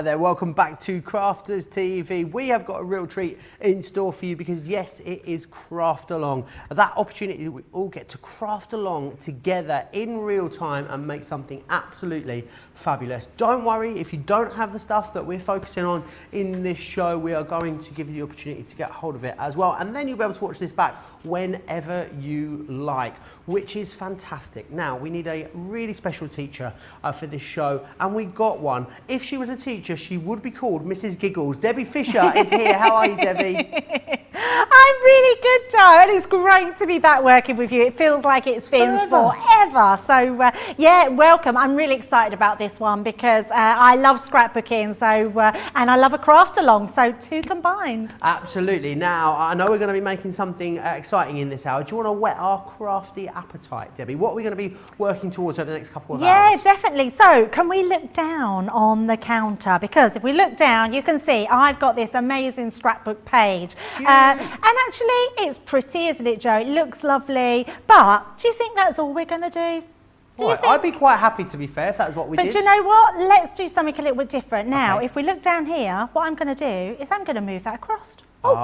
there, welcome back to Crafters TV. We have got a real treat in store for you because yes, it is Craft Along. That opportunity that we all get to craft along together in real time and make something absolutely fabulous. Don't worry, if you don't have the stuff that we're focusing on in this show, we are going to give you the opportunity to get hold of it as well. And then you'll be able to watch this back whenever you like, which is fantastic. Now, we need a really special teacher for this show, and we got one. If she was a teacher, she would be called Mrs. Giggles. Debbie FIsher is here. How are you, Debbie? I'm really good, Joe, and it's great to be back working with you. It feels like it's been forever. So, yeah, welcome. I'm really excited about this one because I love scrapbooking, and I love a craft along, so two combined. Absolutely. Now, I know we're going to be making something exciting in this hour. Do you want to whet our crafty appetite, Debbie? What are we going to be working towards over the next couple of hours? Yeah, definitely. So, can we look down on the counter? Because if we look down, you can see I've got this amazing scrapbook page. And actually, it's pretty, isn't it, Joe? It looks lovely. But do you think that's all we're going to do? I'd be quite happy, to be fair, if that's what we did. But you know what? Let's do something a little bit different. Now, if we look down here, what I'm going to do is I'm going to move that across. But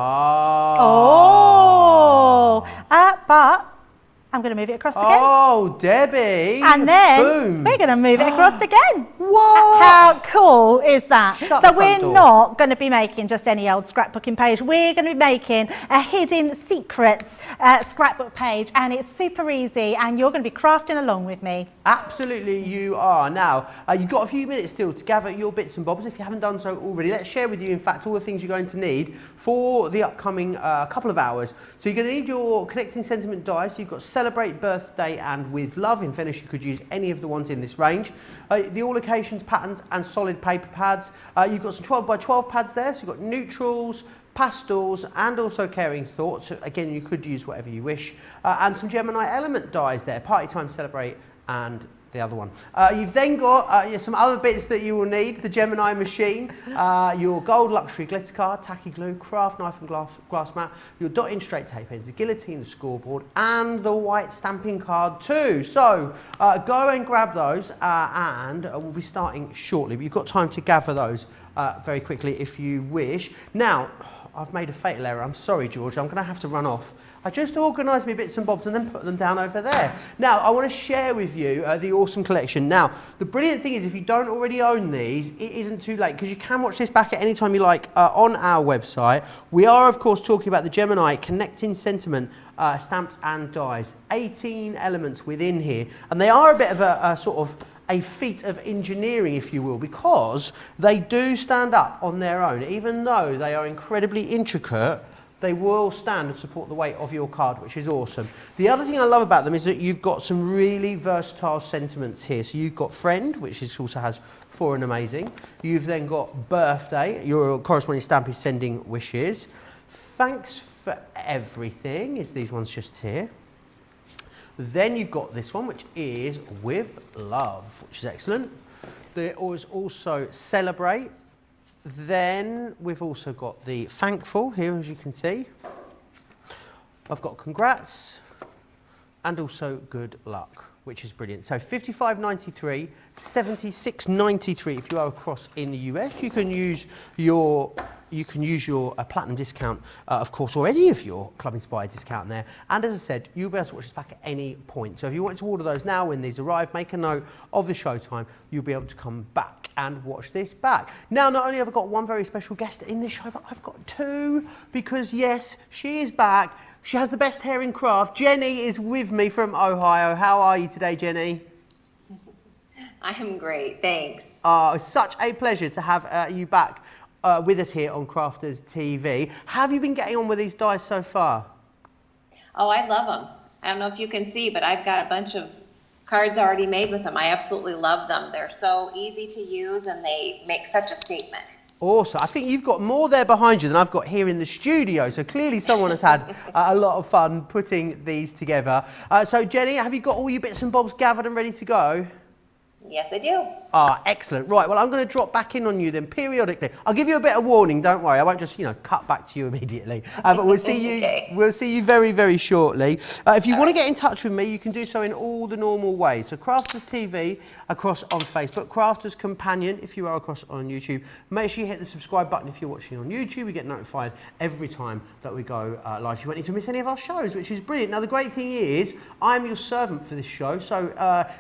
I'm going to move it across again. Oh, Debbie. And then boom, we're going to move it across again. What? How cool is that? So we're not going to be making just any old scrapbooking page. We're going to be making a hidden secrets scrapbook page, and it's super easy, and you're going to be crafting along with me. Absolutely, you are. Now, you've got a few minutes still to gather your bits and bobs. If you haven't done so already, let's share with you, in fact, all the things you're going to need for the upcoming couple of hours. So you're going to need your connecting sentiment dies. So you've got Celebrate, Birthday and With Love. In fairness, you could use any of the ones in this range. The all occasions patterns and solid paper pads. You've got some 12 by 12 pads there. So you've got neutrals, pastels and also caring thoughts. Again, you could use whatever you wish. And some Gemini element dies there. Party Time, Celebrate and the other one. You've then got some other bits that you will need. The Gemini machine, your gold luxury glitter card, tacky glue, craft knife and glass mat, your dotting straight tape heads, the guillotine, the scoreboard and the white stamping card too. So go and grab those and we'll be starting shortly. But you've got time to gather those very quickly if you wish. Now, I've made a fatal error. I'm sorry, George. I'm going to have to run off. I just organised my bits and bobs and then put them down over there. Now, I want to share with you the awesome collection. Now, the brilliant thing is if you don't already own these, it isn't too late because you can watch this back at any time you like on our website. We are, of course, talking about the Gemini Connecting Sentiment stamps and dies. 18 elements within here. And they are a bit of a sort of a feat of engineering, if you will, because they do stand up on their own. Even though they are incredibly intricate, they will stand and support the weight of your card, which is awesome. The other thing I love about them is that you've got some really versatile sentiments here. So you've got Friend, which also has 4 and amazing. You've then got Birthday. Your corresponding stamp is Sending Wishes. Thanks for Everything is these ones just here. Then you've got this one, which is With Love, which is excellent. There is also Celebrate. Then we've also got the Thankful here, as you can see. I've got Congrats and also Good Luck, which is brilliant. So $55.93, $76.93 if you are across in the US. You can use your platinum discount, of course, or any of your Club Inspired discount there. And as I said, you'll be able to watch this back at any point. So if you want to order those now when these arrive, make a note of the show time. You'll be able to come back and watch this back. Now, not only have I got one very special guest in this show, but I've got 2 because, yes, she is back. She has the best hair in craft. Jenny is with me from Ohio. How are you today, Jenny? I am great, thanks. It's such a pleasure to have you back with us here on Crafters TV. Have you been getting on with these dies so far? Oh, I love them. I don't know if you can see, but I've got a bunch of cards already made with them. I absolutely love them. They're so easy to use and they make such a statement. Awesome. I think you've got more there behind you than I've got here in the studio. So clearly someone has had a lot of fun putting these together. So Jenny, have you got all your bits and bobs gathered and ready to go? Yes, I do. Ah, excellent. Right, well, I'm going to drop back in on you then periodically. I'll give you a bit of warning, don't worry. I won't just, cut back to you immediately. But we'll see you Okay. we'll see you very, very shortly. If you want to get in touch with me, you can do so in all the normal ways. So Crafters TV across on Facebook, Crafters Companion if you are across on YouTube. Make sure you hit the subscribe button if you're watching on YouTube. We get notified every time that we go live. You won't need to miss any of our shows, which is brilliant. Now, the great thing is, I'm your servant for this show. So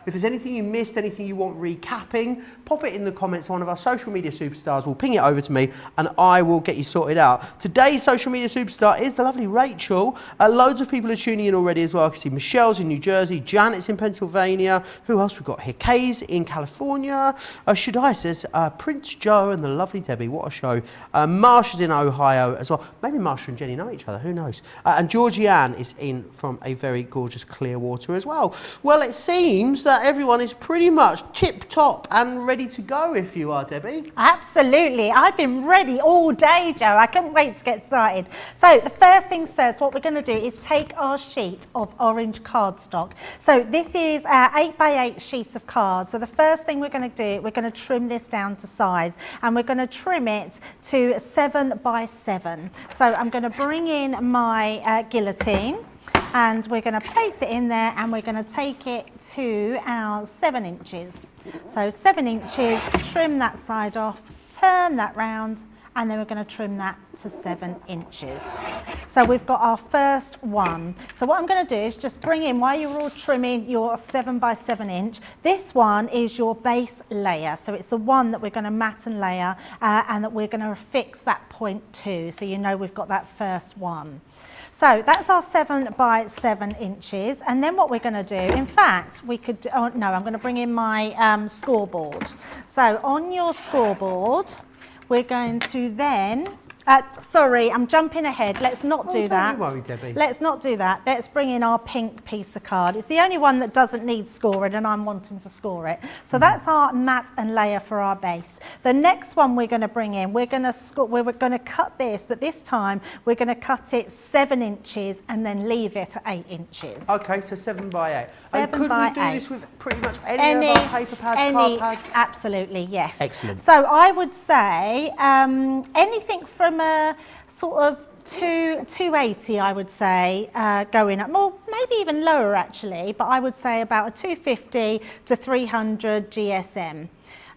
if there's anything you missed, anything you want recapping, pop it in the comments. One of our social media superstars will ping it over to me and I will get you sorted out. Today's social media superstar is the lovely Rachel. Loads of people are tuning in already as well. I can see Michelle's in New Jersey, Janet's in Pennsylvania. Who else we've got here? Kay's in California. Shadai says Prince Joe and the lovely Debbie. What a show. Marsha's in Ohio as well. Maybe Marsha and Jenny know each other. Who knows? And Georgianne is in from a very gorgeous Clearwater as well. Well, it seems that everyone is pretty much tip-top and ready to go if you are, Debbie. Absolutely. I've been ready all day, Joe. I couldn't wait to get started. So the first things first, what we're going to do is take our sheet of orange cardstock. So this is 8x8 sheets of cards. So the first thing we're going to do, we're going to trim this down to size and we're going to trim it to 7x7. So I'm going to bring in my guillotine. And we're going to place it in there and we're going to take it to our 7 inches. So 7 inches, trim that side off, turn that round, and then we're going to trim that to 7 inches. So we've got our first one. So what I'm going to do is just bring in, while you're all trimming your 7x7 inch, this one is your base layer. So it's the one that we're going to mat and layer and that we're going to fix that point to. So you know we've got that first one. So that's our 7x7 inches, and then what we're going to do, in fact, we could, oh no, I'm going to bring in my scoreboard. So on your scoreboard, we're going to then, sorry, I'm jumping ahead. Let's not do that. Don't worry, Debbie. Let's not do that. Let's bring in our pink piece of card. It's the only one that doesn't need scoring and I'm wanting to score it. So that's our mat and layer for our base. The next one we're going to bring in, we're going to cut this, but this time we're going to cut it 7 inches and then leave it at 8 inches. Okay, so 7x8. 7 and could by we do 8. this with pretty much any of our paper pads, card pads? Absolutely, yes. Excellent. So I would say anything from a sort of 280, I would say, going up, more, maybe even lower actually, but I would say about a 250 to 300 GSM.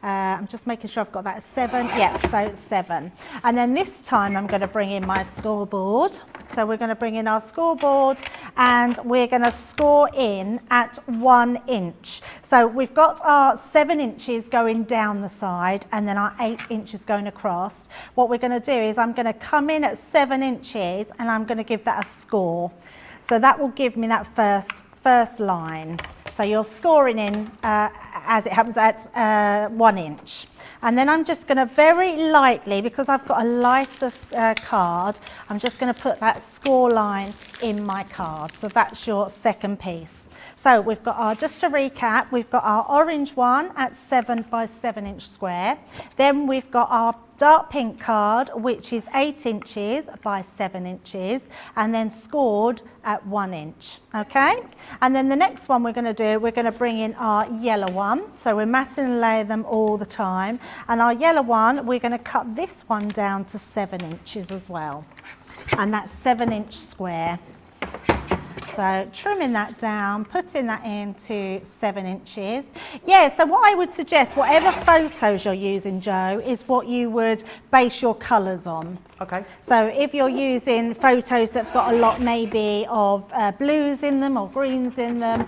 I'm just making sure I've got that 7. Yeah, so it's 7. And then this time I'm going to bring in my scoreboard. So we're going to bring in our scoreboard and we're going to score in at 1 inch. So we've got our 7 inches going down the side and then our 8 inches going across. What we're going to do is I'm going to come in at 7 inches and I'm going to give that a score. So that will give me that first line. So you're scoring in, as it happens, at 1 inch. And then I'm just going to very lightly, because I've got a lighter card, I'm just going to put that score line in my card. So that's your second piece. So we've got our, just to recap, we've got our orange one at 7x7 inch square. Then we've got our dark pink card, which is 8 inches by 7 inches, and then scored at 1 inch, okay? And then the next one we're going to do, we're going to bring in our yellow one. So we're matting and laying them all the time. And our yellow one, we're going to cut this one down to 7 inches as well. And that's 7 inch square. So trimming that down, putting that into 7 inches. Yeah, so what I would suggest, whatever photos you're using, Joe, is what you would base your colours on. Okay. So if you're using photos that've got a lot maybe of blues in them or greens in them,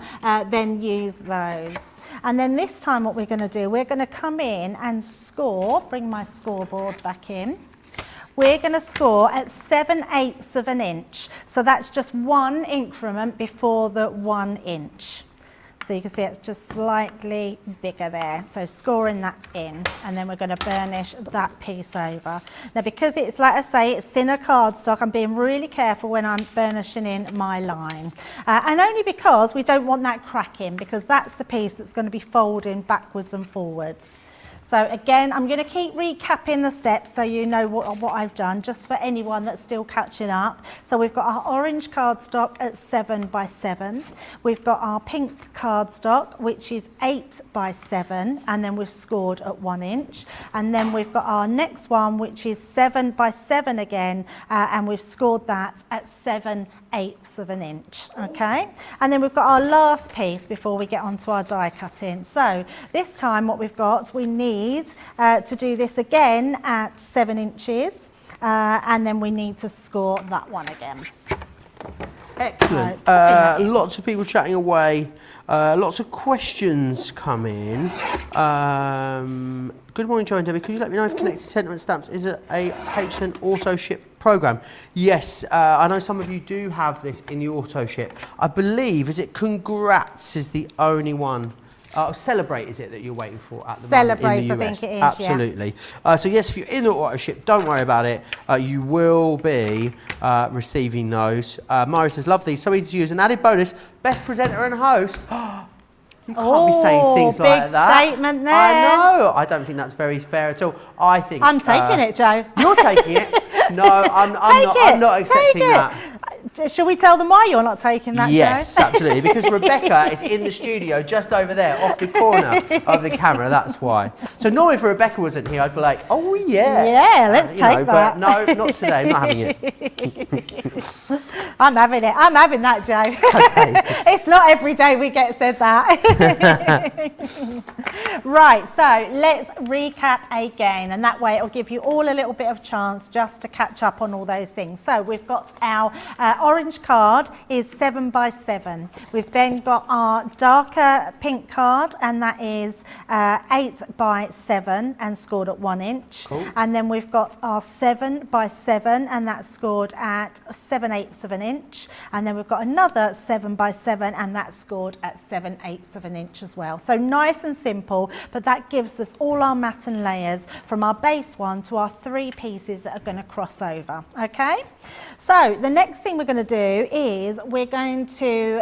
then use those. And then this time what we're going to do, we're going to come in and score, bring my scoreboard back in. We're going to score at 7/8 of an inch. So that's just 1 increment before the 1 inch. So you can see it's just slightly bigger there. So scoring that in, and then we're going to burnish that piece over. Now because it's, like I say, it's thinner cardstock, I'm being really careful when I'm burnishing in my line. And only because we don't want that cracking, because that's the piece that's going to be folding backwards and forwards. So again, I'm going to keep recapping the steps so you know what I've done, just for anyone that's still catching up. So we've got our orange cardstock at 7 by 7. We've got our pink cardstock, which is 8 by 7, and then we've scored at 1 inch. And then we've got our next one, which is 7 by 7 again, and we've scored that at 7/8 of an inch, okay? And then we've got our last piece before we get onto our die cutting. So this time what we've got, we need to do this again at 7 inches, and then we need to score that one again. Excellent. So, lots of people chatting away. Lots of questions come in. Good morning, Joe and Debbie. Could you let me know if Connected Sentiment Stamps is a HSN auto ship program? Yes, I know some of you do have this in the auto ship. I believe, is it Congrats is the only one? Celebrate is it that you're waiting for at the moment in the US? I think it is, absolutely. Yeah. So yes, if you're in the auto ship, don't worry about it. You will be receiving those. Myra says, love these, so easy to use. An added bonus, best presenter and host. You can't be saying things like that. Big statement there. I know. I don't think that's very fair at all. I think I'm taking it, Joe. You're taking it. No, I'm not accepting that. Shall we tell them why you're not taking that, Yes, Joe? absolutely. Because Rebecca is in the studio just over there, off the corner of the camera. That's why. So normally if Rebecca wasn't here, I'd be like, oh yeah. Yeah, let's take that. But no, not today. I'm not having it. I'm having it. I'm having that, Joe. Okay. It's not every day we get said that. Right, so let's recap again, and that way it'll give you all a little bit of chance just to catch up on all those things. So we've got our orange card is 7 by 7. We've then got our darker pink card, and that is 8 by 7 and scored at 1 inch. Cool. And then we've got our 7 by 7, and that's scored at 7/8 of an inch. And then we've got another 7 by 7, and that's scored at 7/8 of an inch as well. So nice and simple, but that gives us all our matten layers from our base one to our 3 pieces that are going to cross over. Okay, so the next thing we're going to do is we're going to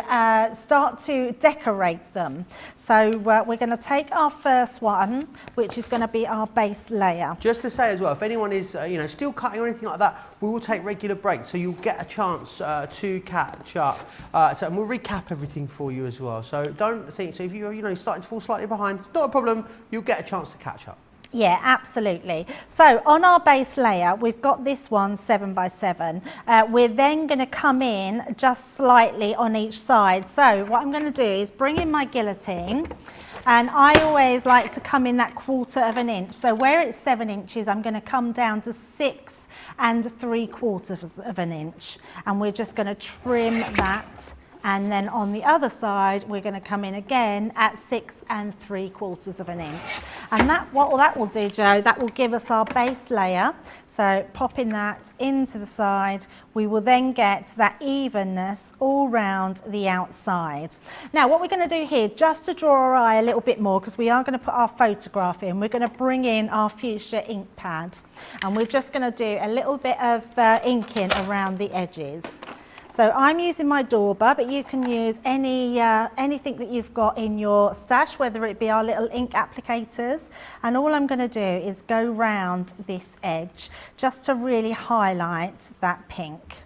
start to decorate them. So we're going to take our first one, which is going to be our base layer. Just to say as well, if anyone is still cutting or anything like that, we will take regular breaks, so you'll get a chance to catch up. And we'll recap everything for you as well. So don't think, so if you're starting to fall slightly behind, not a problem, you'll get a chance to catch up. Yeah, absolutely. So on our base layer, we've got this one 7 by 7. We're then going to come in just slightly on each side. So what I'm going to do is bring in my guillotine, and I always like to come in that 1/4 of an inch. So where it's 7 inches, I'm going to come down to 6 3/4 of an inch, and we're just going to trim that. And then on the other side, we're going to come in again at 6 3/4 of an inch. And what that will do, Joe, that will give us our base layer. So popping that into the side, we will then get that evenness all round the outside. Now, what we're going to do here, just to draw our eye a little bit more, because we are going to put our photograph in, we're going to bring in our fuchsia ink pad. And we're just going to do a little bit of inking around the edges. So I'm using my Dauber, but you can use anything that you've got in your stash, whether it be our little ink applicators. And all I'm going to do is go round this edge just to really highlight that pink.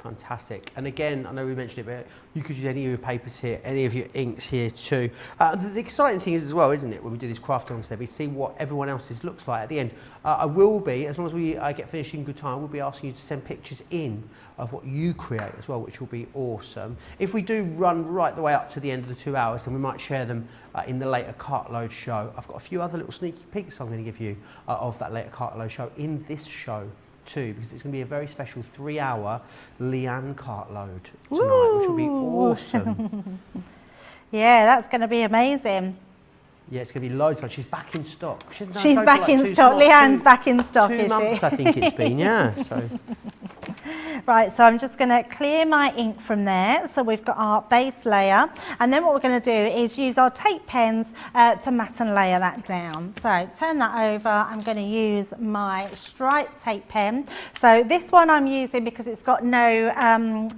Fantastic. And again, I know we mentioned it, but you could use any of your papers here, any of your inks here too. The exciting thing is as well, isn't it, when we do this craft on Debbie, see what everyone else's looks like at the end. I will be, as long as I get finished in good time, we'll be asking you to send pictures in of what you create as well, which will be awesome. If we do run right the way up to the end of the 2 hours, then we might share them in the later cartload show. I've got a few other little sneaky peeks I'm going to give you of that later cartload show in this show too, because it's going to be a very special 3-hour Leanne cartload tonight, which will be awesome. Yeah, that's going to be amazing. Yeah, it's going to be loads of fun. She's back in stock. She's back in stock. Leanne's back in stock, is she? 2 months, I think it's been, yeah. So. Right, so I'm just going to clear my ink from there. So we've got our base layer, and then what we're going to do is use our tape pens to mat and layer that down. So turn that over. I'm going to use my striped tape pen. So this one I'm using because it's got no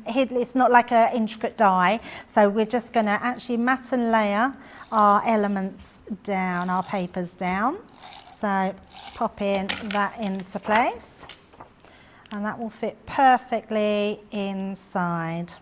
it's not like an intricate die. So we're just going to actually mat and layer our elements down, our papers down. So pop in that into place, and that will fit perfectly inside.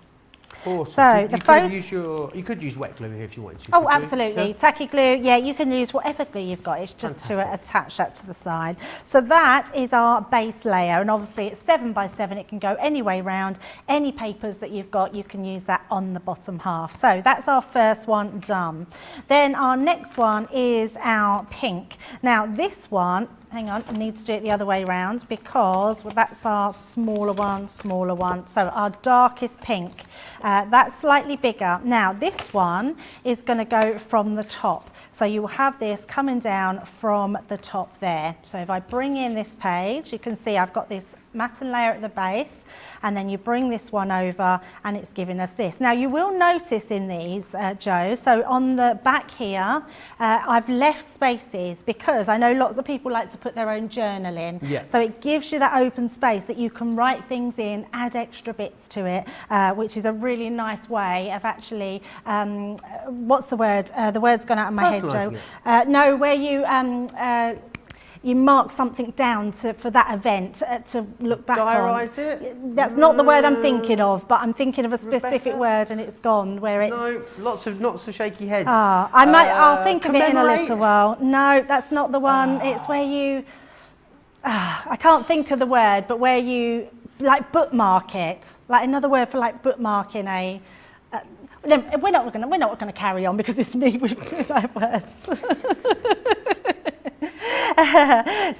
Awesome. So you could use wet glue here if you wanted to. Oh, absolutely. Yeah. Tacky glue, yeah, you can use whatever glue you've got. It's just Fantastic. to attach that to the side. So that is our base layer, and obviously it's 7 by 7. It can go any way round. Any papers that you've got, you can use that on the bottom half. So that's our first one done. Then our next one is our pink. Now this one, hang on, I need to do it the other way round because that's our smaller one. So our darkest pink, that's slightly bigger. Now this one is going to go from the top. So you will have this coming down from the top there. So if I bring in this page, you can see I've got this mat and layer at the base, and then you bring this one over and it's giving us this. Now you will notice in these, Joe, so on the back here, I've left spaces because I know lots of people like to put their own journal in. Yeah. So it gives you that open space that you can write things in, add extra bits to it, which is a really nice way of actually, what's the word? The word's gone out of my head, Joe. No, where you mark something down for that event to look back Diarise on. it? That's not the word I'm thinking of, but I'm thinking of a specific word and it's gone. Where it's No, lots of not so shaky heads. I'll think of it in a commemorate? little while. No, that's not the one. It's where you. I can't think of the word, but where you like bookmark it. Like another word for like bookmarking a. We're not going to carry on because it's me with that words.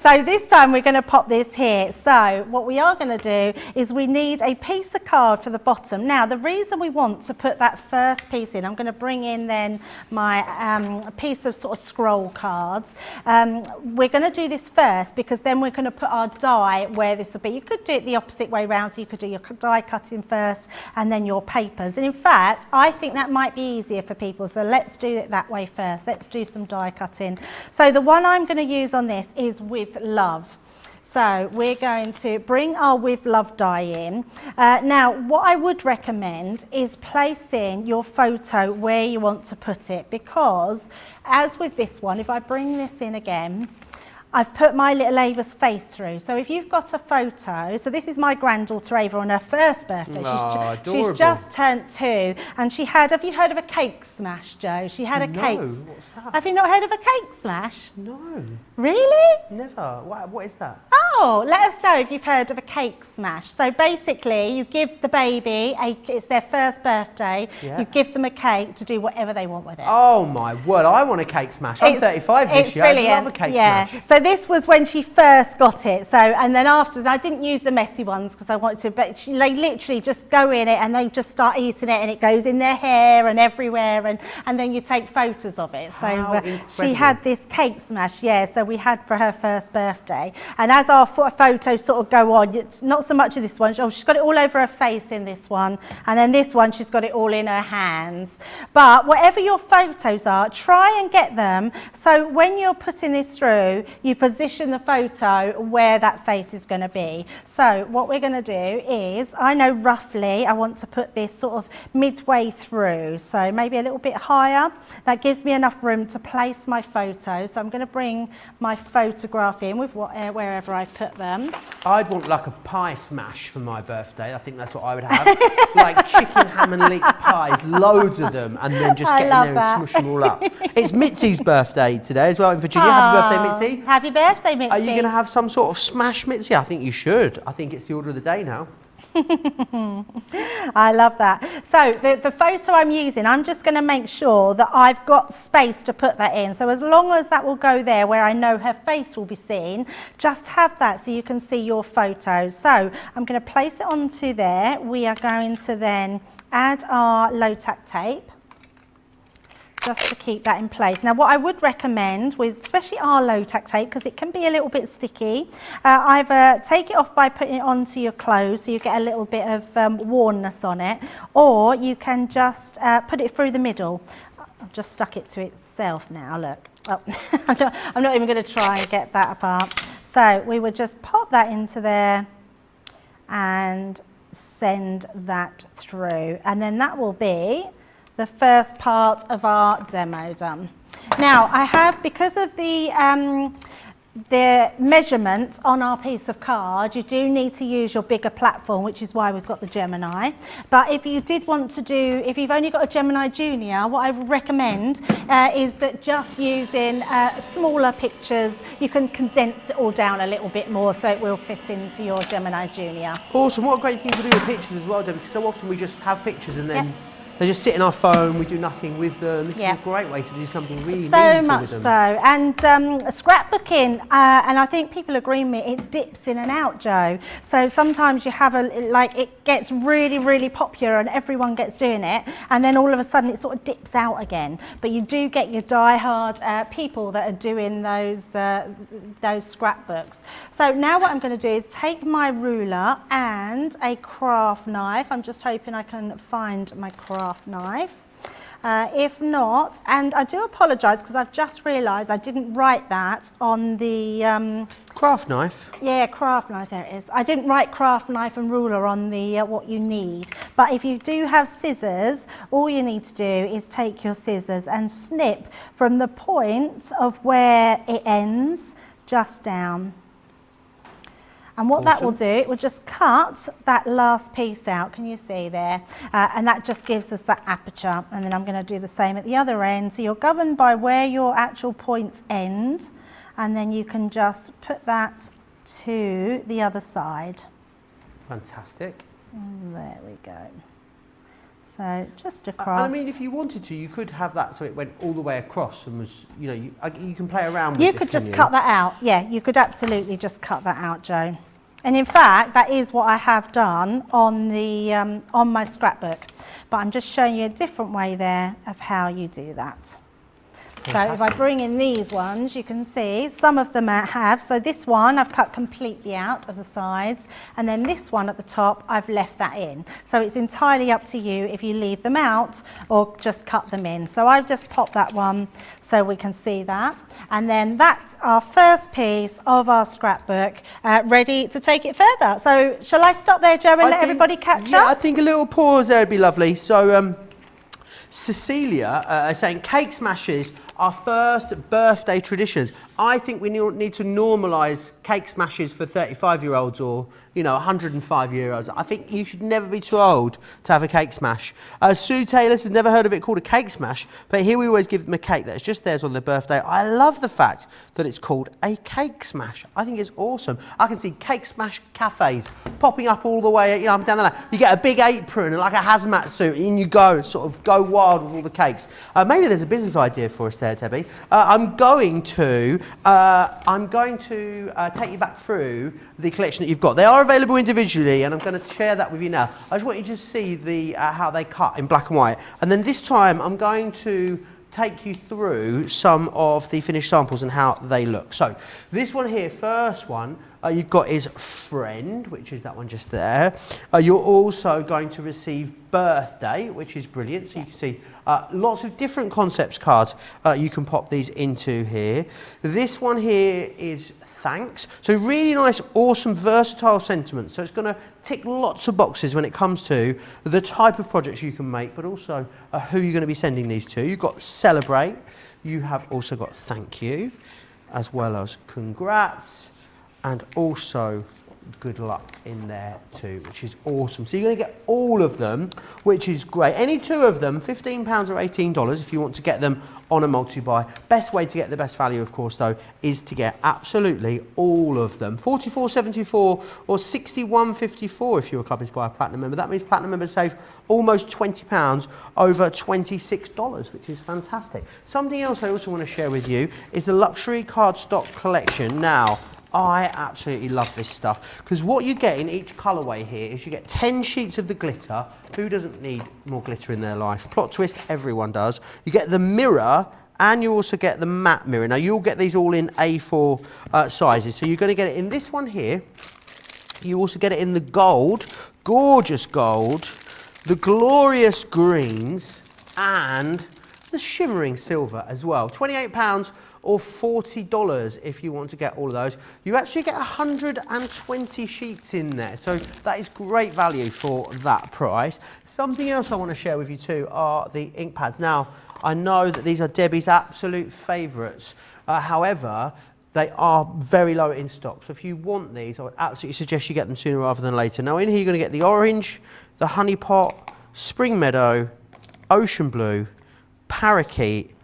So this time we're going to pop this here. So what we are going to do is we need a piece of card for the bottom. Now the reason we want to put that first piece in, I'm going to bring in then my piece of sort of scroll cards. We're going to do this first because then we're going to put our die where this will be. You could do it the opposite way round, so you could do your die cutting first and then your papers. And in fact, I think that might be easier for people. So let's do it that way first. Let's do some die cutting. So the one I'm going to use on this is With Love. So we're going to bring our With Love die in. Now what I would recommend is placing your photo where you want to put it, because as with this one, if I bring this in again, I've put my little Ava's face through. So if you've got a photo, so this is my granddaughter Ava on her first birthday. She's just turned 2, and she had, have you heard of a cake smash, Joe? She had a cake. No, what's that? Have you not heard of a cake smash? No. Really? Never. What is that? Oh, let us know if you've heard of a cake smash. So basically, you give the baby, it's their first birthday, Yeah. you give them a cake to do whatever they want with it. Oh my word, I want a cake smash. I'm 35 this year. Brilliant. I love a cake smash. So this was when she first got it. So, and then afterwards, I didn't use the messy ones because I wanted to, but they literally just go in it and they just start eating it, and it goes in their hair and everywhere, and then you take photos of it. So she had this cake smash, yeah, so we had for her first birthday. And as our photos sort of go on, it's not so much of this one. Oh, she's got it all over her face in this one, and then this one she's got it all in her hands. But whatever your photos are, try and get them so when you're putting this through, you position the photo where that face is going to be. So what we're going to do is, I know roughly I want to put this sort of midway through, so maybe a little bit higher. That gives me enough room to place my photo. So I'm going to bring my photograph in with wherever I put them. I'd want like a pie smash for my birthday. I think that's what I would have. Like chicken, ham and leek pies, loads of them, and then just get in there and smush them all up. It's Mitzi's birthday today as well in Virginia. Happy birthday, Mitzi. Happy birthday, Mitzi. Are you going to have some sort of smash, Mitzi? I think you should. I think it's the order of the day now. I love that. So the photo I'm using, I'm just going to make sure that I've got space to put that in. So as long as that will go there where I know her face will be seen, just have that so you can see your photos. So I'm going to place it onto there. We are going to then add our low tack tape. just to keep that in place. Now what I would recommend with especially our low tack tape, because it can be a little bit sticky, either take it off by putting it onto your clothes so you get a little bit of wornness on it, or you can just put it through the middle. I've just stuck it to itself now, look. Oh, I'm not even going to try and get that apart. So we would just pop that into there and send that through, and then that will be the first part of our demo done. Now I have, because of the measurements on our piece of card, you do need to use your bigger platform, which is why we've got the Gemini. But if you did want to do, if you've only got a Gemini Junior, what I would recommend is that just using smaller pictures, you can condense it all down a little bit more so it will fit into your Gemini Junior. Awesome. What a great thing to do with pictures as well, Debbie, because so often we just have pictures and then they just sit in our phone, we do nothing with them. This is a great way to do something really meaningful with them. So much so. And scrapbooking, and I think people agree with me, it dips in and out, Joe. So sometimes you have it gets really, really popular and everyone gets doing it, and then all of a sudden it sort of dips out again. But you do get your die-hard people that are doing those scrapbooks. So now what I'm going to do is take my ruler and a craft knife. I'm just hoping I can find my craft knife. If not, and I do apologise because I've just realised I didn't write that on the craft knife. Yeah, craft knife, there it is. I didn't write craft knife and ruler on the what you need. But if you do have scissors, all you need to do is take your scissors and snip from the point of where it ends just down. And what that will do, it will just cut that last piece out. Can you see there? And that just gives us that aperture. And then I'm going to do the same at the other end. So you're governed by where your actual points end. And then you can just put that to the other side. Fantastic. And there we go. So just across. I mean, if you wanted to, you could have that so it went all the way across and was, you know, you can play around with this. You could just cut that out. Yeah, you could absolutely just cut that out, Joe. And in fact, that is what I have done on the on my scrapbook. But I'm just showing you a different way there of how you do that. Fantastic. So if I bring in these ones, you can see some of them I have. So this one I've cut completely out of the sides, and then this one at the top I've left that in. So it's entirely up to you if you leave them out or just cut them in. So I've just popped that one so we can see that. And then that's our first piece of our scrapbook, ready to take it further. So shall I stop there, Joe, and let everybody catch up? Yeah, I think a little pause there would be lovely. So Cecilia saying cake smashes are first birthday traditions. I think we need to normalise cake smashes for 35-year-olds or, you know, 105-year-olds. I think you should never be too old to have a cake smash. Sue Taylor has never heard of it called a cake smash, but here we always give them a cake that's just theirs on their birthday. I love the fact that it's called a cake smash. I think it's awesome. I can see cake smash cafes popping up all the way, you know, down the line. You get a big apron and like a hazmat suit, and you go and sort of go wild with all the cakes. Maybe there's a business idea for us there, Debbie. I'm going to take you back through the collection that you've got. They are available individually, and I'm going to share that with you now. I just want you to see the how they cut in black and white, and then this time I'm going to take you through some of the finished samples and how they look. So this one here, first one you've got is Friend, which is that one just there. You're also going to receive Birthday, which is brilliant. So you can see lots of different concepts cards you can pop these into here. This one here is Thanks. So really nice, awesome, versatile sentiment. So it's going to tick lots of boxes when it comes to the type of projects you can make, but also who you're going to be sending these to. You've got Celebrate. You have also got Thank You, as well as Congrats, and also Good Luck in there too, which is awesome. So you're going to get all of them, which is great. Any two of them, £15 or $18 if you want to get them on a multi-buy. Best way to get the best value, of course, though, is to get absolutely all of them. $44.74 or $61.54 if you're a Club Inspire Platinum member. That means Platinum members save almost £20, over $26, which is fantastic. Something else I also want to share with you is the luxury cardstock collection. Now, I absolutely love this stuff because what you get in each colourway here is you get 10 sheets of the glitter. Who doesn't need more glitter in their life? Plot twist, everyone does. You get the mirror and you also get the matte mirror. Now you'll get these all in A4 sizes. So you're going to get it in this one here. You also get it in the gold, gorgeous gold, the glorious greens and the shimmering silver as well. £28 or $40 if you want to get all of those. You actually get 120 sheets in there, so that is great value for that price. Something else I want to share with you too are the ink pads. Now, I know that these are Debbie's absolute favourites. However, they are very low in stock, so if you want these, I would absolutely suggest you get them sooner rather than later. Now in here you're going to get the orange, the honey pot, spring meadow, ocean blue, parakeet,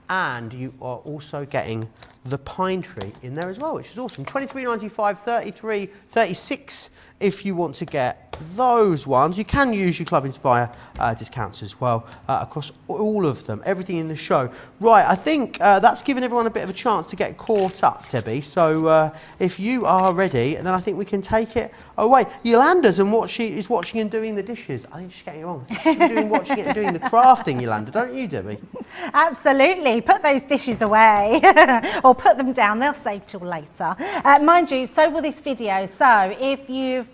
and you are also getting the pine tree in there as well, which is awesome. $23.95, $33, $36 if you want to get those ones. You can use your Club Inspire discounts as well across all of them, everything in the show. Right, I think that's given everyone a bit of a chance to get caught up, Debbie. So if you are ready, then I think we can take it away. Yolanda's and what she is watching and doing the dishes. I think she's getting it wrong. She's watching it and doing the crafting, Yolanda, don't you, Debbie? Absolutely. Put those dishes away or put them down. They'll stay till later. Mind you, so will this video. So if you've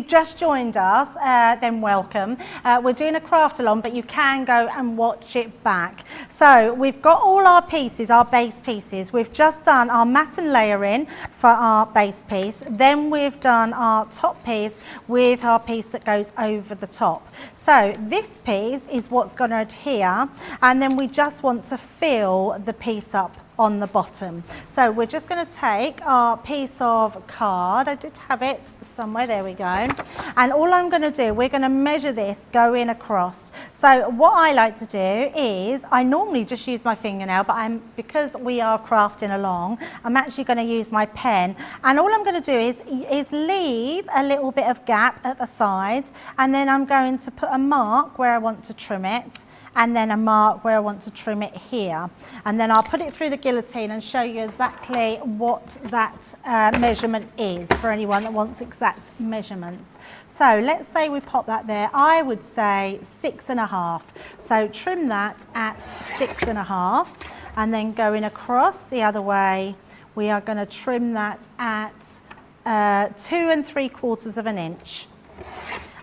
just joined us, then welcome. We're doing a craft along, but you can go and watch it back. So we've got all our pieces, our base pieces. We've just done our matte and layering for our base piece. Then we've done our top piece with our piece that goes over the top. So this piece is what's going to adhere, and then we just want to fill the piece up on the bottom. So we're just going to take our piece of card. I did have it somewhere, there we go. And all I'm going to do, we're going to measure this going across. So what I like to do is, I normally just use my fingernail, but because we are crafting along, I'm actually going to use my pen. And all I'm going to do is leave a little bit of gap at the side, and then I'm going to put a mark where I want to trim it, and then a mark where I want to trim it here. And then I'll put it through the guillotine and show you exactly what that measurement is for anyone that wants exact measurements. So let's say we pop that there. I would say 6.5. So trim that at 6.5, and then going across the other way, we are going to trim that at 2 3/4 inches.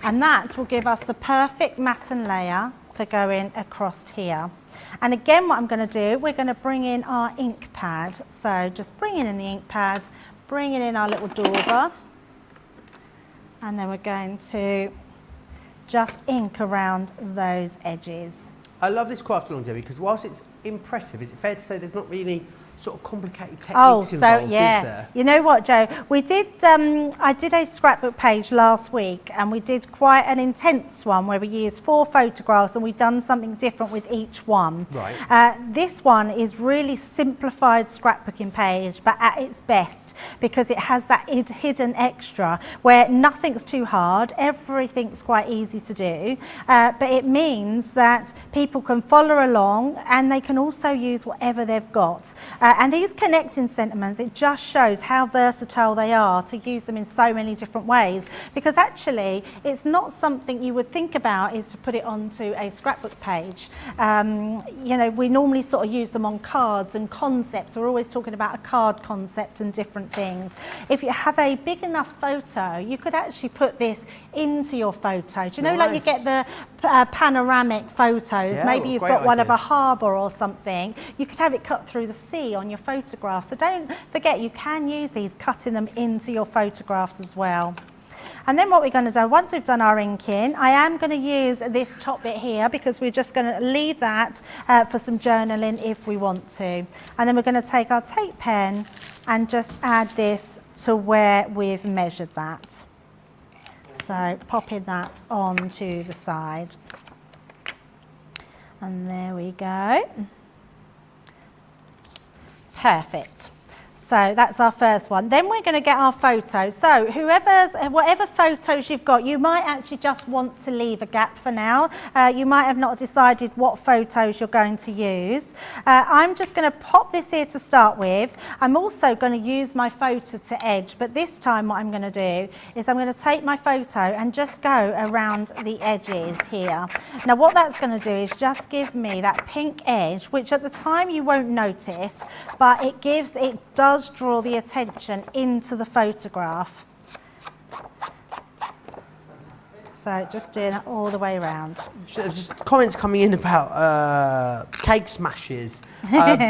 And that will give us the perfect matte and layer for going across here. And again, what I'm going to do, we're going to bring in our ink pad. So just bringing in the ink pad, bringing in our little dauber, and then we're going to just ink around those edges. I love this craft along, Debbie, because whilst it's impressive, is it fair to say there's not really sort of complicated techniques involved, is there? You know what, Joe? We did, I did a scrapbook page last week, and we did quite an intense one where we used 4 photographs and we've done something different with each one. Right. This one is really simplified scrapbooking page, but at its best, because it has that hidden extra where nothing's too hard, everything's quite easy to do, but it means that people can follow along and they can also use whatever they've got. And these connecting sentiments, it just shows how versatile they are to use them in so many different ways, because actually it's not something you would think about is to put it onto a scrapbook page. You know, we normally sort of use them on cards and concepts. We're always talking about a card concept and different things. If you have a big enough photo, you could actually put this into your photo. Do you know, like you get the panoramic photos, Yeah, maybe you've great got one of idea. a harbour or something, you could have it cut through the sea on your photograph. So don't forget, you can use these, cutting them into your photographs as well. And then what we're going to do, once we've done our inking, I am going to use this top bit here because we're just going to leave that for some journaling if we want to. And then we're going to take our tape pen and just add this to where we've measured that. So popping that onto the side. And there we go. Perfect. So that's our first one. Then we're going to get our photos. So whatever photos you've got, you might actually just want to leave a gap for now. You might have not decided what photos you're going to use. I'm just going to pop this here to start with. I'm also going to use my photo to edge, but this time what I'm going to do is I'm going to take my photo and just go around the edges here. Now what that's going to do is just give me that pink edge, which at the time you won't notice, but it does draw the attention into the photograph. So just doing it all the way around. There's just comments coming in about cake smashes.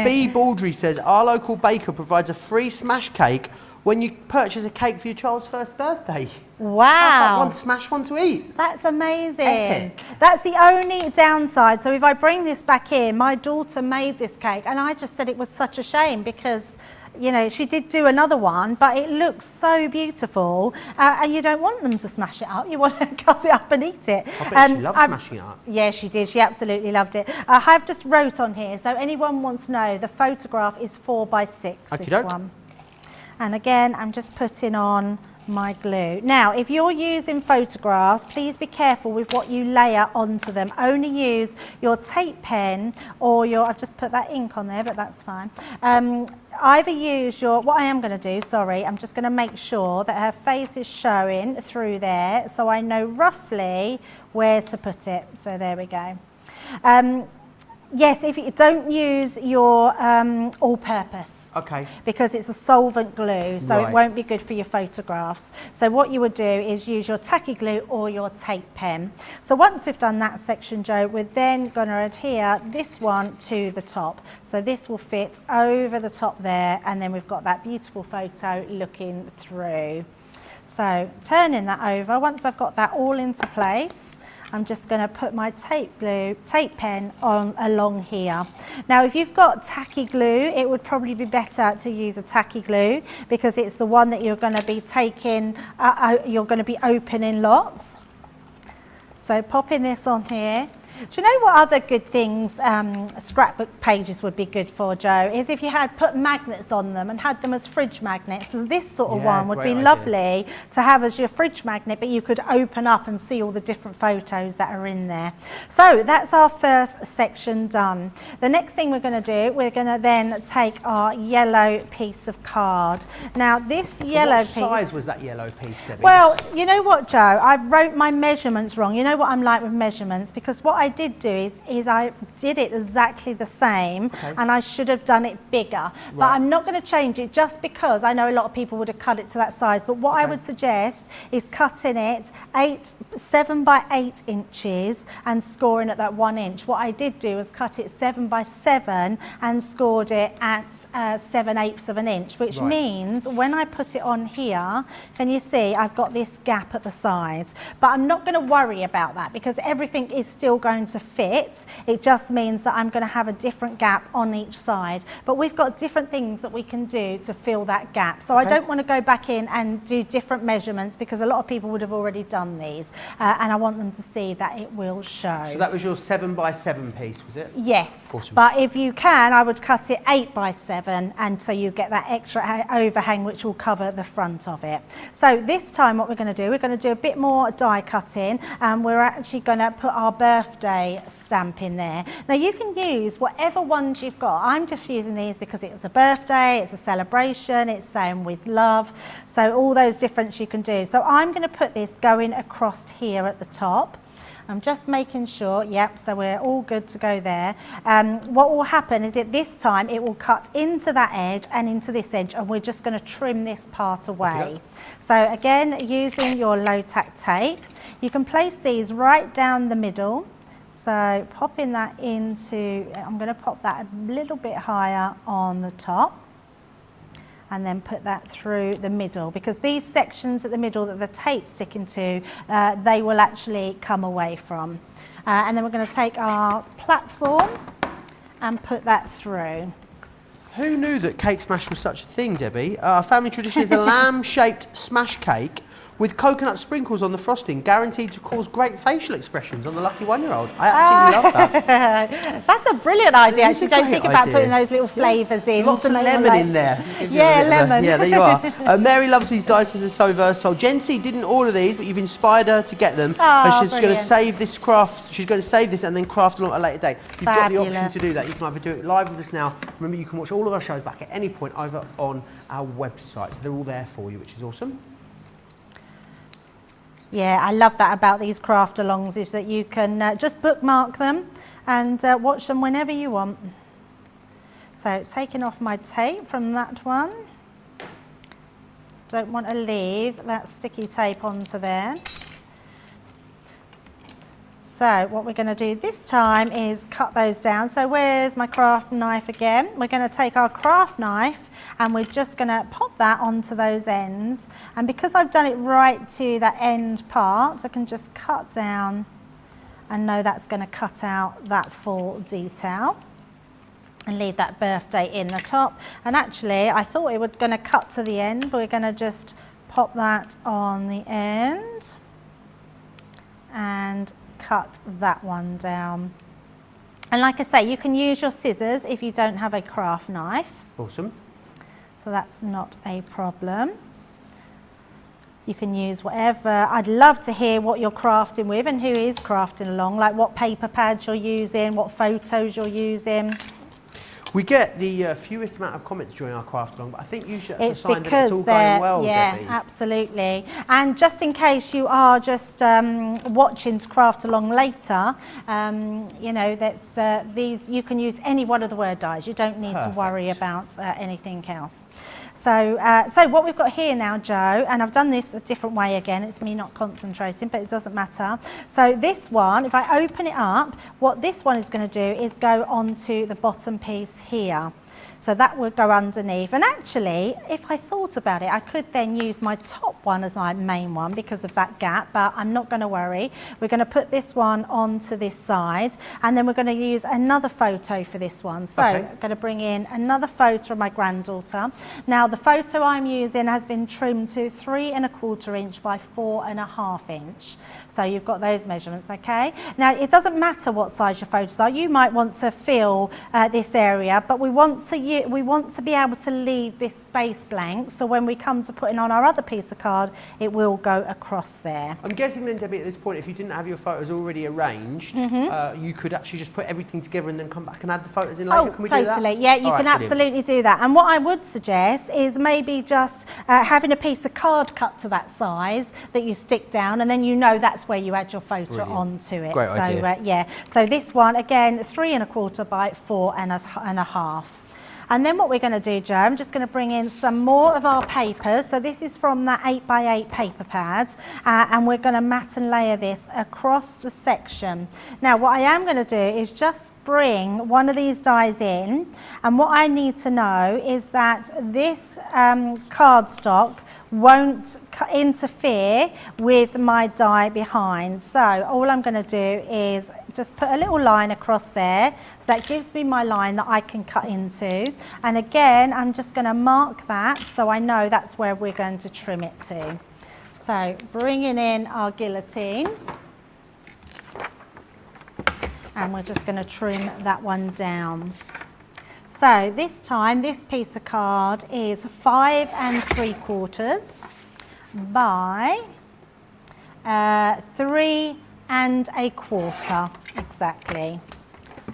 B. Baldry says, our local baker provides a free smash cake when you purchase a cake for your child's first birthday. Wow. One to smash, one to eat. That's amazing. Epic. That's the only downside. So if I bring this back here, my daughter made this cake and I just said it was such a shame because, you know, she did do another one, but it looks so beautiful and you don't want them to smash it up. You want to cut it up and eat it. I bet she loved smashing it up. Yeah, she did. She absolutely loved it. I have just wrote on here, so anyone wants to know, the photograph is 4x6, this one. And again, I'm just putting on my glue. Now, if you're using photographs, please be careful with what you layer onto them. Only use your tape pen or I've just put that ink on there, but that's fine. Either use what I am going to do, sorry, I'm just going to make sure that her face is showing through there so I know roughly where to put it. So there we go. Yes, if you don't use your all-purpose. Okay. Because it's a solvent glue, so it won't be good for your photographs. So what you would do is use your tacky glue or your tape pen. So once we've done that section, Joe, we're then going to adhere this one to the top. So this will fit over the top there, and then we've got that beautiful photo looking through. So turning that over, once I've got that all into place, I'm just going to put my tape pen on along here. Now, if you've got tacky glue, it would probably be better to use a tacky glue because it's the one that you're going to be taking, you're going to be opening lots. So popping this on here. Do you know what other good things scrapbook pages would be good for, Joe? Is if you had put magnets on them and had them as fridge magnets. So this sort of one would be lovely to have as your fridge magnet, but you could open up and see all the different photos that are in there. So that's our first section done. The next thing we're going to do, we're going to then take our yellow piece of card. Now this yellow piece... What size was that yellow piece, Debbie? Well, you know what, Joe? I wrote my measurements wrong. You know what I'm like with measurements, because what I did do is I did it exactly the same, and I should have done it bigger, but I'm not going to change it just because I know a lot of people would have cut it to that size. But what I would suggest is cutting it 7 by 8 inches and scoring at that 1 inch. What I did do was cut it 7 by 7 and scored it at 7/8 of an inch, which means when I put it on here, can you see I've got this gap at the sides? But I'm not going to worry about that because everything is still going to fit. It just means that I'm going to have a different gap on each side, but we've got different things that we can do to fill that gap. So I don't want to go back in and do different measurements because a lot of people would have already done these, and I want them to see that it will show. So that was your 7 by 7 piece, was it? Yes. Awesome. But if you can, I would cut it 8 by 7, and so you get that extra overhang which will cover the front of it. So this time what we're going to do, we're going to do a bit more die cutting, and we're actually going to put our birthday stamp in there. Now you can use whatever ones you've got. I'm just using these because it's a birthday, it's a celebration, it's saying with love, so all those different you can do. So I'm going to put this going across here at the top. I'm just making sure, so we're all good to go there. What will happen is that this time it will cut into that edge and into this edge, and we're just going to trim this part away. So again, using your low tack tape, you can place these right down the middle. So popping that into, I'm going to pop that a little bit higher on the top and then put that through the middle, because these sections at the middle that the tape's sticking to, they will actually come away from. And then we're going to take our platform and put that through. Who knew that cake smash was such a thing, Debbie? Our family tradition is a lamb-shaped smash cake with coconut sprinkles on the frosting, guaranteed to cause great facial expressions on the lucky one-year-old. I absolutely love that. That's a brilliant idea. It is Actually, a don't great think about idea. putting those little flavours in. Lots of lemon in there. Yeah, lemon. Yeah, there you are. Mary loves these dice, are so versatile. Jency didn't order these, but you've inspired her to get them. Oh, she's going to save this craft. She's going to save this and then craft along at a later date. You've got the option to do that. You can either do it live with us now. Remember, you can watch all of our shows back at any point over on our website. So they're all there for you, which is awesome. Yeah, I love that about these craft alongs, is that you can just bookmark them and watch them whenever you want. So taking off my tape from that one. Don't want to leave that sticky tape onto there. So what we're going to do this time is cut those down. So where's my craft knife again? We're going to take our craft knife and we're just going to pop that onto those ends. And because I've done it right to that end part, I can just cut down and know that's going to cut out that full detail. And leave that birthday in the top. And actually, I thought it was going to cut to the end, but we're going to just pop that on the end and cut that one down. And like I say, you can use your scissors if you don't have a craft knife. Awesome. So that's not a problem. You can use whatever. I'd love to hear what you're crafting with and who is crafting along, like what paper pads you're using, what photos you're using. We get the fewest amount of comments during our craft along, but I think usually that's a sign that it's all they're, going well, yeah, Debbie. Absolutely. And just in case you are just watching to craft along later, you know, that's these, you can use any one of the word dies. You don't need to worry about anything else. So, so what we've got here now, Joe, and I've done this a different way again, it's me not concentrating, but it doesn't matter. So this one, if I open it up, what this one is going to do is go onto the bottom piece here. So that would go underneath. And actually, if I thought about it, I could then use my top one as my main one because of that gap, but I'm not going to worry. We're going to put this one onto this side, and then we're going to use another photo for this one. So I'm going to bring in another photo of my granddaughter. Now, the photo I'm using has been trimmed to 3 1/4 inch by 4 1/2 inch. So you've got those measurements, okay? Now, it doesn't matter what size your photos are. You might want to fill this area, but we want to be able to leave this space blank, so when we come to putting on our other piece of card, it will go across there. I'm guessing then, Debbie, at this point, if you didn't have your photos already arranged, you could actually just put everything together and then come back and add the photos in later. Can we do that? Totally. Yeah, you can absolutely do that. And what I would suggest is maybe just having a piece of card cut to that size that you stick down, and then you know that's where you add your photo onto it. Great idea. Yeah. So this one, again, 3 1/4 by 4 1/2. And then what we're going to do, Joe, I'm just going to bring in some more of our papers. So this is from that 8x8 paper pad, and we're going to mat and layer this across the section. Now, what I am going to do is just bring one of these dies in, and what I need to know is that this cardstock won't interfere with my die behind. So all I'm going to do is just put a little line across there, so that gives me my line that I can cut into. And again, I'm just going to mark that so I know that's where we're going to trim it to. So bringing in our guillotine, and we're just going to trim that one down. So this time, this piece of card is 5 3/4 by 3 1/4 exactly.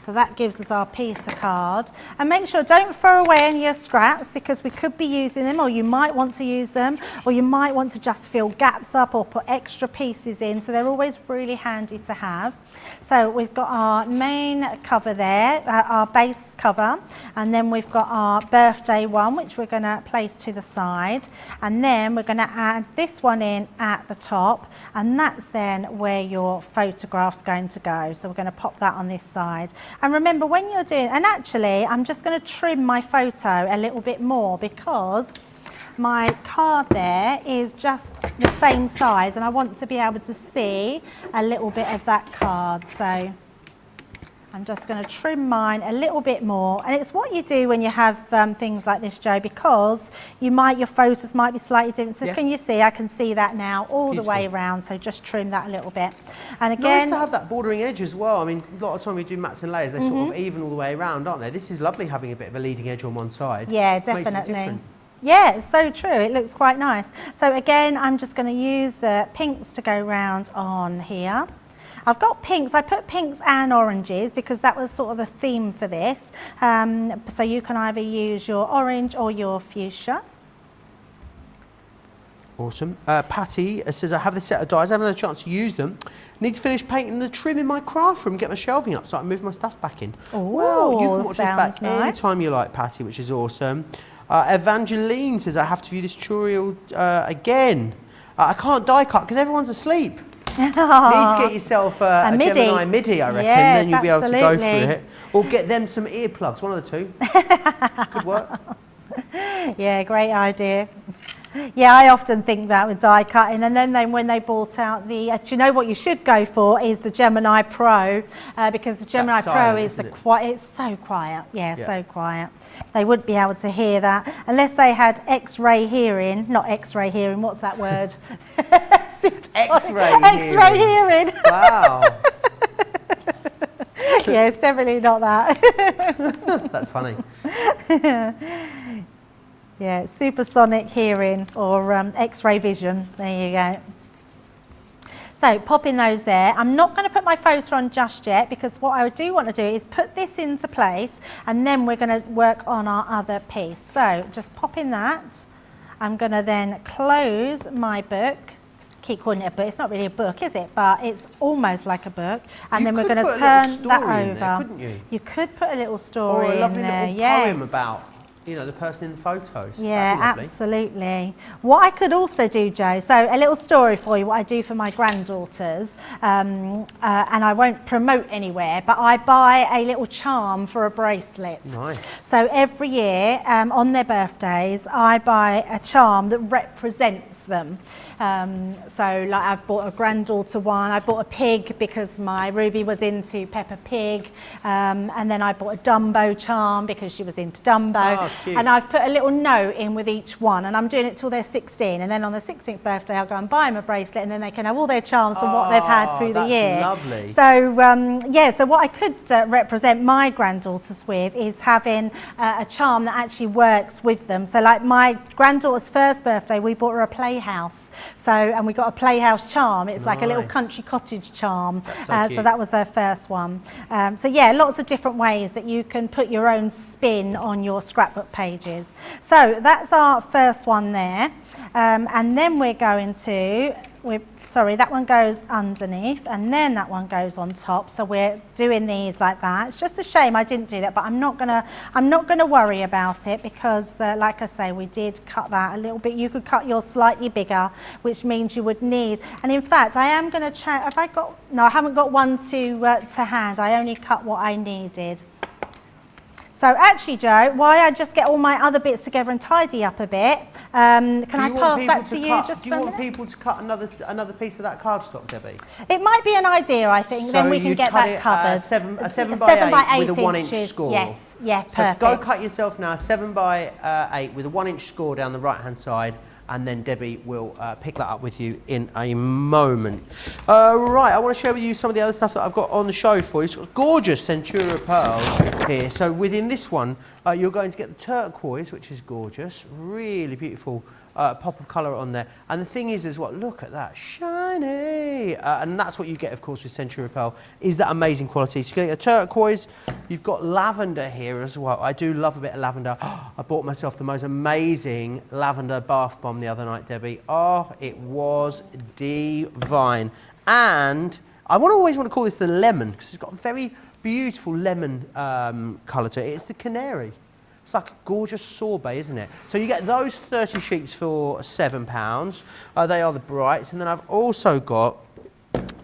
So that gives us our piece of card. And make sure, don't throw away any of your scraps, because we could be using them, or you might want to use them, or you might want to just fill gaps up or put extra pieces in. So they're always really handy to have. So we've got our main cover there, our base cover, and then we've got our birthday one, which we're going to place to the side. And then we're going to add this one in at the top, and that's then where your photograph's going to go. So we're going to pop that on this side. And remember, when you're doing, and actually I'm just going to trim my photo a little bit more, because my card there is just the same size, and I want to be able to see a little bit of that card. So I'm just going to trim mine a little bit more, and it's what you do when you have things like this, Joe, because your photos might be slightly different. So can you see? I can see that now all the way around. So just trim that a little bit. And again, nice to have that bordering edge as well. I mean, a lot of time we do mats and layers, they're sort of even all the way around, aren't they? This is lovely having a bit of a leading edge on one side. Yeah, definitely. Yeah, it's so true. It looks quite nice. So again, I'm just going to use the pinks to go round on here. I've got pinks. I put pinks and oranges because that was sort of a theme for this. So you can either use your orange or your fuchsia. Awesome. Patty says, I have this set of dies. I haven't had a chance to use them. Need to finish painting the trim in my craft room, get my shelving up so I can move my stuff back in. Ooh, well, you can watch this back nice. anytime you like, Patty, which is awesome. Evangeline says, I have to view this tutorial again. I can't die cut because everyone's asleep. Need to get yourself a Gemini MIDI, I reckon, yes, then you'll be able to go absolutely. through it. Or get them some earplugs, one of the two. Could work. Yeah, great idea. Yeah, I often think that with die cutting, and then when they brought out the, do you know what you should go for is the Gemini Pro, because the Gemini Pro is it's so quiet, so quiet. They wouldn't be able to hear that unless they had X-ray hearing, not X-ray hearing, what's that word? X-ray hearing. Wow. Yeah, it's definitely not that. That's funny. Yeah, supersonic hearing or X-ray vision. There you go. So popping those there. I'm not going to put my photo on just yet because what I do want to do is put this into place and then we're going to work on our other piece. So just popping that. I'm going to then close my book. Keep calling it a book. It's not really a book, is it? But it's almost like a book. And then we're going to turn that over. There, couldn't you? You could put a little story or a lovely in there. little poem about, you know, the person in the photos. Yeah, absolutely. What I could also do, Joe, so a little story for you, what I do for my granddaughters, and I won't promote anywhere, but I buy a little charm for a bracelet. Nice. So every year, on their birthdays, I buy a charm that represents them. So like I've bought a granddaughter one, I bought a pig because my Ruby was into Peppa Pig, and then I bought a Dumbo charm because she was into Dumbo. Oh, cute. And I've put a little note in with each one, and I'm doing it till they're 16, and then on their 16th birthday I'll go and buy them a bracelet, and then they can have all their charms from what they've had through the year. Lovely. So yeah, so what I could represent my granddaughters with is having a charm that actually works with them. So like my granddaughter's first birthday, we bought her a playhouse. So, and we got a playhouse charm. It's like a little country cottage charm. So that was her first one. So yeah, lots of different ways that you can put your own spin on your scrapbook pages. So that's our first one there. And then we're going to, that one goes underneath and then that one goes on top. So we're doing these like that. It's just a shame I didn't do that, but I'm not gonna worry about it because like I say, we did cut that a little bit. You could cut yours slightly bigger, which means you would need, and in fact, I am gonna check, I haven't got one to hand. I only cut what I needed. So actually, Joe, while I just get all my other bits together and tidy up a bit, can I pass back to you? Do you want people to cut another piece of that cardstock, Debbie? It might be an idea, I think. So then we can get that covered. A 7 by 8 with a 1-inch score. Yes, yeah, So perfect. go cut yourself now a 7 by 8 with a 1-inch score down the right-hand side. And then Debbie will pick that up with you in a moment. Right, I want to share with you some of the other stuff that I've got on the show for you. It's got gorgeous Centura pearls here. So within this one, you're going to get the turquoise, which is gorgeous, really beautiful pop of colour on there. And the thing is what, look at that, shiny. And that's what you get, of course, with Centura pearl, is that amazing quality. So you're going to get a turquoise. You've got lavender here as well. I do love a bit of lavender. I bought myself the most amazing lavender bath bomb the other night, Debbie. Oh, it was divine. And I always want to call this the lemon because it's got a very beautiful lemon colour to it. It's the canary. It's like a gorgeous sorbet, isn't it? So you get those 30 sheets for £7. They are the brights. And then I've also got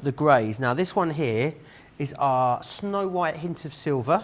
the greys. Now this one here is our Snow White hint of silver,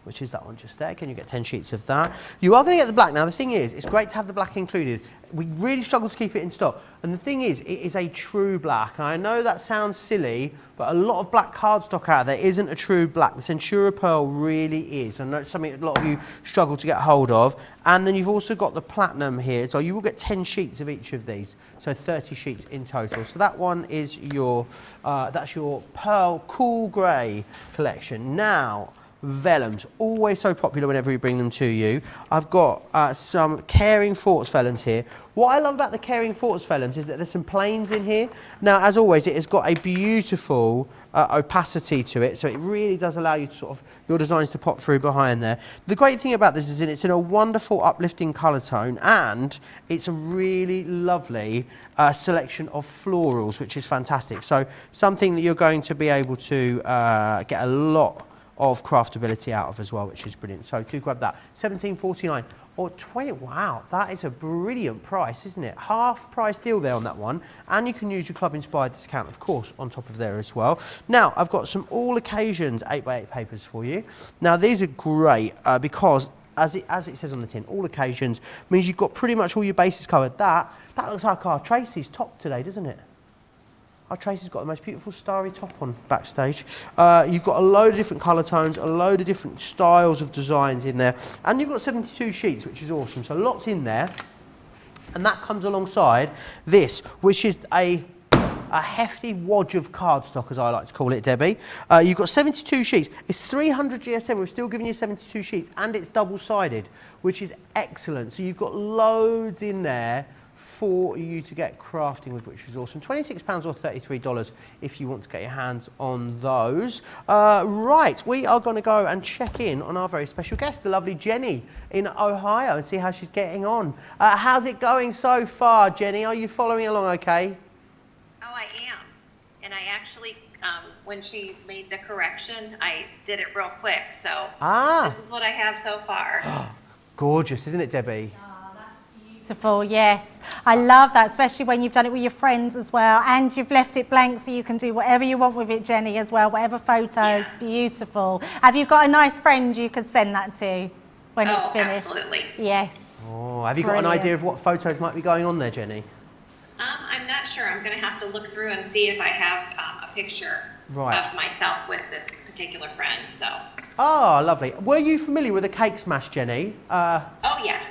which is that one just there. Again, you get 10 sheets of that. You are going to get the black. Now, the thing is, it's great to have the black included. We really struggle to keep it in stock. And the thing is, it is a true black. I know that sounds silly, but a lot of black cardstock out there isn't a true black. The Centura Pearl really is. I know it's something a lot of you struggle to get hold of. And then you've also got the platinum here. So you will get 10 sheets of each of these. So 30 sheets in total. So that one is your, that's your Pearl Cool Grey collection. Now, vellums, always so popular whenever we bring them to you. I've got some Caring Thoughts vellums here. What I love about the Caring Thoughts vellums is that there's some planes in here. Now, as always, it has got a beautiful opacity to it, so it really does allow you to sort of, your designs to pop through behind there. The great thing about this is that it's in a wonderful uplifting colour tone, and it's a really lovely selection of florals, which is fantastic. So something that you're going to be able to get a lot of craftability out of as well, which is brilliant. So do grab that. $17.49 or $20. Wow, that is a brilliant price, isn't it? Half price deal there on that one. And you can use your club inspired discount, of course, on top of there as well. Now, I've got some all occasions 8x8 papers for you. Now, these are great because as it says on the tin, all occasions means you've got pretty much all your bases covered. That looks like our Tracy's top today, doesn't it? Our Tracy's got the most beautiful starry top on backstage. You've got a load of different colour tones, a load of different styles of designs in there. And you've got 72 sheets, which is awesome. So lots in there. And that comes alongside this, which is a hefty wodge of cardstock, as I like to call it, Debbie. You've got 72 sheets. It's 300 GSM. We're still giving you 72 sheets. And it's double-sided, which is excellent. So you've got loads in there for you to get crafting with, which is awesome. £26 or $33 if you want to get your hands on those. Right, we are going to go and check in on our very special guest, the lovely Jenny in Ohio, and see how she's getting on. How's it going so far, Jenny? Are you following along okay? Oh, I am. And I actually, when she made the correction, I did it real quick. So this is what I have so far. Gorgeous, isn't it, Debbie? Beautiful, yes. I love that, especially when you've done it with your friends as well, and you've left it blank so you can do whatever you want with it, Jenny, as well, whatever photos. Yeah. Beautiful. Have you got a nice friend you could send that to when it's finished? Absolutely. Yes. Oh, have you got an idea of what photos might be going on there, Jenny? I'm not sure. I'm going to have to look through and see if I have a picture of myself with this particular friend. So. Oh, lovely. Were you familiar with a cake smash, Jenny? Oh, yeah.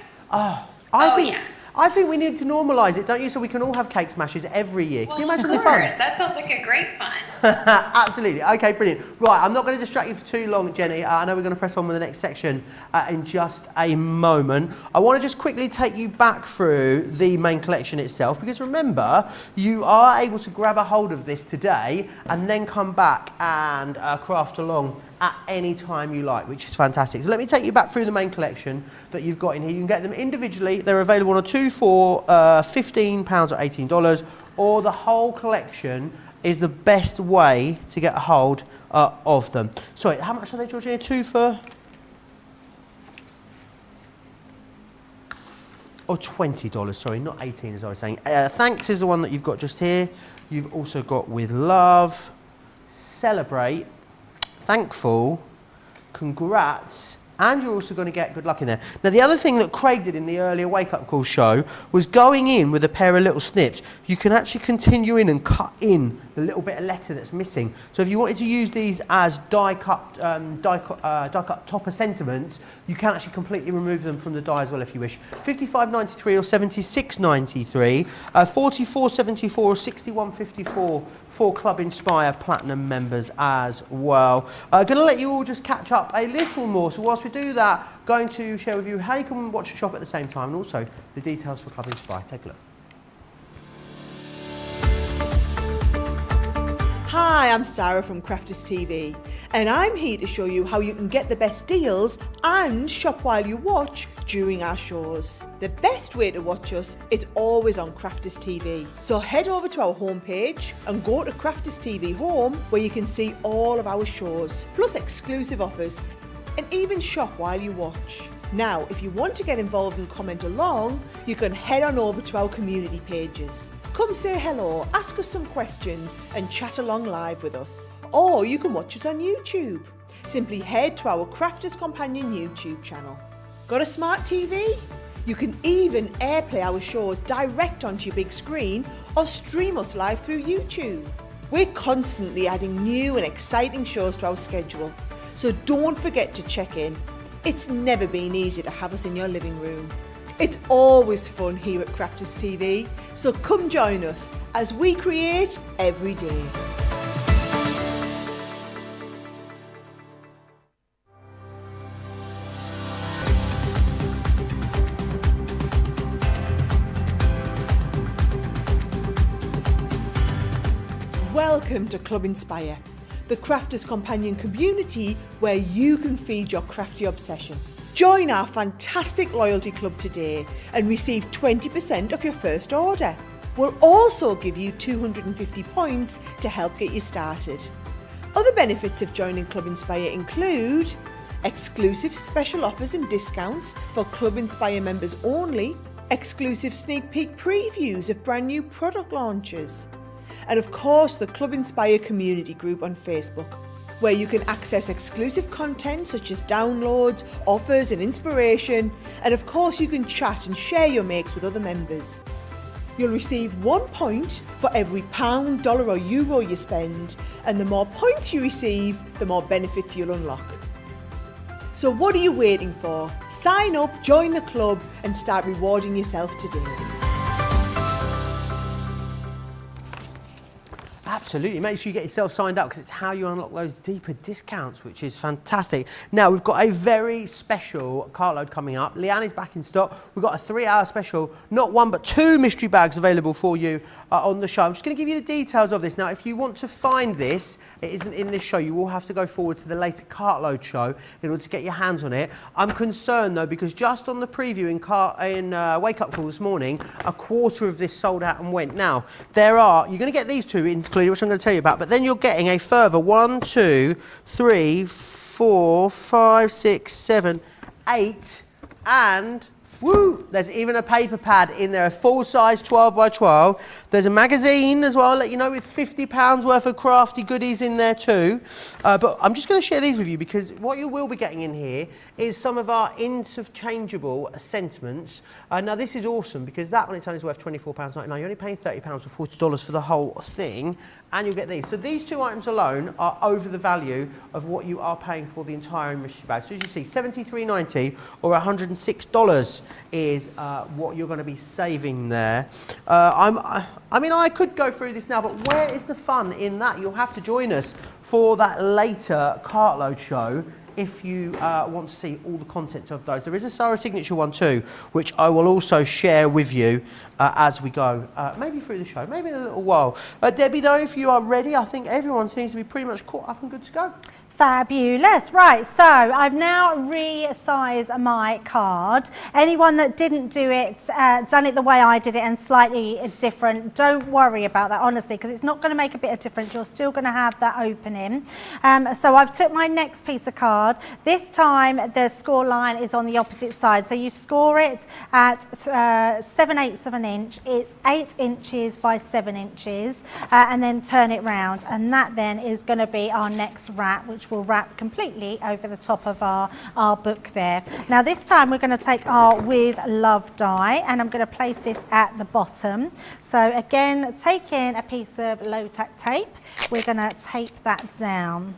I think we need to normalise it, don't you? So we can all have cake smashes every year. Well, can you imagine the fun? That sounds like a great fun. Absolutely. Okay, brilliant. Right, I'm not going to distract you for too long, Jenny. I know we're going to press on with the next section in just a moment. I want to just quickly take you back through the main collection itself, because remember, you are able to grab a hold of this today and then come back and craft along at any time you like, which is fantastic. So let me take you back through the main collection that you've got in here. You can get them individually. They're available on a 2 for £15 or $18, or the whole collection is the best way to get a hold of them. Sorry, how much are they, Georgina? 2 for? Or $20, sorry, not 18 as I was saying. Thanks is the one that you've got just here. You've also got With Love, Celebrate, Thankful, Congrats, and you're also going to get Good Luck in there. Now, the other thing that Craig did in the earlier Wake Up Call show was going in with a pair of little snips. You can actually continue in and cut in the little bit of letter that's missing. So if you wanted to use these as die-cut topper sentiments, you can actually completely remove them from the die as well if you wish. $55.93 or $76.93, $44.74 or $61.54 for Club Inspire Platinum members as well. Going to let you all just catch up a little more. So whilst we do that, going to share with you how you can watch the shop at the same time, and also the details for Club Inspire. Take a look. Hi, I'm Sarah from Crafters TV, and I'm here to show you how you can get the best deals and shop while you watch during our shows. The best way to watch us is always on Crafters TV. So head over to our homepage and go to Crafters TV Home, where you can see all of our shows, plus exclusive offers, and even shop while you watch. Now, if you want to get involved and comment along, you can head on over to our community pages. Come say hello, ask us some questions, and chat along live with us. or you can watch us on YouTube. Simply head to our Crafters Companion YouTube channel. Got a smart TV? You can even airplay our shows direct onto your big screen or stream us live through YouTube. We're constantly adding new and exciting shows to our schedule, so don't forget to check in. It's never been easier to have us in your living room. It's always fun here at Crafters TV, so come join us as we create every day. Welcome to Club Inspire, the Crafters Companion community where you can feed your crafty obsession. Join our fantastic loyalty club today and receive 20% off your first order. We'll also give you 250 points to help get you started. Other benefits of joining Club Inspire include exclusive special offers and discounts for Club Inspire members only, exclusive sneak peek previews of brand new product launches, and of course the Club Inspire community group on Facebook, where you can access exclusive content such as downloads, offers and inspiration, and of course you can chat and share your makes with other members. You'll receive 1 point for every £, dollar or euro you spend, and the more points you receive, the more benefits you'll unlock. So what are you waiting for? Sign up, join the club and start rewarding yourself today. Absolutely, make sure you get yourself signed up because it's how you unlock those deeper discounts, which is fantastic. Now, we've got a very special cartload coming up. Leanne is back in stock. We've got a 3-hour special, not 1 but 2 mystery bags available for you on the show. I'm just going to give you the details of this. Now, if you want to find this, it isn't in this show. You will have to go forward to the later cartload show in order to get your hands on it. I'm concerned, though, because just on the preview in Wake Up Call this morning, a quarter of this sold out and went. Now, you're going to get these 2 included, which I'm going to tell you about, but then you're getting a further 1, 2, 3, 4, 5, 6, 7, 8, and woo, there's even a paper pad in there, a full size 12 by 12. There's a magazine as well, I'll let you know, with £50 worth of crafty goodies in there too. But I'm just going to share these with you because what you will be getting in here is some of our interchangeable sentiments. Now this is awesome because that on its own is worth £24.99. You're only paying £30 or $40 for the whole thing, and you'll get these. So these 2 items alone are over the value of what you are paying for the entire mystery bag. So as you see, $73.90 or $106 is what you're going to be saving there. I mean, I could go through this now, but where is the fun in that? You'll have to join us for that later cartload show if you want to see all the contents of those. There is a Sarah signature one too, which I will also share with you as we go, maybe through the show, maybe in a little while. Debbie, though, if you are ready, I think everyone seems to be pretty much caught up and good to go. Fabulous. Right, so I've now resized my card. Anyone that didn't do it, done it the way I did it and slightly different, don't worry about that, honestly, because it's not going to make a bit of difference. You're still going to have that opening. So I've took my next piece of card. This time the score line is on the opposite side. So you score it at 7/8 of an inch. It's 8 inches by 7 inches, and then turn it round. And that then is going to be our next wrap, which will wrap completely over the top of our book there. Now this time we're going to take our With Love die and I'm going to place this at the bottom. So again, taking a piece of low tack tape, we're going to tape that down.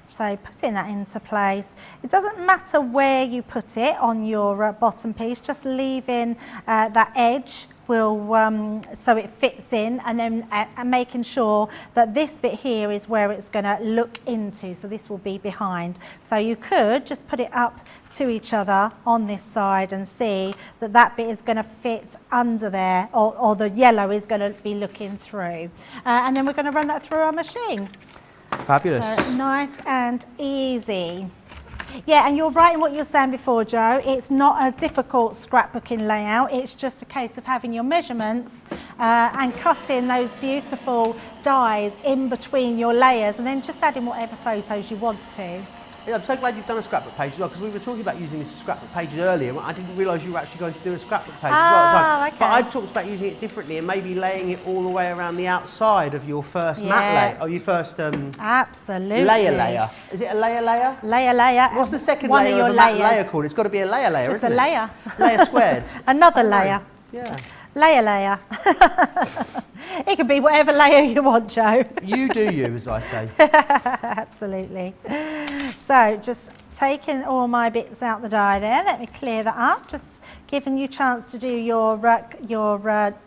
So putting that into place. It doesn't matter where you put it on your bottom piece, just leaving that edge will so it fits in, and then making sure that this bit here is where it's going to look into, so this will be behind. So you could just put it up to each other on this side and see that that bit is going to fit under there, or the yellow is going to be looking through, and then we're going to run that through our machine. Fabulous. So nice and easy. Yeah, and you're right in what you were saying before, Joe. It's not a difficult scrapbooking layout. It's just a case of having your measurements and cutting those beautiful dies in between your layers, and then just adding whatever photos you want to. I'm so glad you've done a scrapbook page as well, because we were talking about using this scrapbook pages earlier. I didn't realise you were actually going to do a scrapbook page as well at the time. Okay. But I talked about using it differently and maybe laying it all the way around the outside of your first mat layer, or your first absolutely layer. Is it a layer? Layer. What's the second One layer of your of a mat layers. layer called? It's got to be a layer, It's isn't a it? layer. Layer squared. Another layer. Yeah. Layer. It can be whatever layer you want, Joe. You do you, as I say. Absolutely. So just taking all my bits out the die there. Let me clear that up. Just giving you a chance to do your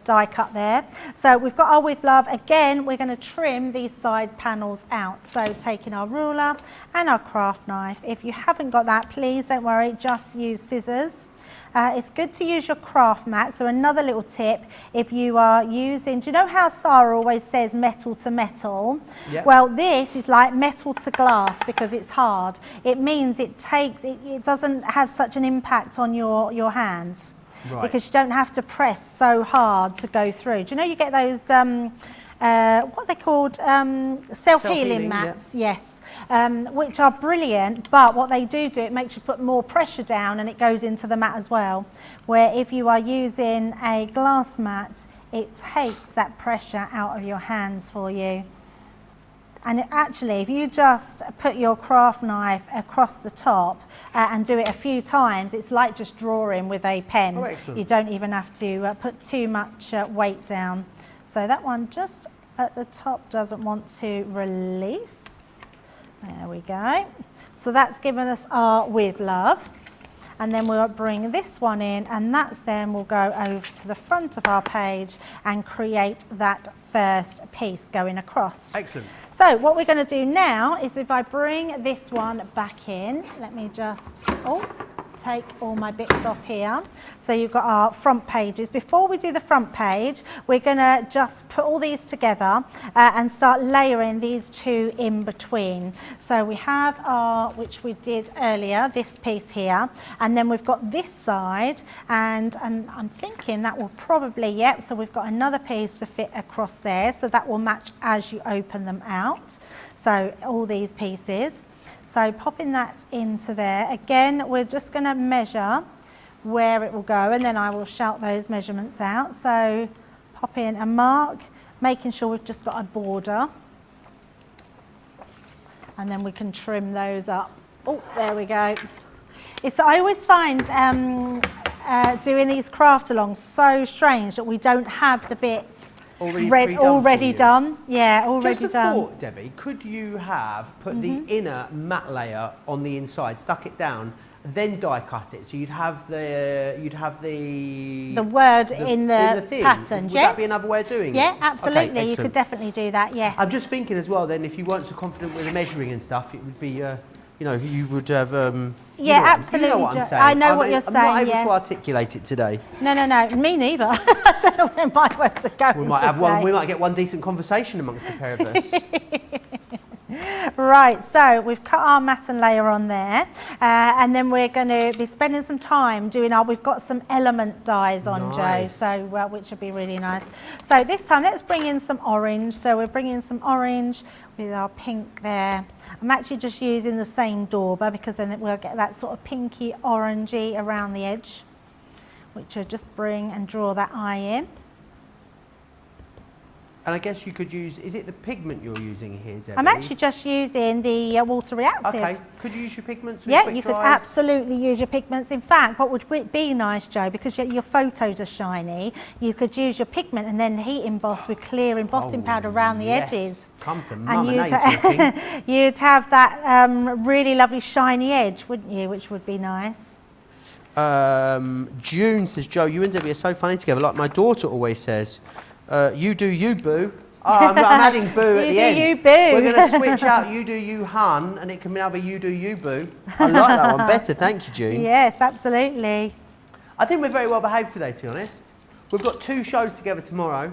die cut there. So we've got our With Love. Again, we're going to trim these side panels out. So taking our ruler and our craft knife. If you haven't got that, please don't worry, just use scissors. It's good to use your craft mat. So another little tip, if you are using, do you know how Sarah always says metal to metal? Yep. Well, this is like metal to glass because it's hard. It means it doesn't have such an impact on your hands. Right. Because you don't have to press so hard to go through. Do you know you get those, what are they called? Self-healing mats, yeah. yes. Which are brilliant, but what they do, it makes you put more pressure down and it goes into the mat as well. Where if you are using a glass mat, it takes that pressure out of your hands for you. And actually, if you just put your craft knife across the top and do it a few times, it's like just drawing with a pen. Oh, excellent. You don't even have to put too much weight down. So that one just at the top doesn't want to release. There we go. So that's given us our With Love. And then we'll bring this one in, and that's then we'll go over to the front of our page and create that first piece going across. Excellent. So what we're going to do now is if I bring this one back in, let me just, take all my bits off here. So you've got our front pages. Before we do the front page, we're going to just put all these together and start layering these two in between. So we have our, which we did earlier, this piece here, and then we've got this side, and I'm thinking that will probably, so we've got another piece to fit across there, so that will match as you open them out. So all these pieces. So popping that into there. Again, we're just going to measure where it will go, and then I will shout those measurements out. So pop in a mark, making sure we've just got a border. And then we can trim those up. Oh, there we go. I always find doing these craft alongs so strange that we don't have the bits already done. Yeah, already Just a done. thought, Debbie, could you have put the inner mat layer on the inside, stuck it down, then die cut it? So you'd have the word in the thing. pattern. Would that be another way of doing it? Yeah, absolutely. Okay, you could definitely do that. Yes. I'm just thinking as well. Then, if you weren't so confident with the measuring and stuff, it would be. You would have. Absolutely. You know what I'm saying. I know what you're saying. I'm not able yes. to articulate it today. No. Me neither. I don't know where my words are going. We might have one. We might get one decent conversation amongst the pair of us. Right, so we've cut our matten layer on there, and then we're going to be spending some time doing we've got some element dies on, nice. Joe, so which would be really nice. So this time let's bring in some orange. So we're bringing some orange with our pink there. I'm actually just using the same dauber because then we'll get that sort of pinky orangey around the edge, which will just bring and draw that eye in. And I guess you could use, is it the pigment you're using here, Debbie? I'm actually just using the water reactive. Okay, could you use your pigments? Yeah, you could absolutely use your pigments. In fact, what would be nice, Joe, because your photos are shiny, you could use your pigment and then heat emboss with clear embossing powder around the edges. Come to And mum and talking. you'd have that really lovely shiny edge, wouldn't you, which would be nice. June says, Joe, you and Debbie are so funny together, like my daughter always says. You do you, boo. Oh, I'm adding boo at the end. You do you, boo. We're going to switch out you do you, hun, and it can now be you do you, boo. I like that one better. Thank you, June. Yes, absolutely. I think we're very well behaved today, to be honest. We've got 2 shows together tomorrow.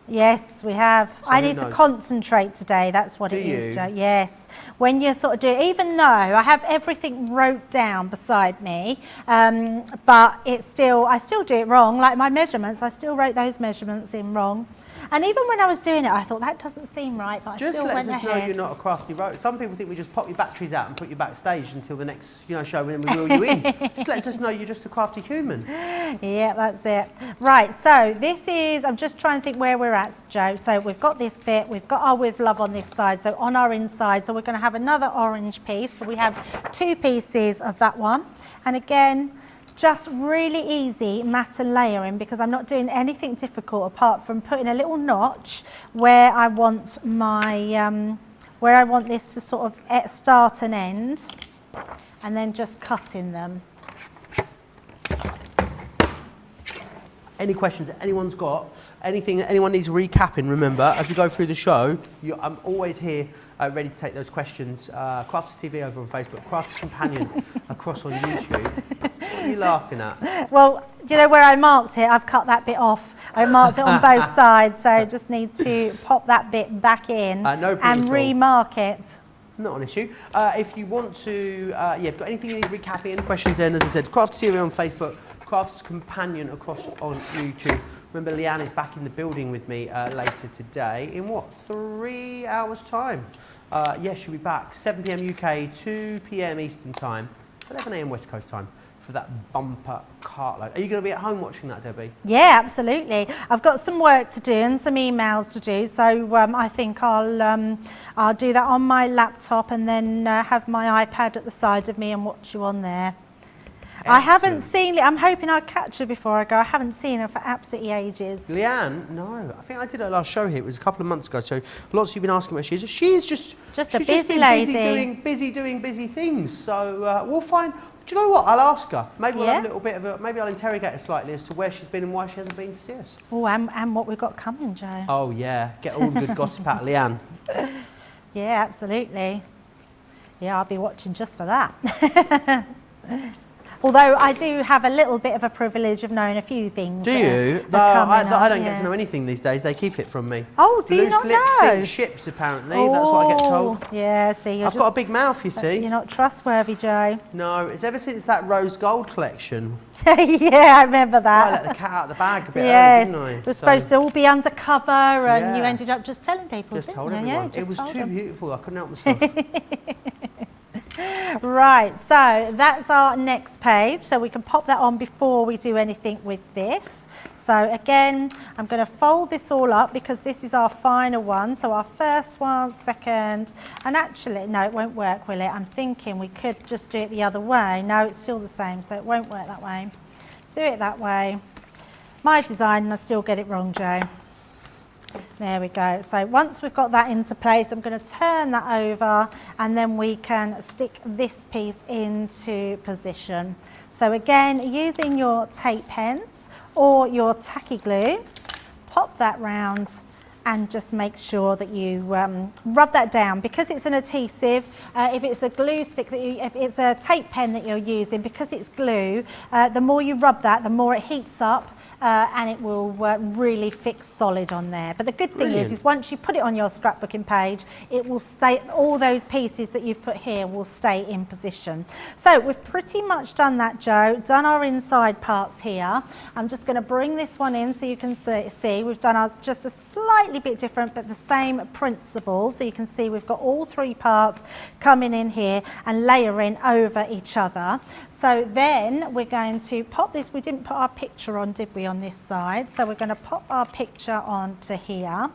Yes, we have. So I need to concentrate today. That's what it is, Joe. Yes. When you sort of do it, even though I have everything wrote down beside me, but I still do it wrong. Like my measurements, I still wrote those measurements in wrong. And even when I was doing it, I thought that doesn't seem right, but I Just still went lets us know ahead. you're not a crafty rogue. Some people think we just pop your batteries out and put you backstage until the next, show when we reel you in. Just lets us know you're just a crafty human. Yeah, that's it. Right, so this is, I'm just trying to think where we're at, Joe. So we've got this bit, we've got our with love on this side, so on our inside, so we're going to have another orange piece. So we have 2 pieces of that one. And again, just really easy matte layering, because I'm not doing anything difficult apart from putting a little notch where I want my, where I want this to sort of start and end, and then just cutting them. Any questions that anyone's got, anything that anyone needs recapping, remember, as we go through the show, I'm always here ready to take those questions. Crafters TV over on Facebook, Crafters Companion across on YouTube. What are you laughing at? Well, do you know where I marked it? I've cut that bit off. I marked it on both sides, so just need to pop that bit back in No problem and at all. remark it. Not an issue. If you want to, if you've got anything you need recapping, any questions then, as I said, Crafters TV on Facebook, Crafters Companion across on YouTube. Remember, Leanne is back in the building with me later today in 3 hours' time? Yes, she'll be back 7 p.m. UK, 2 p.m. Eastern time, 11 a.m. West Coast time for that bumper cartload. Are you going to be at home watching that, Debbie? Yeah, absolutely. I've got some work to do and some emails to do, so I think I'll do that on my laptop and then have my iPad at the side of me and watch you on there. Excellent. I haven't seen it. I'm hoping I'll catch her before I go. I haven't seen her for absolutely ages. Leanne? No. I think I did her last show here. It was a couple of months ago. So lots of you have been asking where she is. She's just a busy lady. Doing busy things. So we'll find. Do you know what? I'll ask her. Maybe we'll have a little bit of a. Maybe I'll interrogate her slightly as to where she's been and why she hasn't been to see us. Oh, and what we've got coming, Joe. Oh yeah. Get all the good gossip out of Leanne. Yeah, absolutely. Yeah, I'll be watching just for that. Although I do have a little bit of a privilege of knowing a few things. Do you? No, I don't get to know anything these days. They keep it from me. Oh, do you not know? Loose lips sink ships, apparently. That's what I get told. Yeah, see, I've got a big mouth, you see. You're not trustworthy, Joe. No, it's ever since that rose gold collection. Yeah, I remember that. I let the cat out of the bag a bit early, didn't I? It was supposed to all be undercover, and you Yeah. ended up just telling people. Just told you? everyone. Yeah, it was told too them. beautiful. I couldn't help myself. Right, so that's our next page. So we can pop that on before we do anything with this. So again, I'm going to fold this all up because this is our final one. So our first one, second, and actually, no, it won't work, will it? I'm thinking we could just do it the other way. No, it's still the same, so it won't work that way. Do it that way. My design, and I still get it wrong, Joe. There we go. So once we've got that into place, I'm going to turn that over and then we can stick this piece into position. So again, using your tape pens or your tacky glue, pop that round and just make sure that you rub that down. Because it's an adhesive, if it's a glue stick, if it's a tape pen that you're using, because it's glue, the more you rub that, the more it heats up. And it will really fix solid on there. But the good thing is once you put it on your scrapbooking page, it will stay, all those pieces that you've put here will stay in position. So we've pretty much done that, Joe, done our inside parts here. I'm just going to bring this one in so you can see we've done ours just a slightly bit different, but the same principle. So you can see we've got all 3 parts coming in here and layering over each other. So then we're going to pop this, we didn't put our picture on, did we, on this side? So we're going to pop our picture onto here,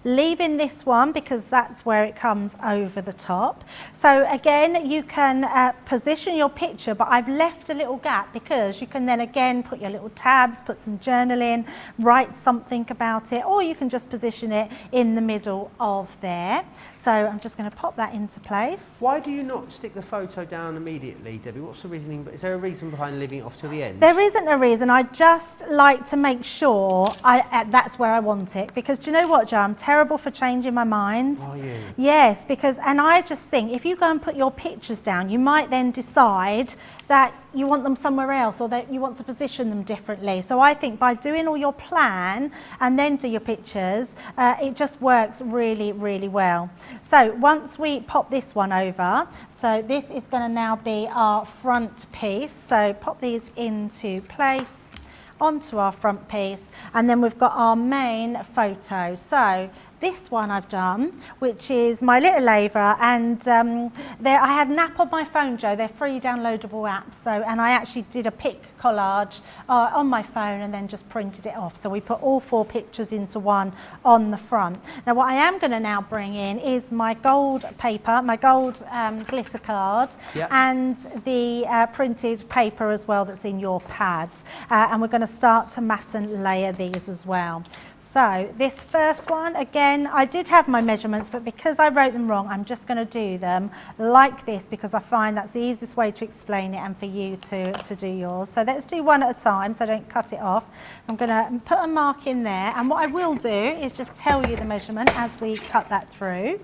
leaving this one because that's where it comes over the top. So again, you can position your picture, but I've left a little gap because you can then again put your little tabs, put some journaling, write something about it, or you can just position it in the middle of there. So I'm just going to pop that into place. Why do you not stick the photo down immediately, Debbie? What's the reasoning? Is there a reason behind leaving it off till the end? There isn't a reason. I just like to make sure that's where I want it. Because do you know what, Joe? I'm terrible for changing my mind. Are you? Yes, and I just think if you go and put your pictures down, you might then decide that you want them somewhere else or that you want to position them differently. So I think by doing all your plan and then do your pictures, it just works really, really well. So once we pop this one over, so this is going to now be our front piece. So pop these into place. onto our front piece, and then we've got our main photo. So this one I've done, which is my little laver, and I had an app on my phone, Joe. They're free downloadable apps. So, and I actually did a pic collage on my phone and then just printed it off. So we put all 4 pictures into one on the front. Now what I am going to now bring in is my gold paper, my gold glitter card, and the printed paper as well that's in your pads. And we're going to start to mat and layer these as well. So this first one, again, I did have my measurements, but because I wrote them wrong, I'm just going to do them like this because I find that's the easiest way to explain it and for you to do yours. So let's do one at a time so I don't cut it off. I'm going to put a mark in there, and what I will do is just tell you the measurement as we cut that through.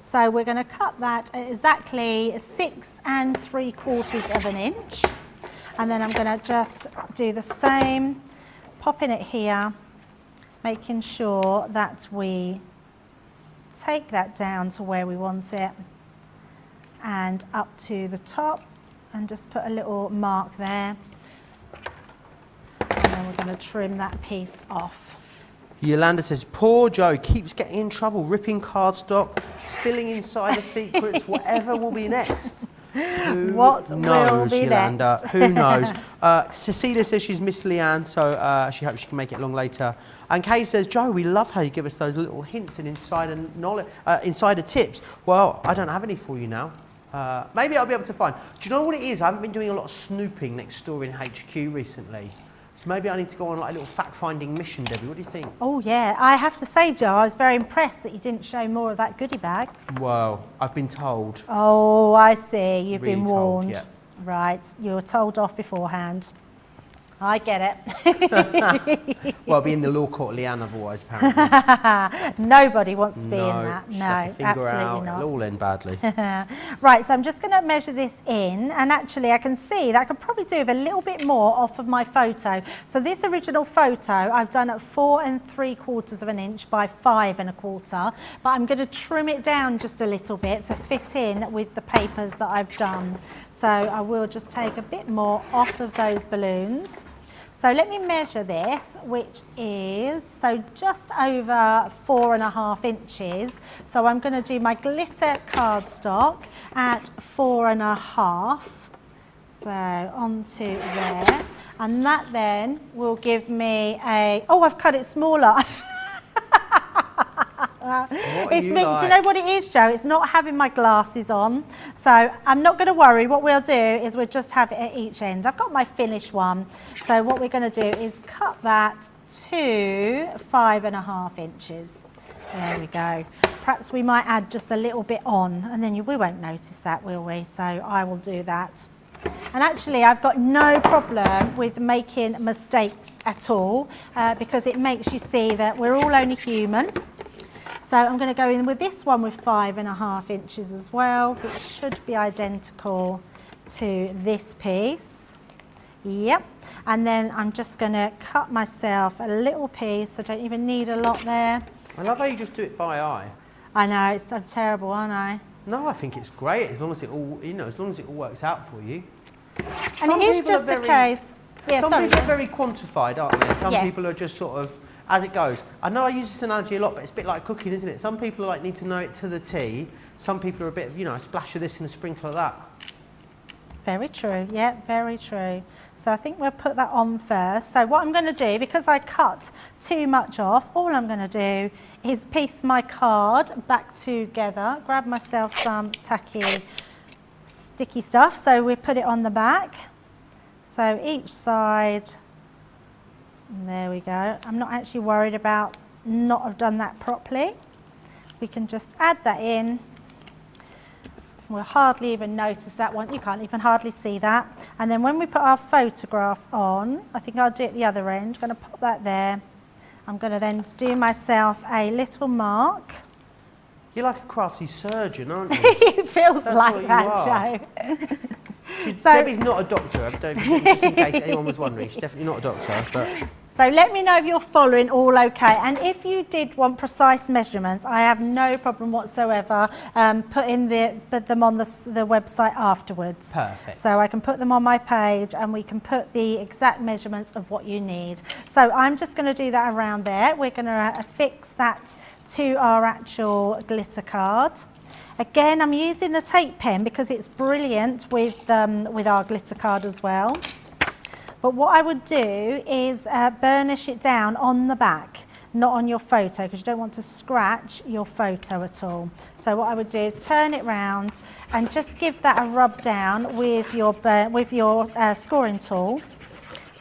So we're going to cut that at exactly 6 3/4 of an inch. And then I'm going to just do the same, popping it here, making sure that we take that down to where we want it and up to the top, and just put a little mark there, and then we're going to trim that piece off. Yolanda says, poor Joe keeps getting in trouble, ripping cardstock, spilling insider secrets, whatever will be next. Who what knows, will be Yolanda? next? Who knows? Cecilia says she's missed Leanne, so she hopes she can make it along later. And Kay says, Joe, we love how you give us those little hints and insider tips. Well, I don't have any for you now. Maybe I'll be able to find. Do you know what it is? I haven't been doing a lot of snooping next door in HQ recently. So maybe I need to go on like a little fact-finding mission, Debbie. What do you think? Oh yeah, I have to say, Joe, I was very impressed that you didn't show more of that goodie bag. Well, I've been told. Oh, I see. You've Really been told, warned. yeah. Right, you were told off beforehand. I get it. Well, I'll be in the law court, Leanne, otherwise, apparently. Nobody wants to be in No, that. she'll No, have to finger absolutely out. not. It'll all end badly. Right, so I'm just going to measure this in, and actually I can see that I could probably do with a little bit more off of my photo. So this original photo I've done at 4 3/4 of an inch by 5 1/4, but I'm going to trim it down just a little bit to fit in with the papers that I've done. So I will just take a bit more off of those balloons. So let me measure this, which is just over 4 1/2 inches. So I'm going to do my glitter cardstock at 4 1/2. So onto there, and that then will give me a. Oh, I've cut it smaller. What Do you know what it is, Joe? It's not having my glasses on. So I'm not going to worry. What we'll do is we'll just have it at each end. I've got my finished one. So what we're going to do is cut that to 5 1/2 inches. There we go. Perhaps we might add just a little bit on, and then we won't notice that, will we? So I will do that. And actually I've got no problem with making mistakes at all because it makes you see that we're all only human. So I'm going to go in with this one with 5 1/2 inches as well, which should be identical to this piece. Yep. And then I'm just going to cut myself a little piece. I don't even need a lot there. I love how you just do it by eye. I know, it's so terrible, aren't I? No, I think it's great as long as it all, as long as it all works out for you. And it is just a case. Yeah, some sorry. people are very quantified, aren't they? Some Yes. people are just sort of as it goes. I know I use this analogy a lot, but it's a bit like cooking, isn't it? Some people like need to know it to the T. Some people are a bit of, a splash of this and a sprinkle of that. Very true, yeah, very true. So I think we'll put that on first. So what I'm going to do, because I cut too much off, all I'm going to do is piece my card back together, grab myself some tacky sticky stuff. So we put it on the back. So each side, there we go. I'm not actually worried about not have done that properly. We can just add that in. We'll hardly even notice that one. You can't even hardly see that. And then when we put our photograph on, I think I'll do it the other end. I'm going to pop that there. I'm going to then do myself a little mark. You're like a crafty surgeon, aren't you? It feels That's like what you that, are. Joe. Debbie's not a doctor, just in case anyone was wondering. She's definitely not a doctor. But So let me know if you're following all okay. And if you did want precise measurements, I have no problem whatsoever putting them on the website afterwards. Perfect. So I can put them on my page and we can put the exact measurements of what you need. So I'm just going to do that around there. We're going to affix that to our actual glitter card. Again, I'm using the tape pen because it's brilliant with our glitter card as well. But what I would do is burnish it down on the back, not on your photo, because you don't want to scratch your photo at all. So what I would do is turn it round and just give that a rub down with your scoring tool.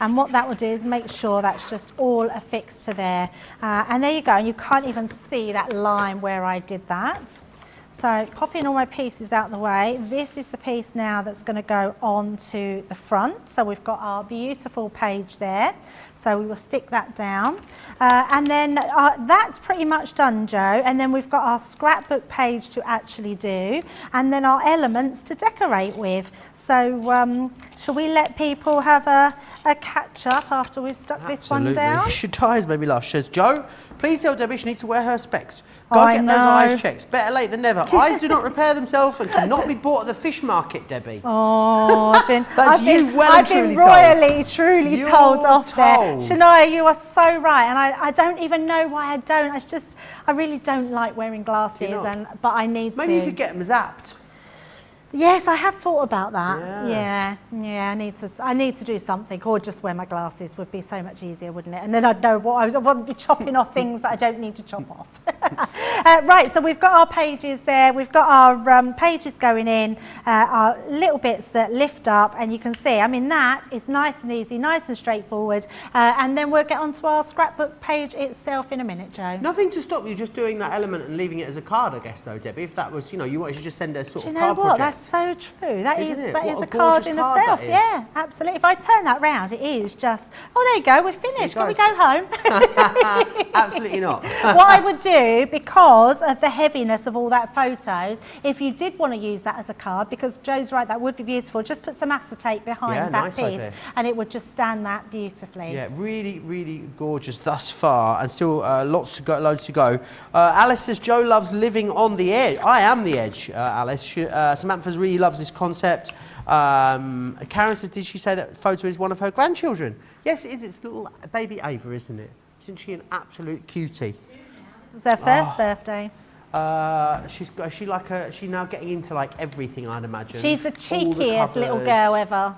And what that will do is make sure that's just all affixed to there. And there you go, and you can't even see that line where I did that. So popping all my pieces out the way, this is the piece now that's going to go onto the front. So we've got our beautiful page there. So we will stick that down. And then that's pretty much done, Joe. And then we've got our scrapbook page to actually do. And then our elements to decorate with. So shall we let people have a catch up after we've stuck this one down? Your ties made me laugh. She says, Joe, please tell Debbie she needs to wear her specs. Go get those eyes checked. Better late than never. Eyes do not repair themselves and cannot be bought at the fish market, Debbie. Oh, I've been royally, truly told off there. Shania, you are so right, and I don't even know why I don't. It's just I really don't like wearing glasses, but I need to. Maybe you could get them zapped. Yes, I have thought about that. Yeah. I need to do something, or just wear my glasses would be so much easier, wouldn't it? And then I'd know what I wouldn't be chopping off things that I don't need to chop off. Right, so we've got our pages there. We've got our pages going in, our little bits that lift up, and you can see. I mean, that is nice and easy, nice and straightforward. And then we'll get onto our scrapbook page itself in a minute, Joe. Nothing to stop you just doing that element and leaving it as a card, I guess, though, Debbie. If that was, you wanted to just send a sort of card project. That's so true. That is a a card in itself. Yeah, absolutely. If I turn that round, it is just, oh, there you go, we're finished. Can we go home? Absolutely not. What I would do, because of the heaviness of all that photos, if you did want to use that as a card, because Joe's right, that would be beautiful, just put some acetate behind that piece and it would just stand that beautifully. Yeah, really, really gorgeous thus far, and still loads to go. Alice says, Joe loves living on the edge. I am the edge, Alice. Samantha really loves this concept. Karen says, did she say that photo is one of her grandchildren? Yes, it is. It's little baby Ava, isn't it? Isn't she an absolute cutie? It's her first birthday. She's now getting into like everything, I'd imagine. She's the cheekiest little girl ever.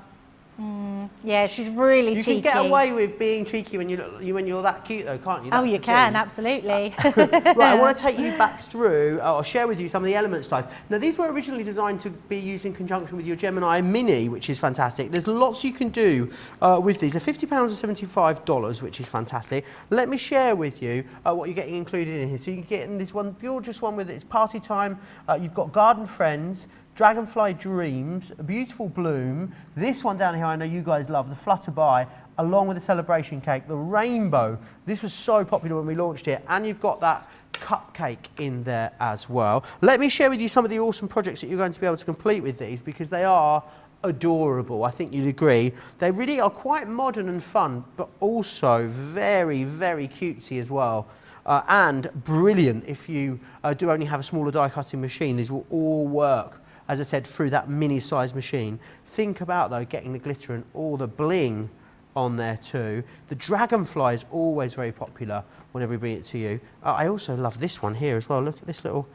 Yeah, she's really cheeky. You can get away with being cheeky when you're that cute, though, can't you? That's you can, absolutely. Right, I want to take you back through, or share with you some of the elements types. Now, these were originally designed to be used in conjunction with your Gemini Mini, which is fantastic. There's lots you can do with these. They're £50 or $75, which is fantastic. Let me share with you what you're getting included in here. So you get in this one gorgeous one with it's party time. You've got garden friends. Dragonfly Dreams, a beautiful bloom. This one down here I know you guys love, the Flutterby, along with the celebration cake, the rainbow. This was so popular when we launched it, and you've got that cupcake in there as well. Let me share with you some of the awesome projects that you're going to be able to complete with these, because they are adorable. I think you'd agree. They really are quite modern and fun, but also very, very cutesy as well. And brilliant if you do only have a smaller die cutting machine. These will all work, as I said, through that mini-sized machine. Think about, though, getting the glitter and all the bling on there too. The dragonfly is always very popular whenever we bring it to you. I also love this one here as well. Look at this little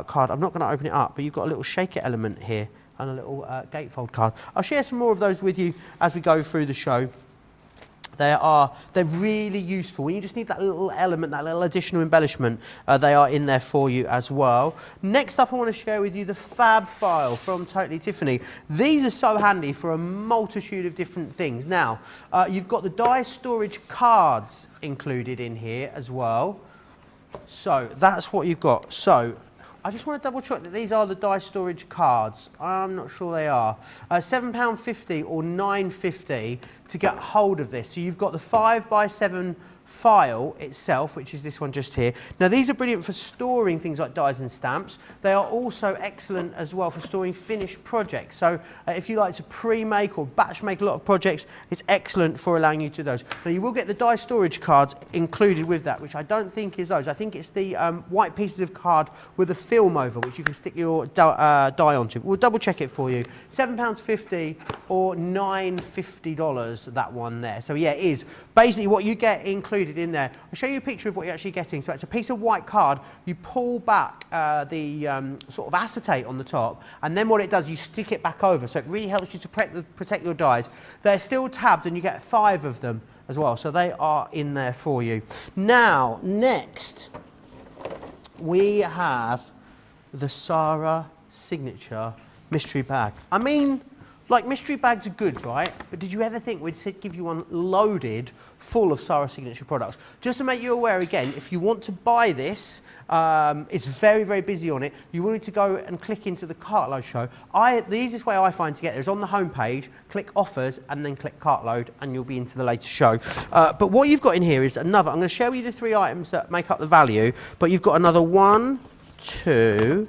card. I'm not going to open it up, but you've got a little shaker element here and a little gatefold card. I'll share some more of those with you as we go through the show. They're really useful. When you just need that little element, that little additional embellishment, they are in there for you as well. Next up, I want to share with you the Fab File from Totally Tiffany. These are so handy for a multitude of different things. Now, you've got the die storage cards included in here as well. So that's what you've got. So I just want to double check that these are the die storage cards. I'm not sure they are. £7.50 or £9.50 to get hold of this. So you've got the 5x7 file itself, which is this one just here. Now these are brilliant for storing things like dies and stamps. They are also excellent as well for storing finished projects. So if you like to pre-make or batch make a lot of projects, it's excellent for allowing you to do those. Now you will get the die storage cards included with that, which I don't think is those. I think it's the white pieces of card with a film over, which you can stick your die onto. We'll double check it for you. £7.50 or $9.50, that one there. So yeah, it is basically what you get included in there. I'll show you a picture of what you're actually getting. So it's a piece of white card. You pull back the sort of acetate on the top, and then what it does, you stick it back over. So it really helps you to protect your dies. They're still tabbed, and you get 5 of them as well. So they are in there for you. Now, next, we have the Sarah Signature Mystery Bag. I mean, like, mystery bags are good, right? But did you ever think we'd give you one loaded full of Sarah Signature products? Just to make you aware again, if you want to buy this, it's very, very busy on it. You will need to go and click into the Cartload show. The easiest way I find to get there is on the home page, click offers, and then click Cartload, and you'll be into the latest show. But what you've got in here is another. I'm going to show you the 3 items that make up the value, but you've got another 1, 2,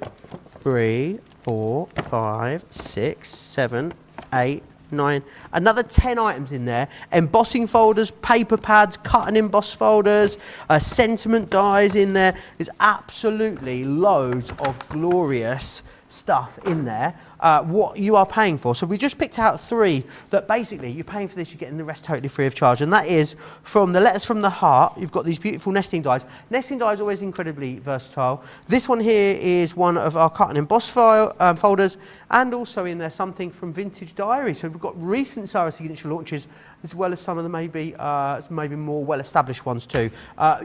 3, 4, 5, 6, 7, 8, 9, another 10 items in there. Embossing folders, paper pads, cut and emboss folders, sentiment dies in there. There's absolutely loads of glorious stuff in there, what you are paying for. So we just picked out 3 that basically you're paying for this, you're getting the rest totally free of charge, and that is from the Letters from the Heart. You've got these beautiful nesting dies. Nesting dies are always incredibly versatile. This one here is one of our cut and emboss folders, and also in there something from Vintage Diary. So we've got recent Sarah Signature launches, as well as some of the maybe more well-established ones too.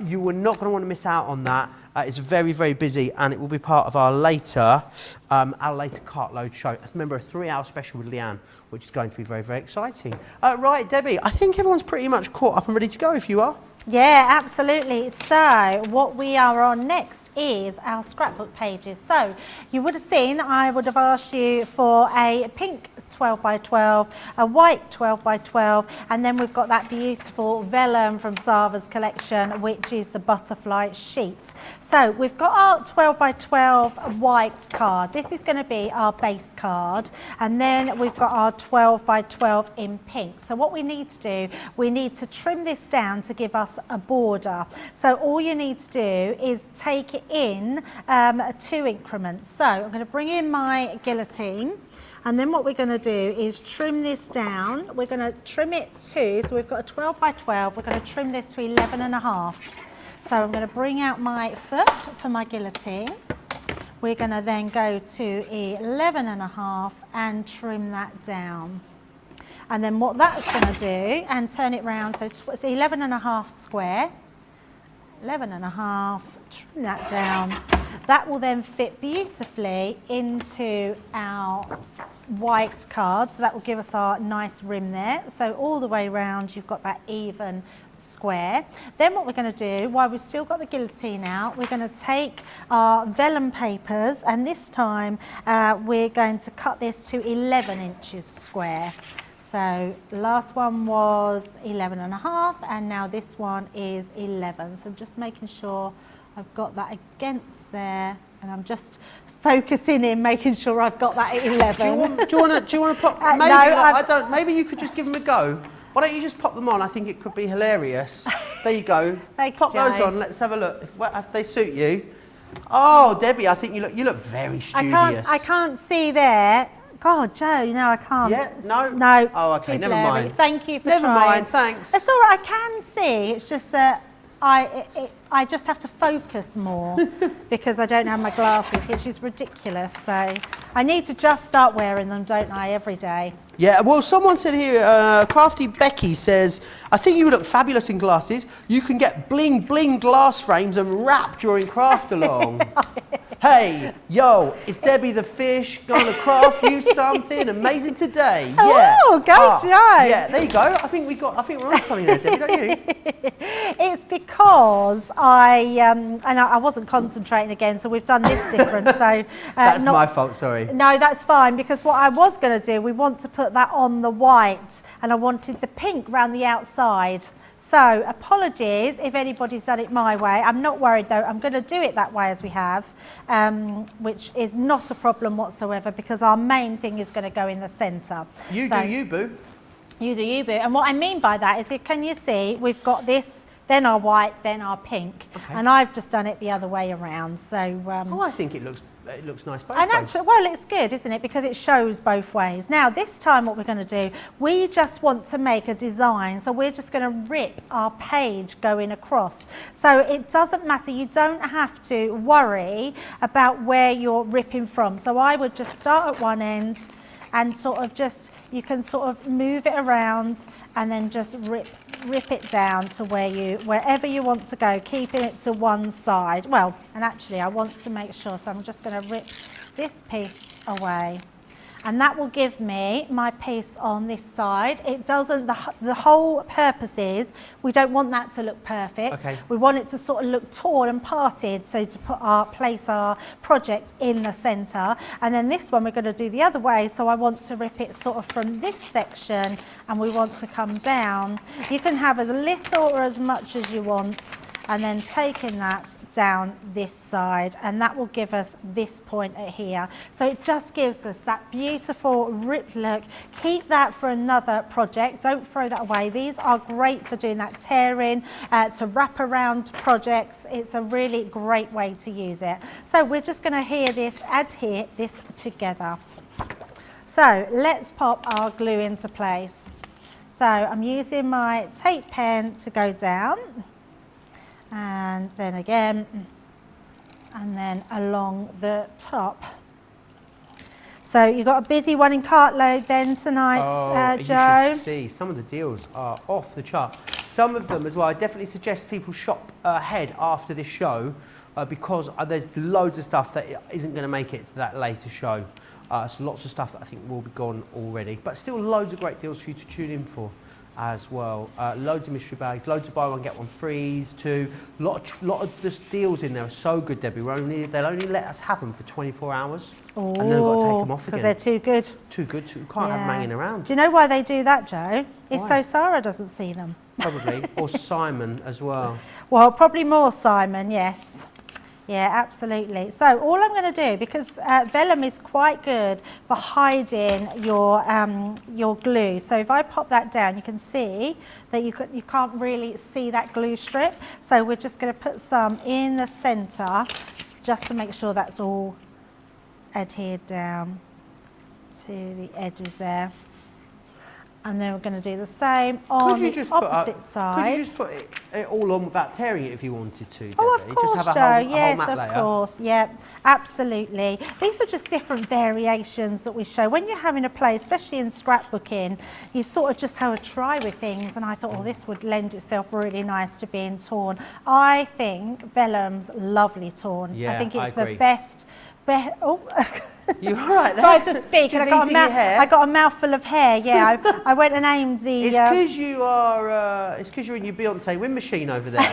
You were not going to want to miss out on that. It's very, very busy, and it will be part of our later Cartload show. Remember, a 3-hour special with Leanne, which is going to be very, very exciting. Right, Debbie, I think everyone's pretty much caught up and ready to go if you are. Yeah, absolutely. So what we are on next is our scrapbook pages. So you would have seen, I would have asked you for a pink 12x12, a white 12x12, and then we've got that beautiful vellum from Zava's collection, which is the butterfly sheet. So we've got our 12x12 white card. This is going to be our base card, and then we've got our 12x12 in pink. So what we need to do, we need to trim this down to give us a border. So all you need to do is take it in 2 increments. So I'm going to bring in my guillotine, and then what we're going to do is trim this down. We're going to trim it to, so we've got a 12x12, we're going to trim this to 11.5. So I'm going to bring out my foot for my guillotine. We're going to then go to 11.5 and trim that down. And then what that's going to do, and turn it round, so it's 11.5 square, 11.5, trim that down. That will then fit beautifully into our white card, so that will give us our nice rim there. So all the way around you've got that even square. Then what we're going to do, while we've still got the guillotine out, we're going to take our vellum papers, and this time we're going to cut this to 11 inches square. So the last one was 11.5, and now this one is 11. So I'm just making sure I've got that against there, and I'm just focusing in, making sure I've got that at 11. Do you want to pop? Maybe no, I don't. Maybe you could just give them a go. Why don't you just pop them on? I think it could be hilarious. There you go. Thank you, those Joe. on. Let's have a look. If they suit you. Oh, Debbie, I think you look very studious. I can't see there. God, Joe, no, I can't. Yeah, no? No. Oh, okay, too never blurry. mind. Thank you for Never trying. mind, thanks. It's all right, I can see. It's just that I just have to focus more because I don't have my glasses, which is ridiculous. So I need to just start wearing them, don't I, every day? Yeah, well, someone said here, Crafty Becky says, I think you would look fabulous in glasses. You can get bling bling glass frames and rap during craft along. Hey, yo, it's Debbie the Fish gonna craft you something amazing today. Oh, go Joe. Yeah, there you go. I think we're on something there, Debbie, don't you? It's because I wasn't concentrating again, so we've done this different. So That's my fault, sorry. No, that's fine, because what I was going to do, we want to put that on the white, and I wanted the pink round the outside. So apologies if anybody's done it my way. I'm not worried though. I'm going to do it that way as we have, which is not a problem whatsoever, because our main thing is going to go in the centre. You do you, boo. You do you, boo. And what I mean by that is, can you see, we've got this, then our white, then our pink. Okay. And I've just done it the other way around. So I think it looks nice both and ways. actually, well, it's good, isn't it? Because it shows both ways. Now, this time what we're going to do, we just want to make a design. So we're just going to rip our page going across. So it doesn't matter. You don't have to worry about where you're ripping from. So I would just start at one end and sort of just, you can sort of move it around and then just rip it down to wherever you want to go, keeping it to one side. Well, and actually I want to make sure, so I'm just going to rip this piece away. And that will give me my piece on this side. It doesn't, the whole purpose is, we don't want that to look perfect. Okay. We want it to sort of look tall and parted, so to place our project in the centre. And then this one we're going to do the other way, so I want to rip it sort of from this section, and we want to come down. You can have as little or as much as you want, and then taking that down this side, and that will give us this point here. So it just gives us that beautiful ripped look. Keep that for another project, don't throw that away. These are great for doing that tearing, to wrap around projects. It's a really great way to use it. So we're just going to adhere this together. So let's pop our glue into place. So I'm using my tape pen to go down, and then again, and then along the top. So you've got a busy one in cartload then tonight, Joe. You should see, some of the deals are off the chart. Some of them as well, I definitely suggest people shop ahead after this show, because there's loads of stuff that isn't going to make it to that later show. So lots of stuff that I think will be gone already, but still loads of great deals for you to tune in for as well. Loads of mystery bags, loads of buy one get one frees too. Lot of the deals in there are so good, Debbie. They'll only let us have them for 24 hours. Ooh, and then they've got to take them off again. Because they're too good. Too good. You can't have them hanging around. Do you know why they do that, Joe? It's Why? so Sarah doesn't see them. Probably. Or Simon as well. Well, probably more Simon, yes. Yeah, absolutely. So all I'm going to do, because vellum is quite good for hiding your glue. So if I pop that down, you can see that you can't really see that glue strip. So we're just going to put some in the centre, just to make sure that's all adhered down to the edges there. And then we're going to do the same on the opposite side. Could you just put it all on without tearing it if you wanted to, Debbie? Oh, of course, just have Joe. a whole Yes, matte of layer. course. Yeah, absolutely. These are just different variations that we show. When you're having a play, especially in scrapbooking, you sort of just have a try with things. And I thought, oh, this would lend itself really nice to being torn. I think vellum's lovely torn. Yeah, I think it's agree. the best. Oh. You're all right there. Tried to speak, and I got a mouthful of hair. Yeah, I went and aimed the. It's because it's because you're in your Beyonce wind machine over there.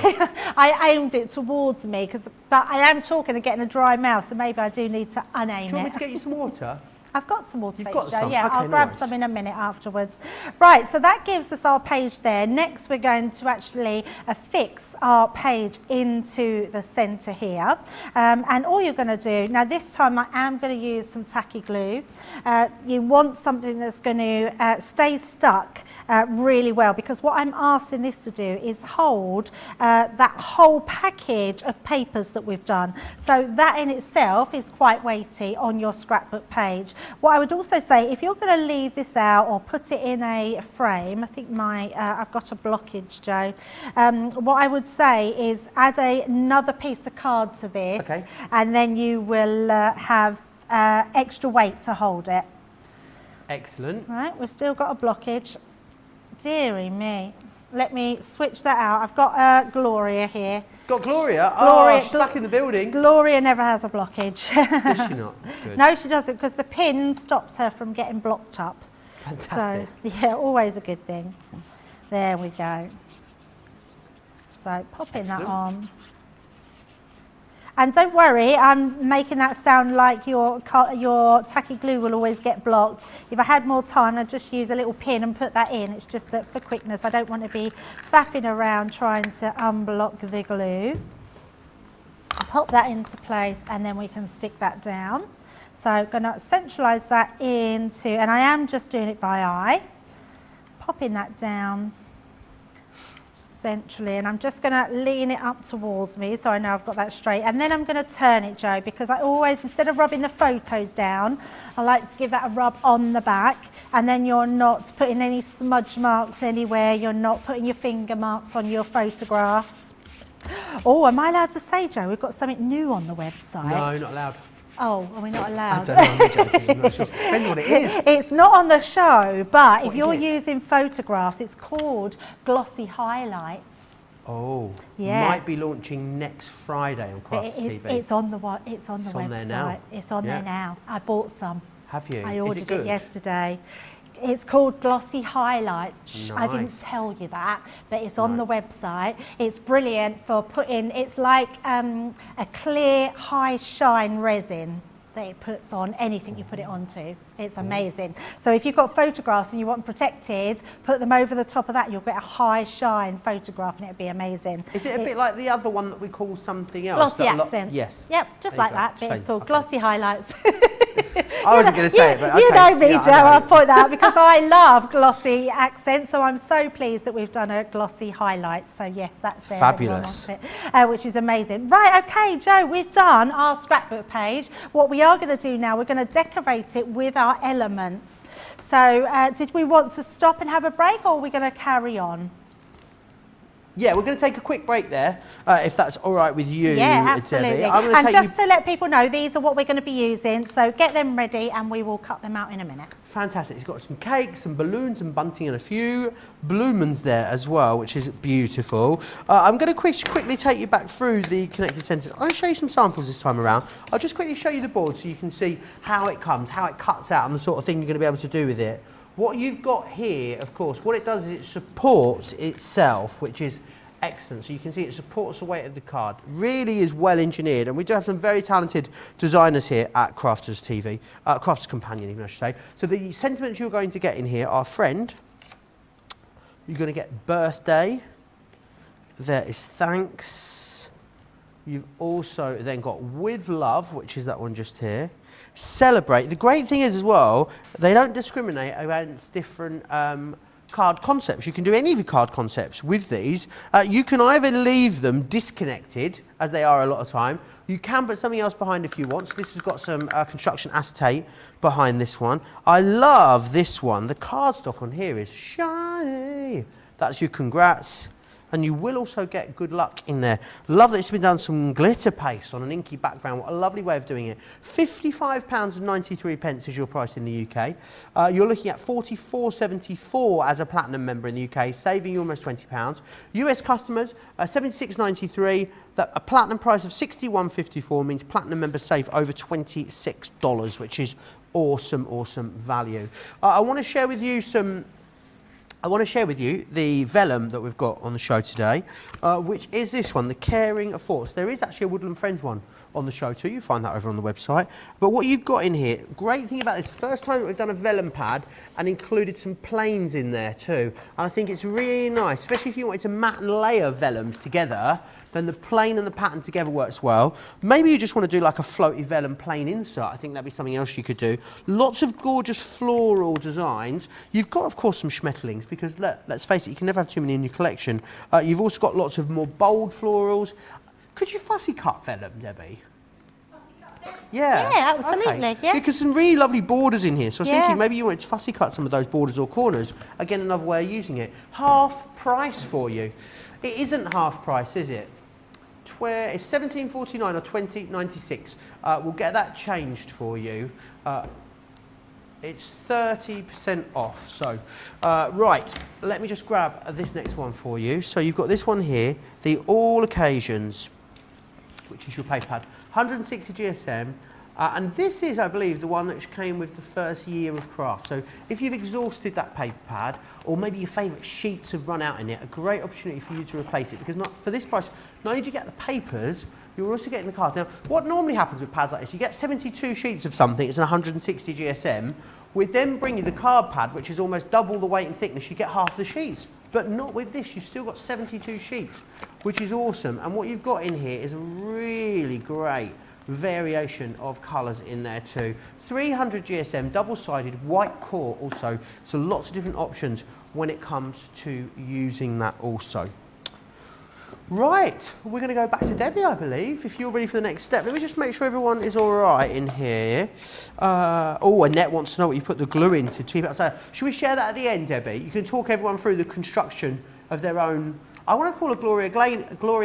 I aimed it towards me, but I am talking and getting a dry mouth, so maybe I do need to unaim it. Do you want me to get you some water? I've got some water. You've got some? Yeah, Okay, I'll grab some in a minute afterwards. Right, so that gives us our page there. Next, we're going to actually affix our page into the centre here. And all you're going to do, now this time I am going to use some tacky glue. You want something that's going to stay stuck really well, because what I'm asking this to do is hold that whole package of papers that we've done. So that in itself is quite weighty on your scrapbook page. What I would also say, if you're going to leave this out or put it in a frame, I think I've got a blockage, Joe. What I would say is add another piece of card to this, okay, and then you will have extra weight to hold it. Excellent. Right, we've still got a blockage. Dearie me. let me switch that out. I've got Gloria here. Got Gloria? Gloria, she's back in the building. Gloria never has a blockage. Does she not? Good. No, she doesn't, because the pin stops her from getting blocked up. Fantastic. So, yeah, always a good thing. There we go. So, popping that on. And don't worry, I'm making that sound like your tacky glue will always get blocked. If I had more time, I'd just use a little pin and put that in. It's just that for quickness, I don't want to be faffing around trying to unblock the glue. Pop that into place and then we can stick that down. So I'm going to centralise that into, and I am just doing it by eye. Popping that down centrally, and I'm just going to lean it up towards me so I know I've got that straight, and then I'm going to turn it, Joe, because I always, instead of rubbing the photos down, I like to give that a rub on the back, and then you're not putting any smudge marks anywhere, you're not putting your finger marks on your photographs. Oh, am I allowed to say, Joe, we've got something new on the website? No, not allowed. Oh, are we not allowed? I don't know, I'm joking, I'm not sure. Depends what it is. It's not on the show, but What if you're is it? using photographs, it's called Glossy Highlights. Oh, Yeah. might be launching next Friday on But Crafty TV. it's on the website. It's on there now. It's on Yeah. there now. I bought some. Have you? I Is ordered it it good? yesterday. It's called Glossy Highlights. Shh, I didn't Nice. tell you that, but it's on the website. It's brilliant for putting, it's like a clear high shine resin that it puts on anything you put it onto. It's amazing. So if you've got photographs and you want them protected, put them over the top of that, you'll get a high shine photograph and it'll be amazing. Is it a bit like the other one that we call something else? Glossy that accents. Yes. Yep, just There like you go. that, but it's Same. called Okay. Glossy Highlights. I wasn't going to say it, but okay. You know me, Yeah, Joe, I know. I'll point that out because I love glossy accents, so I'm so pleased that we've done a Glossy Highlights. So yes, that's there. everyone Fabulous. wants it, which is amazing. Right, okay, Joe, we've done our scrapbook page. What we are going to do now, we're going to decorate it with our elements. So did we want to stop and have a break, or are we going to carry on? Yeah, we're going to take a quick break there, if that's all right with you, Yeah, Debbie. absolutely. I'm going And to just to let people know, these are what we're going to be using, so get them ready and we will cut them out in a minute. Fantastic. It's got some cake, some balloons and bunting and a few bloomers there as well, which is beautiful. I'm going to quickly take you back through the connected sentence. I'm going to show you some samples this time around. I'll just quickly show you the board so you can see how it comes, how it cuts out and the sort of thing you're going to be able to do with it. What you've got here, of course, what it does is it supports itself, which is excellent. So you can see it supports the weight of the card. Really is well engineered, and we do have some very talented designers here at Crafters TV, Crafters Companion even I should say. So the sentiments you're going to get in here are friend, you're going to get birthday, there is thanks, you've also then got with love, which is that one just here, celebrate. The great thing is as well, they don't discriminate against different card concepts. You can do any of your card concepts with these. You can either leave them disconnected, as they are a lot of time. You can put something else behind if you want. So this has got some construction acetate behind this one. I love this one. The cardstock on here is shiny. That's your congrats. And you will also get good luck in there. Love that it's been done some glitter paste on an inky background. What a lovely way of doing it. £55.93 is your price in the UK. You're looking at $44.74 as a platinum member in the UK, saving you almost £20. US customers, $76.93. A platinum price of $61.54 means platinum members save over $26, which is awesome, awesome value. I want to share with you the vellum that we've got on the show today, which is this one, the Caring Thoughts. There is actually a Woodland Friends one on the show too. You find that over on the website. But what you've got in here, great thing about this, first time that we've done a vellum pad and included some planes in there too. And I think it's really nice, especially if you wanted to mat and layer vellums together, then the plain and the pattern together works well. Maybe you just want to do like a floaty vellum plain insert. I think that'd be something else you could do. Lots of gorgeous floral designs. You've got, of course, some schmetterlings because let's face it, you can never have too many in your collection. You've also got lots of more bold florals. Could you fussy cut vellum, Debbie? Yeah, absolutely, Okay. yeah. Because some really lovely borders in here. So I was Yeah. thinking maybe you wanted to fussy cut some of those borders or corners. Again, another way of using it. Half price for you. It isn't half price, is it? It's $17.49 or $20.96. We'll get that changed for you. It's 30% off. So, right, let me just grab this next one for you. So you've got this one here, the All Occasions, which is your paper pad, 160 GSM. And this is, I believe, the one that came with the first year of craft. So if you've exhausted that paper pad, or maybe your favourite sheets have run out in it, a great opportunity for you to replace it. Because for this price, not only do you get the papers, you're also getting the cards. Now, what normally happens with pads like this, you get 72 sheets of something, it's an 160 GSM. With them bringing the card pad, which is almost double the weight and thickness, you get half the sheets. But not with this, you've still got 72 sheets, which is awesome. And what you've got in here is a really great variation of colours in there too. 300 GSM, double-sided, white core also. So lots of different options when it comes to using that also. Right, we're going to go back to Debbie, I believe, if you're ready for the next step. Let me just make sure everyone is all right in here. Oh, Annette wants to know what you put the glue in to keep it outside. Should we share that at the end, Debbie? You can talk everyone through the construction of their own. I want to call her Gloria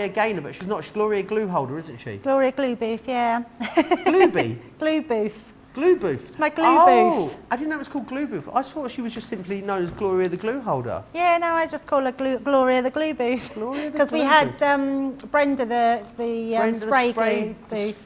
Gaynor, but she's not. She's Gloria Glue Holder, isn't she? Gloria Glue Booth, yeah. Glueby? Glue Booth. Glue Booth? It's my glue booth. I didn't know it was called Glue Booth. I thought she was just simply known as Gloria the Glue Holder. Yeah, no, I just call her Gloria the Glue Booth. Gloria the Because we Glue had Booth. Brenda the spray glue booth.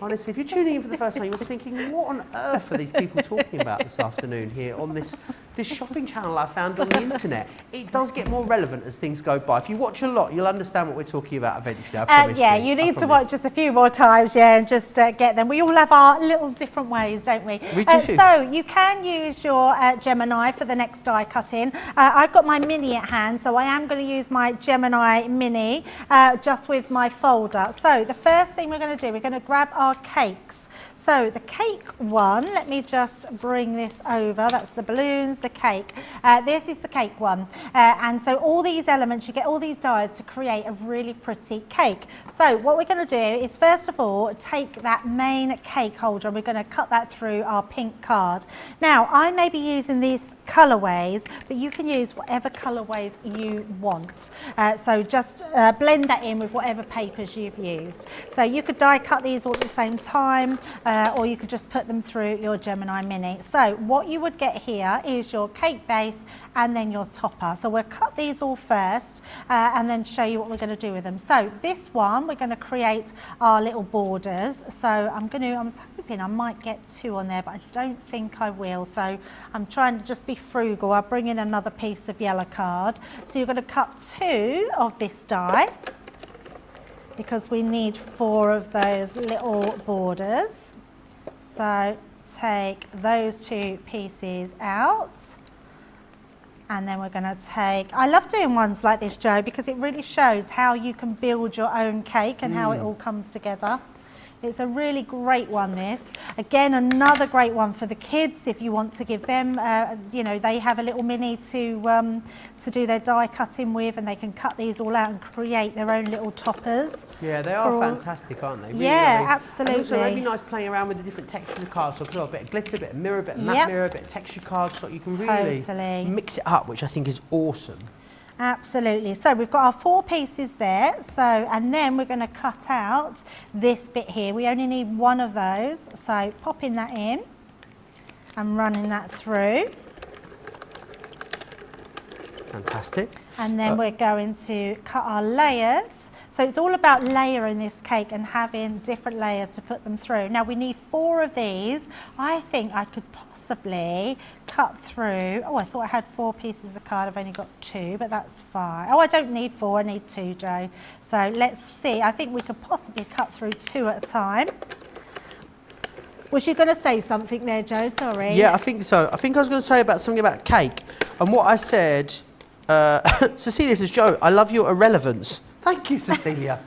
Honestly, if you're tuning in for the first time, you're thinking, what on earth are these people talking about this afternoon here on this shopping channel I found on the internet? It does get more relevant as things go by. If you watch a lot, you'll understand what we're talking about eventually, I promise Yeah, you. you need to watch just a few more times, yeah, and just get them. We all have our little different ways, don't we? We do. So you can use your Gemini for the next die cutting. I've got my mini at hand, so I am going to use my Gemini mini just with my folder. So the first thing we're going to do, we're going to grab our cakes. So the cake one, let me just bring this over. That's the balloons, the cake. This is the cake one. And so all these elements, you get all these dies to create a really pretty cake. So what we're going to do is first of all, take that main cake holder and we're going to cut that through our pink card. Now, I may be using these colourways, but you can use whatever colourways you want. So just blend that in with whatever papers you've used. So you could die cut these all at the same time, or you could just put them through your Gemini Mini. So what you would get here is your cake base and then your topper. So we'll cut these all first and then show you what we're going to do with them. So this one, we're going to create our little borders. So I'm hoping I might get 2 on there, but I don't think I will. So I'm trying to just be frugal. I'll bring in another piece of yellow card. So you're going to cut 2 of this die because we need 4 of those little borders. So take those 2 pieces out. And then we're going to take, I love doing ones like this, Joe, because it really shows how you can build your own cake and how it all comes together. It's a really great one, this. Again, another great one for the kids if you want to give them, you know, they have a little mini to do their die cutting with, and they can cut these all out and create their own little toppers. Yeah, they are fantastic, aren't they? Really yeah, lovely. absolutely. And also, it'd be nice playing around with the different texture cards. So a bit of glitter, a bit of mirror, a bit of matte mirror, a bit of texture cards, so you can really mix it up, which I think is awesome. Absolutely. So we've got our 4 pieces there. So, and then we're going to cut out this bit here. We only need 1 of those. So popping that in and running that through. Fantastic. And then we're going to cut our layers. So it's all about layering this cake and having different layers to put them through. Now we need 4 of these. I think I could possibly cut through, oh, I thought I had 4 pieces of card, I've only got 2, but that's fine. Oh, I don't need 4, I need 2, Joe. So let's see, I think we could possibly cut through 2 at a time. Was you going to say something there, Joe? Sorry. Yeah, I think so. I think I was going to say something about cake. And what I said, Cecilia says, Joe, I love your irrelevance. Thank you, Cecilia.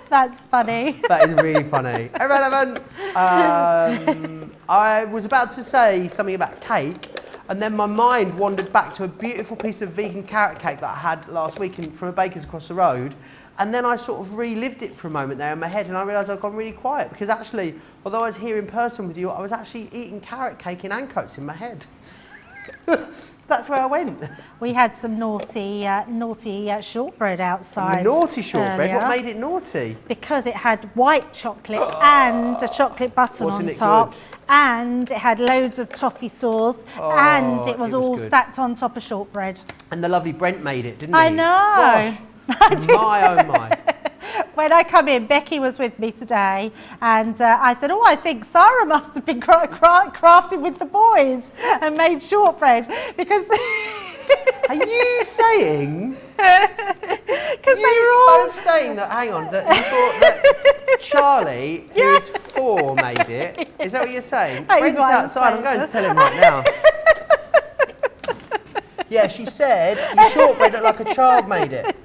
That's funny. That is really funny. Irrelevant. I was about to say something about cake, and then my mind wandered back to a beautiful piece of vegan carrot cake that I had last week from a baker's across the road. And then I sort of relived it for a moment there in my head, and I realised I'd gone really quiet because actually, although I was here in person with you, I was actually eating carrot cake in Ancoats in my head. That's where I went. We had some naughty shortbread outside. Naughty shortbread? earlier. What made it naughty? Because it had white chocolate and a chocolate button Wasn't on it top. good? And it had loads of toffee sauce. And it was all good. stacked on top of shortbread. And the lovely Brent made it, didn't he? I know. Gosh, my oh my. When I come in, Becky was with me today, and I said, "Oh, I think Sarah must have been crafting with the boys and made shortbread because." Are you saying? Because they were all both saying that. Hang on, that you thought that Charlie, who is 4, made it. Is that what you're saying? That is Brent's what I'm outside. I'm saying. going to tell him right now. Yeah, she said your shortbread looked like a child made it.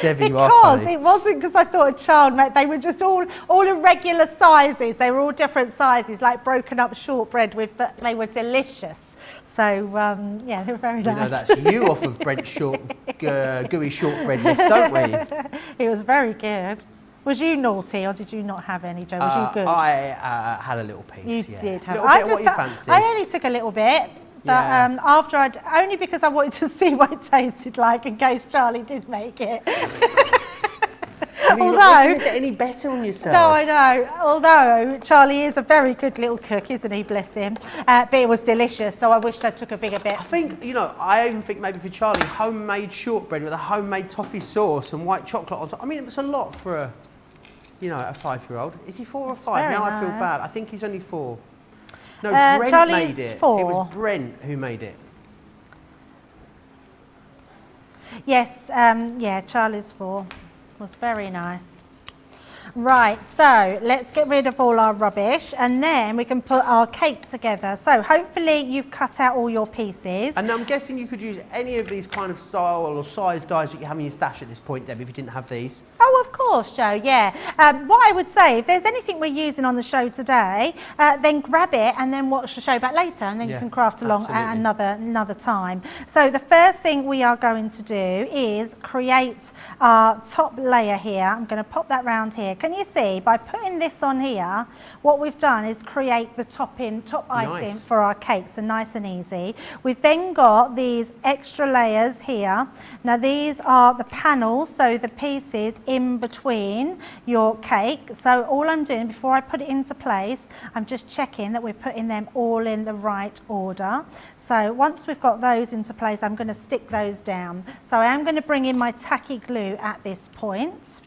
Debbie, you are Because funny. it wasn't because I thought a child made. They were just all irregular sizes. They were all different sizes, like broken up shortbread but they were delicious. So yeah, they were very We nice. know that's you off of Brent's gooey shortbread list, don't we? It was very good. Was you naughty or did you not have any, Joe? Was you good? I had a little piece. You yeah. did have. Little bit of what you fancy. I only took a little bit, but Yeah. after only because I wanted to see what it tasted like in case Charlie did make it. I mean, you're not Although, going to get any better on yourself. no, I know. Although Charlie is a very good little cook, isn't he? Bless him. But it was delicious, so I wished I took a bigger bit. I think, I even think maybe for Charlie, homemade shortbread with a homemade toffee sauce and white chocolate on top. I mean, it was a lot for a 5-year-old. Is he 4 or 5? very Now I feel nice. bad. I think he's only 4. No, Brent Charlie's made it. 4. It was Brent who made it. Yes, yeah, Charlie's 4 was very nice. Right, so let's get rid of all our rubbish and then we can put our cake together. So hopefully you've cut out all your pieces. And I'm guessing you could use any of these kind of style or size dies that you have in your stash at this point, Debbie, if you didn't have these. Oh, of course, Joe, yeah. What I would say, if there's anything we're using on the show today, then grab it and then watch the show back later and then you Yeah, can craft along at absolutely. another time. So the first thing we are going to do is create our top layer here. I'm going to pop that round here. Can you see, by putting this on here, what we've done is create the top icing Nice. for our cake, so nice and easy. We've then got these extra layers here. Now these are the panels, so the pieces in between your cake. So all I'm doing before I put it into place, I'm just checking that we're putting them all in the right order. So once we've got those into place, I'm going to stick those down. So I am going to bring in my tacky glue at this point.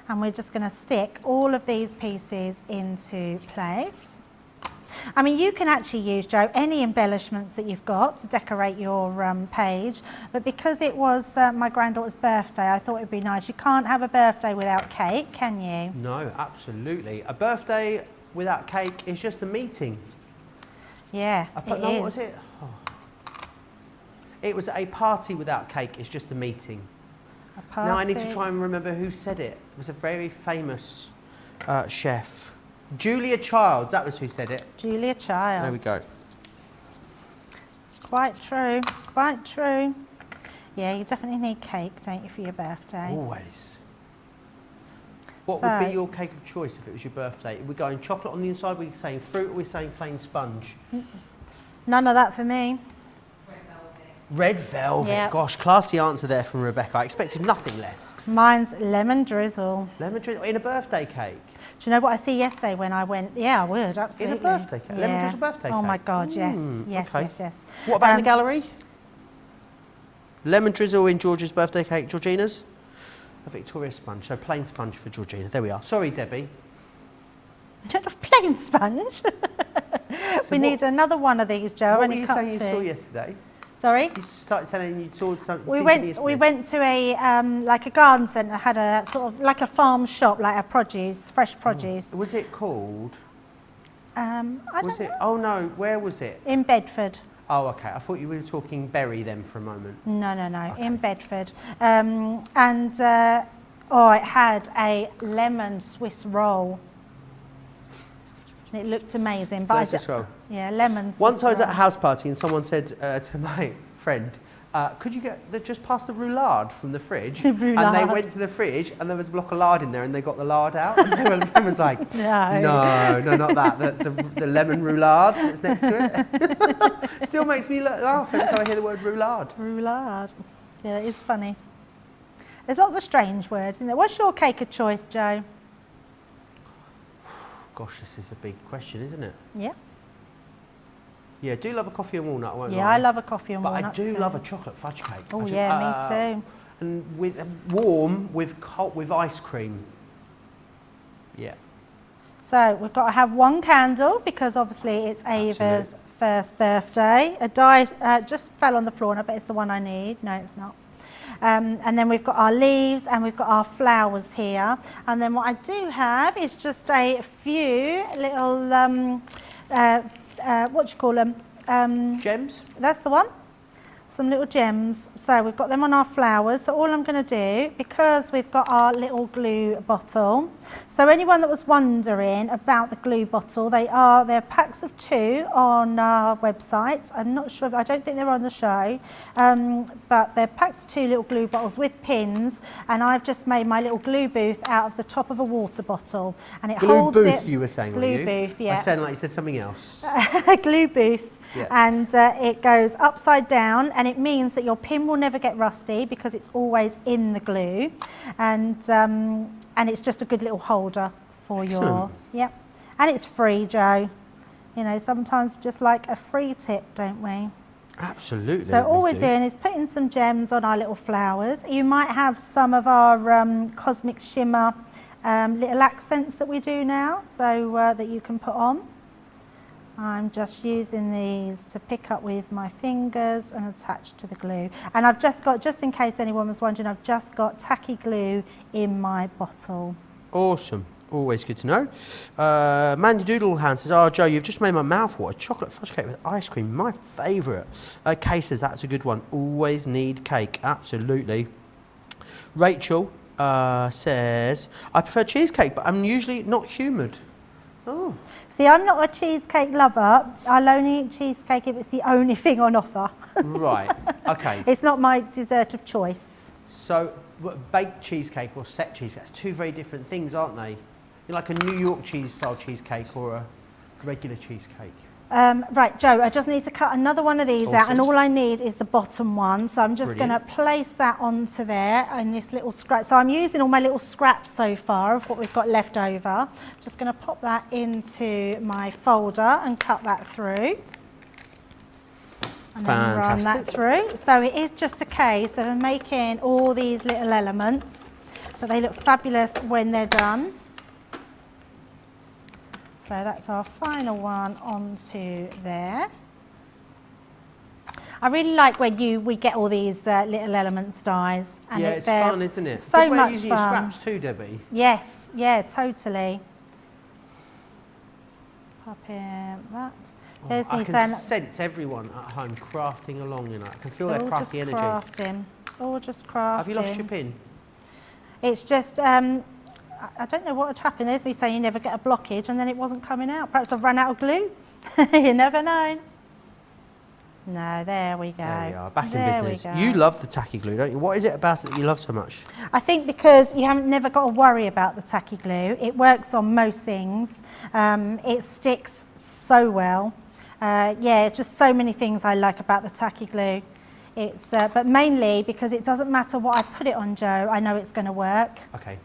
And we're just going to stick all of these pieces into place. I mean, you can actually use, Joe, any embellishments that you've got to decorate your page, but because it was my granddaughter's birthday, I thought it would be nice. You can't have a birthday without cake, can you? No, absolutely. A birthday without cake is just a meeting. Yeah, What was it? Oh. It was a party without cake is just a meeting. A party. Now I need to try and remember who said it. It was a very famous chef. Julia Childs, that was who said it. Julia Childs. There we go. It's quite true, quite true. Yeah, you definitely need cake, don't you, for your birthday? Always. What would So- be your cake of choice if it was your birthday? Are we going chocolate on the inside? Are we saying fruit? Or are we saying plain sponge? None of that for me. Red velvet. Yep. Gosh, classy answer there from Rebecca. I expected nothing less. Mine's lemon drizzle. Lemon drizzle in a birthday cake. Do you know what I see yesterday when I went? Yeah, I would, absolutely. In a birthday cake? Lemon drizzle birthday Oh my cake? God, yes, yes, okay. yes, yes. What about in the gallery? Lemon drizzle in Georgia's birthday cake. Georgina's? A Victoria sponge. So plain sponge for Georgina. There we are. Sorry, Debbie. Plain sponge. We need another one of these, Joe. What were you saying you saw yesterday? Sorry? You started telling you saw something. We went to a like a garden centre that had a sort of like a farm shop, like a produce, fresh produce. Was it called? I Was don't it? know. Oh no, where was it? In Bedford. Oh, okay. I thought you were talking berry then for a moment. No, Okay. in Bedford. Oh, it had a lemon Swiss roll. It looked amazing. Swiss roll. Yeah, lemon Swiss Once I was at a roll. house party and someone said to my friend, could you just pass the roulade from the fridge? The And they roulade. went to the fridge and there was a block of lard in there and they got the lard out and they was like, No. no, not that, the lemon roulade that's next to it. Still makes me laugh every time I hear the word roulade. Roulade. Yeah, it is funny. There's lots of strange words in there. What's your cake of choice, Joe? Gosh, this is a big question, isn't it? Yeah. Yeah, I do love a coffee and walnut, I won't lie. Yeah, I love a coffee and But walnut. I do too. love a chocolate fudge cake. Oh I just- yeah, me too. And with warm with ice cream. Yeah. So we've got to have one candle because obviously it's Ava's first birthday. A die just fell on the floor and I bet it's the one I need. No, it's not. And then we've got our leaves and we've got our flowers here. And then what I do have is just a few little, what do you call them? Gems? That's the one. Some little gems. So we've got them on our flowers. So all I'm going to do, because we've got our little glue bottle. So anyone that was wondering about the glue bottle, they're packs of 2 on our website. I'm not sure, I don't think they're on the show, but they're packs of 2 little glue bottles with pins. And I've just made my little glue booth out of the top of a water bottle, and it Glue holds booth, it. you were saying, were Glue you? booth, yeah. I sounded like you said something else. A glue booth. Yeah. And it goes upside down, and it means that your pin will never get rusty because it's always in the glue, and it's just a good little holder for your. Excellent. Yep, and it's free, Joe. You know, sometimes we just like a free tip, don't we? Absolutely. So all we we're do. doing is putting some gems on our little flowers. You might have some of our cosmic shimmer little accents that we do now, so that you can put on. I'm just using these to pick up with my fingers and attach to the glue. And I've just got, just in case anyone was wondering, I've just got tacky glue in my bottle. Awesome. Always good to know. Mandy Doodlehand says, "Oh, Joe, you've just made my mouth water. Chocolate fudge cake with ice cream, my favourite." Kay says, "That's a good one. Always need cake." Absolutely. Rachel says, "I prefer cheesecake, but I'm usually not humoured." Oh. See, I'm not a cheesecake lover. I'll only eat cheesecake if it's the only thing on offer. Right. Okay. It's not my dessert of choice. So, baked cheesecake or set cheesecake, that's 2 very different things, aren't they? You're like a New York cheese style cheesecake or a regular cheesecake. Right, Joe, I just need to cut another one of these out, and Awesome. all I need is the bottom one. So I'm just going to Brilliant. place that onto there in this little scrap. So I'm using all my little scraps so far of what we've got left over. Just going to pop that into my folder and cut that through. And then run that Fantastic. through. So it is just a case of making all these little elements, but they look fabulous when they're done. So that's our final one onto there. I really like when we get all these little elements dies. And Yeah, it's they're fun, isn't it? So Good way of much using your fun. scraps too, Debbie. Yes, yeah, totally. Pop in that. There's I me can saying sense everyone at home crafting along, you know. I can feel their all crafty just energy. crafting. All just crafting. Have you lost your pin? It's just, I don't know what had happened. There's me saying you never get a blockage, and then it wasn't coming out. Perhaps I've run out of glue. You never know. No, there we go. There we are, back in There we business. go. You love the tacky glue, don't you? What is it about it that you love so much? I think because you haven't never got to worry about the tacky glue. It works on most things. It sticks so well. Yeah, just so many things I like about the tacky glue. It's, but mainly because it doesn't matter what I put it on, Joe, I know it's going to work. Okay.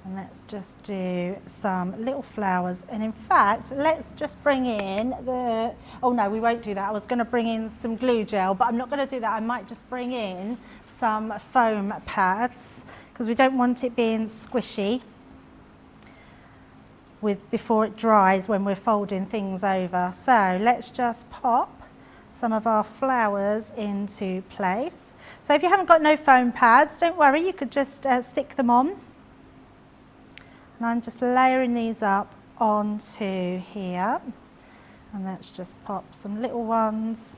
And let's just do some little flowers. And in fact, let's just bring in the, oh no, we won't do that. I was going to bring in some glue gel, but I'm not going to do that. I might just bring in some foam pads because we don't want it being squishy before it dries when we're folding things over. So let's just pop some of our flowers into place. So if you haven't got no foam pads, don't worry, you could just stick them on. And I'm just layering these up onto here. And let's just pop some little ones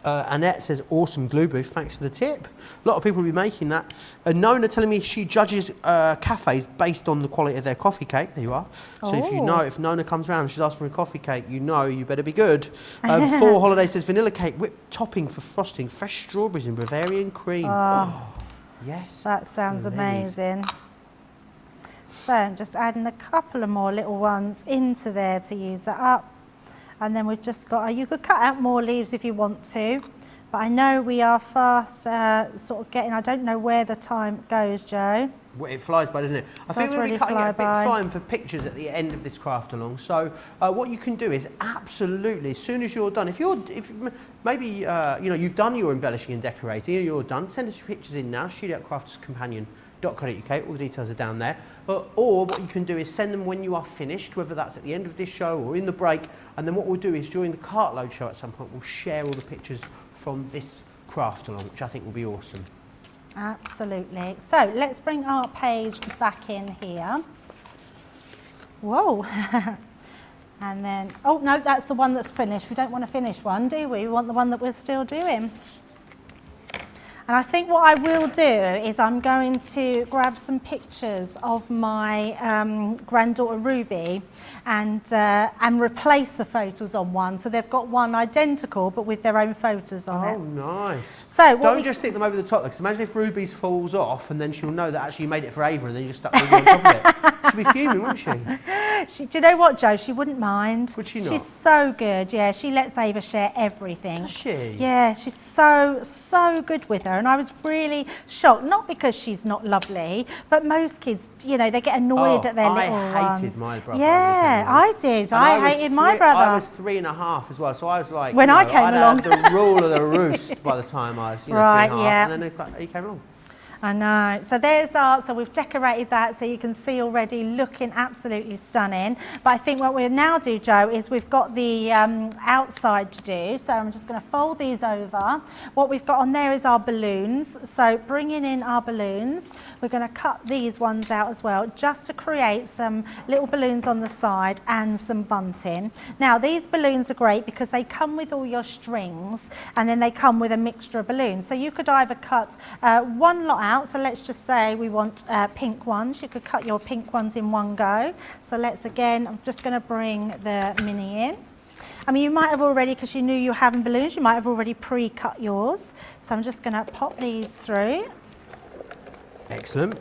Annette says, awesome glue booth, thanks for the tip. A lot of people will be making that. Nona telling me she judges cafes based on the quality of their coffee cake. There you are. So if Nona comes around and she's asked for a coffee cake, you know you better be good. Four Holiday says, vanilla cake, whipped topping for frosting, fresh strawberries and Bavarian cream. Oh, yes. That sounds amazing. So I'm just adding a couple of more little ones into there to use that up. And then we've just got, you could cut out more leaves if you want to, but I know we are fast sort of getting, I don't know where the time goes, Joe. Well, it flies by, doesn't it? I think we're going to be cutting it a bit fine for pictures at the end of this craft along. So what you can do is absolutely, as soon as you're done, if maybe you know, you've done your embellishing and decorating and you're done, send us your pictures in now, studio@crafterscompanion.co.uk, all the details are down there. Or what you can do is send them when you are finished, whether that's at the end of this show or in the break, and then what we'll do is during the cartload show at some point, we'll share all the pictures from this craft along, which I think will be awesome. Absolutely. So let's bring our page back in here. Whoa. And then, oh no, that's the one that's finished. We don't want a finished one, do we? We want the one that we're still doing. And I think what I will do is I'm going to grab some pictures of my granddaughter Ruby and replace the photos on one. So they've got one identical but with their own photos on it. Oh, nice. So don't just stick them over the top, because imagine if Ruby's falls off and then she'll know that actually you made it for Ava and then you just stuck Ruby on top of it. She'd be fuming, wouldn't she? Do you know what, Joe? She wouldn't mind. Would she not? She's so good, yeah. She lets Ava share everything. Does she? Yeah, she's so good with her. And I was really shocked, not because she's not lovely, but most kids, you know, they get annoyed at their little ones. I hated my brother. Yeah, I did. I hated my brother. I was 3.5 as well, so I was like, when I came along, I had the rule of the roost by the time I was, 3.5, and then he came along. I know. So there's our, so we've decorated that so you can see already looking absolutely stunning. But I think what we'll now do, Joe, is we've got the outside to do. So I'm just going to fold these over. What we've got on there is our balloons. So bringing in our balloons, we're going to cut these ones out as well, just to create some little balloons on the side and some bunting. Now these balloons are great because they come with all your strings and then they come with a mixture of balloons. So you could either cut one lot out. So let's just say we want pink ones. You could cut your pink ones in one go. So let's again, I'm just going to bring the mini in. I mean, you might have already, because you knew you were having balloons, you might have already pre-cut yours. So I'm just going to pop these through. Excellent.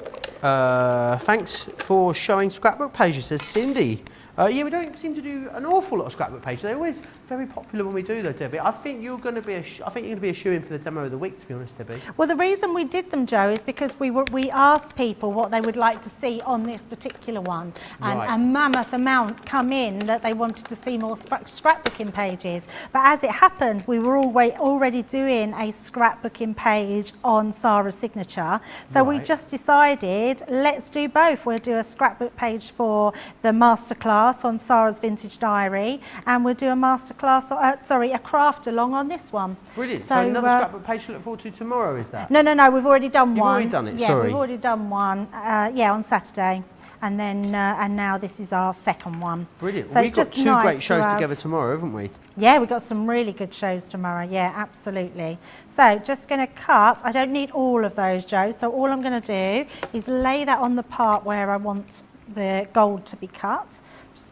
Thanks for showing Scrapbook Pages, says Cindy. Yeah, we don't seem to do an awful lot of Scrapbook Pages. They're always very popular when we do, though, Debbie. I think you're going to be a shoo-in for the demo of the week, to be honest, Debbie. Well, the reason we did them, Joe, is because we asked people what they would like to see on this particular one, and a mammoth amount come in that they wanted to see more scrapbooking pages. But as it happened, we were already doing a scrapbooking page on Sarah's signature, so we just decided let's do both. We'll do a scrapbook page for the masterclass on Sarah's vintage diary, and we'll do a masterclass, a craft along on this one. Brilliant. So another scrapbook page to look forward to tomorrow, is that? No, we've already done one. You've already done it, yeah, sorry. We've already done one, on Saturday. And then, and now this is our second one. Brilliant. So We've got two great shows together tomorrow, haven't we? Yeah, we've got some really good shows tomorrow. Yeah, absolutely. So just going to cut. I don't need all of those, Joe. So all I'm going to do is lay that on the part where I want the gold to be cut.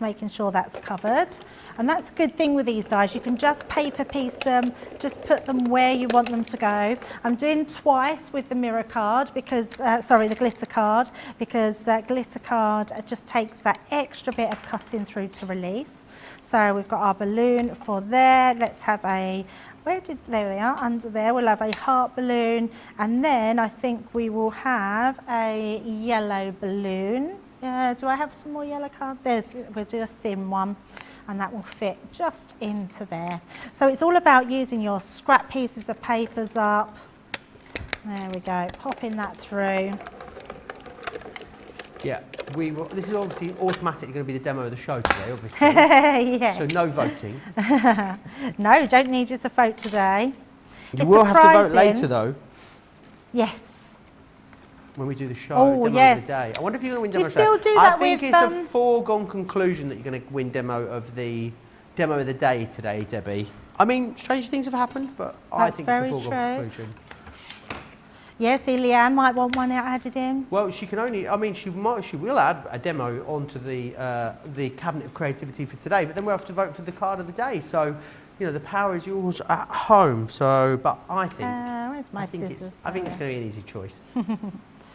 Making sure that's covered. And that's a good thing with these dies, you can just paper piece them, just put them where you want them to go. I'm doing twice with the mirror card because, the glitter card, because glitter card just takes that extra bit of cutting through to release. So we've got our balloon for there. Let's have a, there we are, under there we'll have a heart balloon, and then I think we will have a yellow balloon. Do I have some more yellow cards? We'll do a thin one, and that will fit just into there. So it's all about using your scrap pieces of papers up. There we go, popping that through. Yeah, this is obviously automatically going to be the demo of the show today, obviously. Yes. So no voting. No, don't need you to vote today. You will have to vote later, though. Yes. When we do the show, demo of the day. I wonder if you're going to win demo of the show. I think it's a foregone conclusion that you're going to win demo of the day today, Debbie. I mean, strange things have happened, but I That's think it's a very foregone true. conclusion. Yeah, see, Leanne might want one added in. Well, she can only, I mean, she will add a demo onto the Cabinet of Creativity for today, but then we'll have to vote for the card of the day. So, you know, the power is yours at home. So, but I think, Where's my scissors? I think it's going to be an easy choice.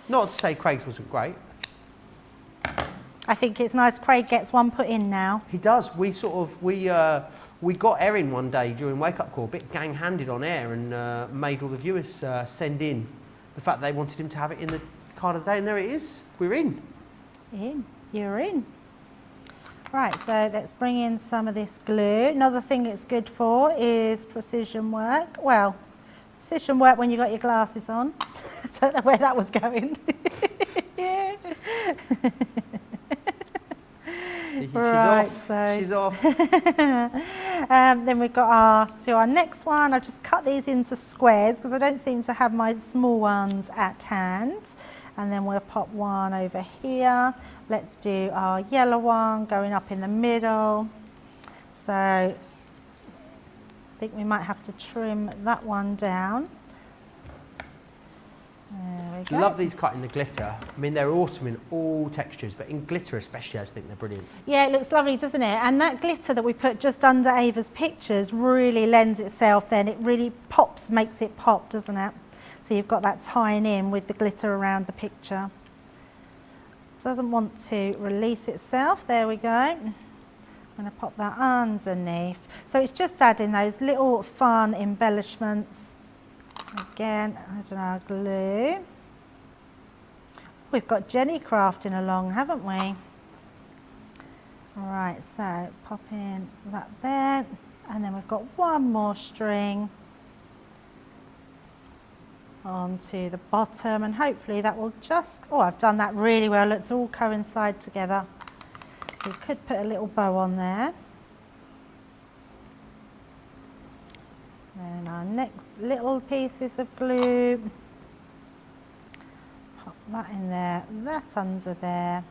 Not to say Craig's wasn't great. I think it's nice Craig gets one put in now. He does. We got Erin one day during Wake Up Call, a bit gang-handed on air, and made all the viewers send in the fact they wanted him to have it in the card of the day, and there it is. We're in. You're in. Right, so let's bring in some of this glue. Another thing it's good for is precision work. Well, precision work when you got your glasses on. I don't know where that was going. She's off. Then we've got do our next one. I've just cut these into squares because I don't seem to have my small ones at hand. And then we'll pop one over here. Let's do our yellow one going up in the middle. So I think we might have to trim that one down. There we go. Love these cut in the glitter. I mean, they're awesome in all textures, but in glitter especially, I just think they're brilliant. Yeah, it looks lovely, doesn't it? And that glitter that we put just under Ava's pictures really lends itself then. It really pops, makes it pop, doesn't it? So you've got that tying in with the glitter around the picture. Doesn't want to release itself. There we go. I'm going to pop that underneath. So it's just adding those little fun embellishments. Again, adding our glue. We've got Jenny crafting along, haven't we? All right, so pop in that there. And then we've got one more string onto the bottom, and hopefully that will just, oh, I've done that really well. Let's all coincide together. We could put a little bow on there. Then our next little pieces of glue, pop that in there, that under there.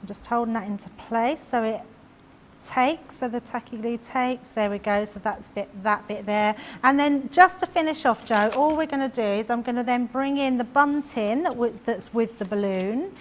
I'm just holding that into place so it takes, so the tacky glue takes. There we go, so that's that bit there. And then just to finish off, Joe, all we're going to do is I'm going to then bring in the bunting that's with the balloon.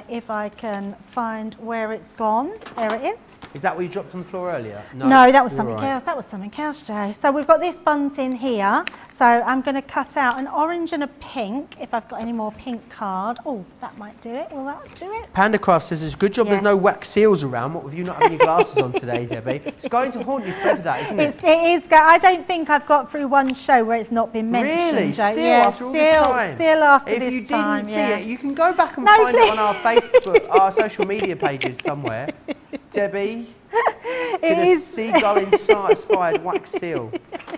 If I can find where it's gone. There it is. Is that what you dropped on the floor earlier? No, that was You're something right. else. That was something else, Joe. So we've got this bunting here. So I'm going to cut out an orange and a pink, if I've got any more pink card. Oh, that might do it. Will that do it? Panda Craft says, good job there's no Yes. wax seals around. What with you not having your glasses on today, Debbie? It's going to haunt you forever, that, isn't it? It is. I don't think I've got through one show where it's not been mentioned. Really? Joe. Still Yeah, after all this time? Still after if this you time, didn't see yeah. it, you can go back and No, find it please. on our Facebook, our social media pages somewhere. Debbie did a seagull-inspired wax seal,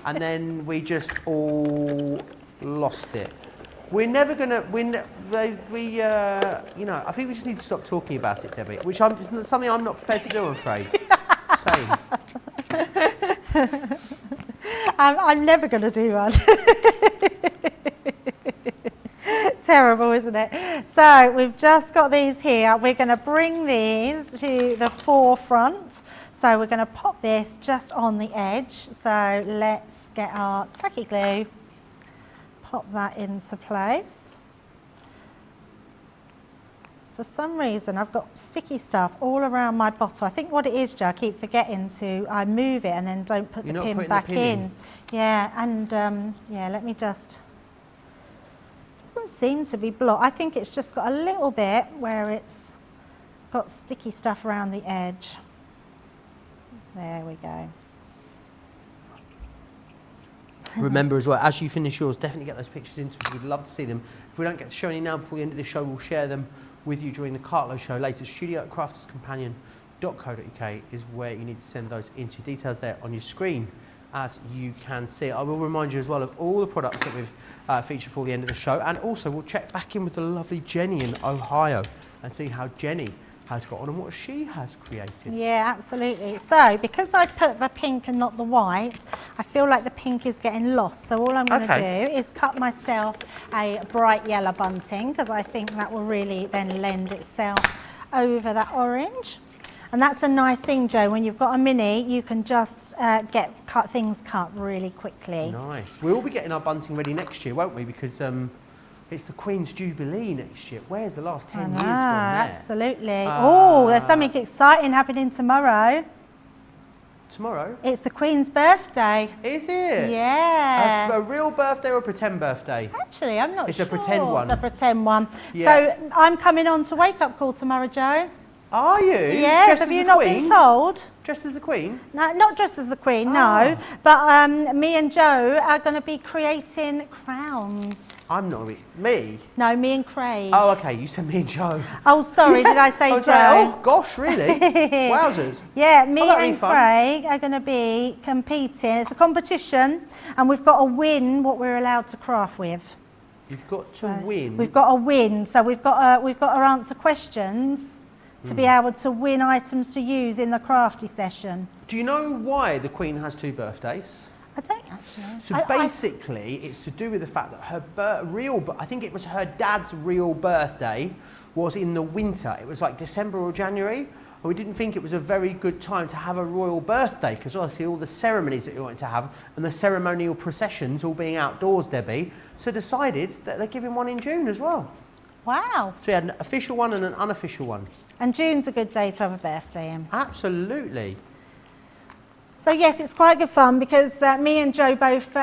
and then we just all lost it. We're never gonna win. You know, I think we just need to stop talking about it, Debbie. Which it's something I'm not prepared to do, I'm afraid. Same. I'm never going to do one. Terrible, isn't it? So we've just got these here. We're going to bring these to the forefront. So we're going to pop this just on the edge. So let's get our tacky glue, pop that into place. For some reason, I've got sticky stuff all around my bottle. I think what it is, Joe, I keep forgetting I move it and then don't put the pin back in. Yeah, and yeah, let me just, doesn't seem to be blocked. I think it's just got a little bit where it's got sticky stuff around the edge. There we go. Remember as well, as you finish yours, definitely get those pictures into us. We'd love to see them. If we don't get to show any now before the end of the show, we'll share them with you during the Cartlow show later. studio@crafterscompanion.co.uk is where you need to send those into. Details there on your screen, as you can see. I will remind you as well of all the products that we've featured for the end of the show, and also we'll check back in with the lovely Jenny in Ohio and see how Jenny has got on and what she has created. Yeah, absolutely. So because I put the pink and not the white, I feel like the pink is getting lost. So all I'm going to do is cut myself a bright yellow bunting, because I think that will really then lend itself over that orange. And that's the nice thing, Joe, when you've got a mini, you can just get things cut really quickly. Nice. We'll be getting our bunting ready next year, won't we? Because it's the Queen's Jubilee next year. Where's the last 10 years gone there? Absolutely. Oh, there's something exciting happening tomorrow. Tomorrow? It's the Queen's birthday. Is it? Yeah. A real birthday or a pretend birthday? Actually, I'm not sure. It's a pretend one. It's a pretend one. Yeah. So I'm coming on to Wake Up Call tomorrow, Joe. Are you? Yes, Dressed have as you the not Queen? been told? Dressed as the Queen? No, not dressed as the Queen, no. But me and Joe are going to be creating crowns. I'm not me. No, me and Craig. Oh, okay. You said me and Joe. Oh, sorry, did I say I was Joe? like, oh gosh, really? Wowzers. Yeah, me that'll be and fun. Craig are going to be competing. It's a competition, and we've got to win what we're allowed to craft with. You've got to So win. We've got to win, so we've got to answer questions to be able to win items to use in the crafty session. Do you know why the Queen has 2 birthdays? I don't actually. So basically, it's to do with the fact that her I think it was her dad's real birthday was in the winter. It was like December or January. And we didn't think it was a very good time to have a royal birthday because obviously all the ceremonies that you wanted to have and the ceremonial processions all being outdoors, Debbie. So decided that they're giving one in June as well. Wow. So you had an official one and an unofficial one. And June's a good day to have a birthday in. Absolutely. So yes, it's quite good fun because me and Joe so if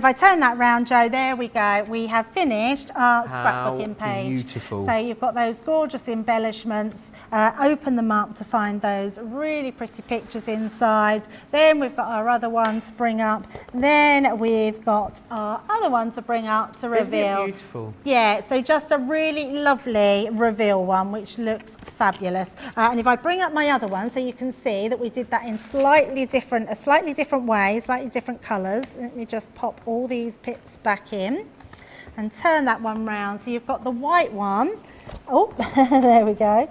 I turn that round, Joe, there we go. We have finished our scrapbooking page. Beautiful. So you've got those gorgeous embellishments. Open them up to find those really pretty pictures inside. Then we've got our other one to bring up. Then we've got our other one to bring up to reveal. Isn't it beautiful? Yeah, so just a really lovely reveal one, which looks fabulous. And if I bring up my other one, so you can see that we did that in a slightly different way, slightly different colours. Let me just pop all these bits back in and turn that one round. So you've got the white one. Oh, there we go.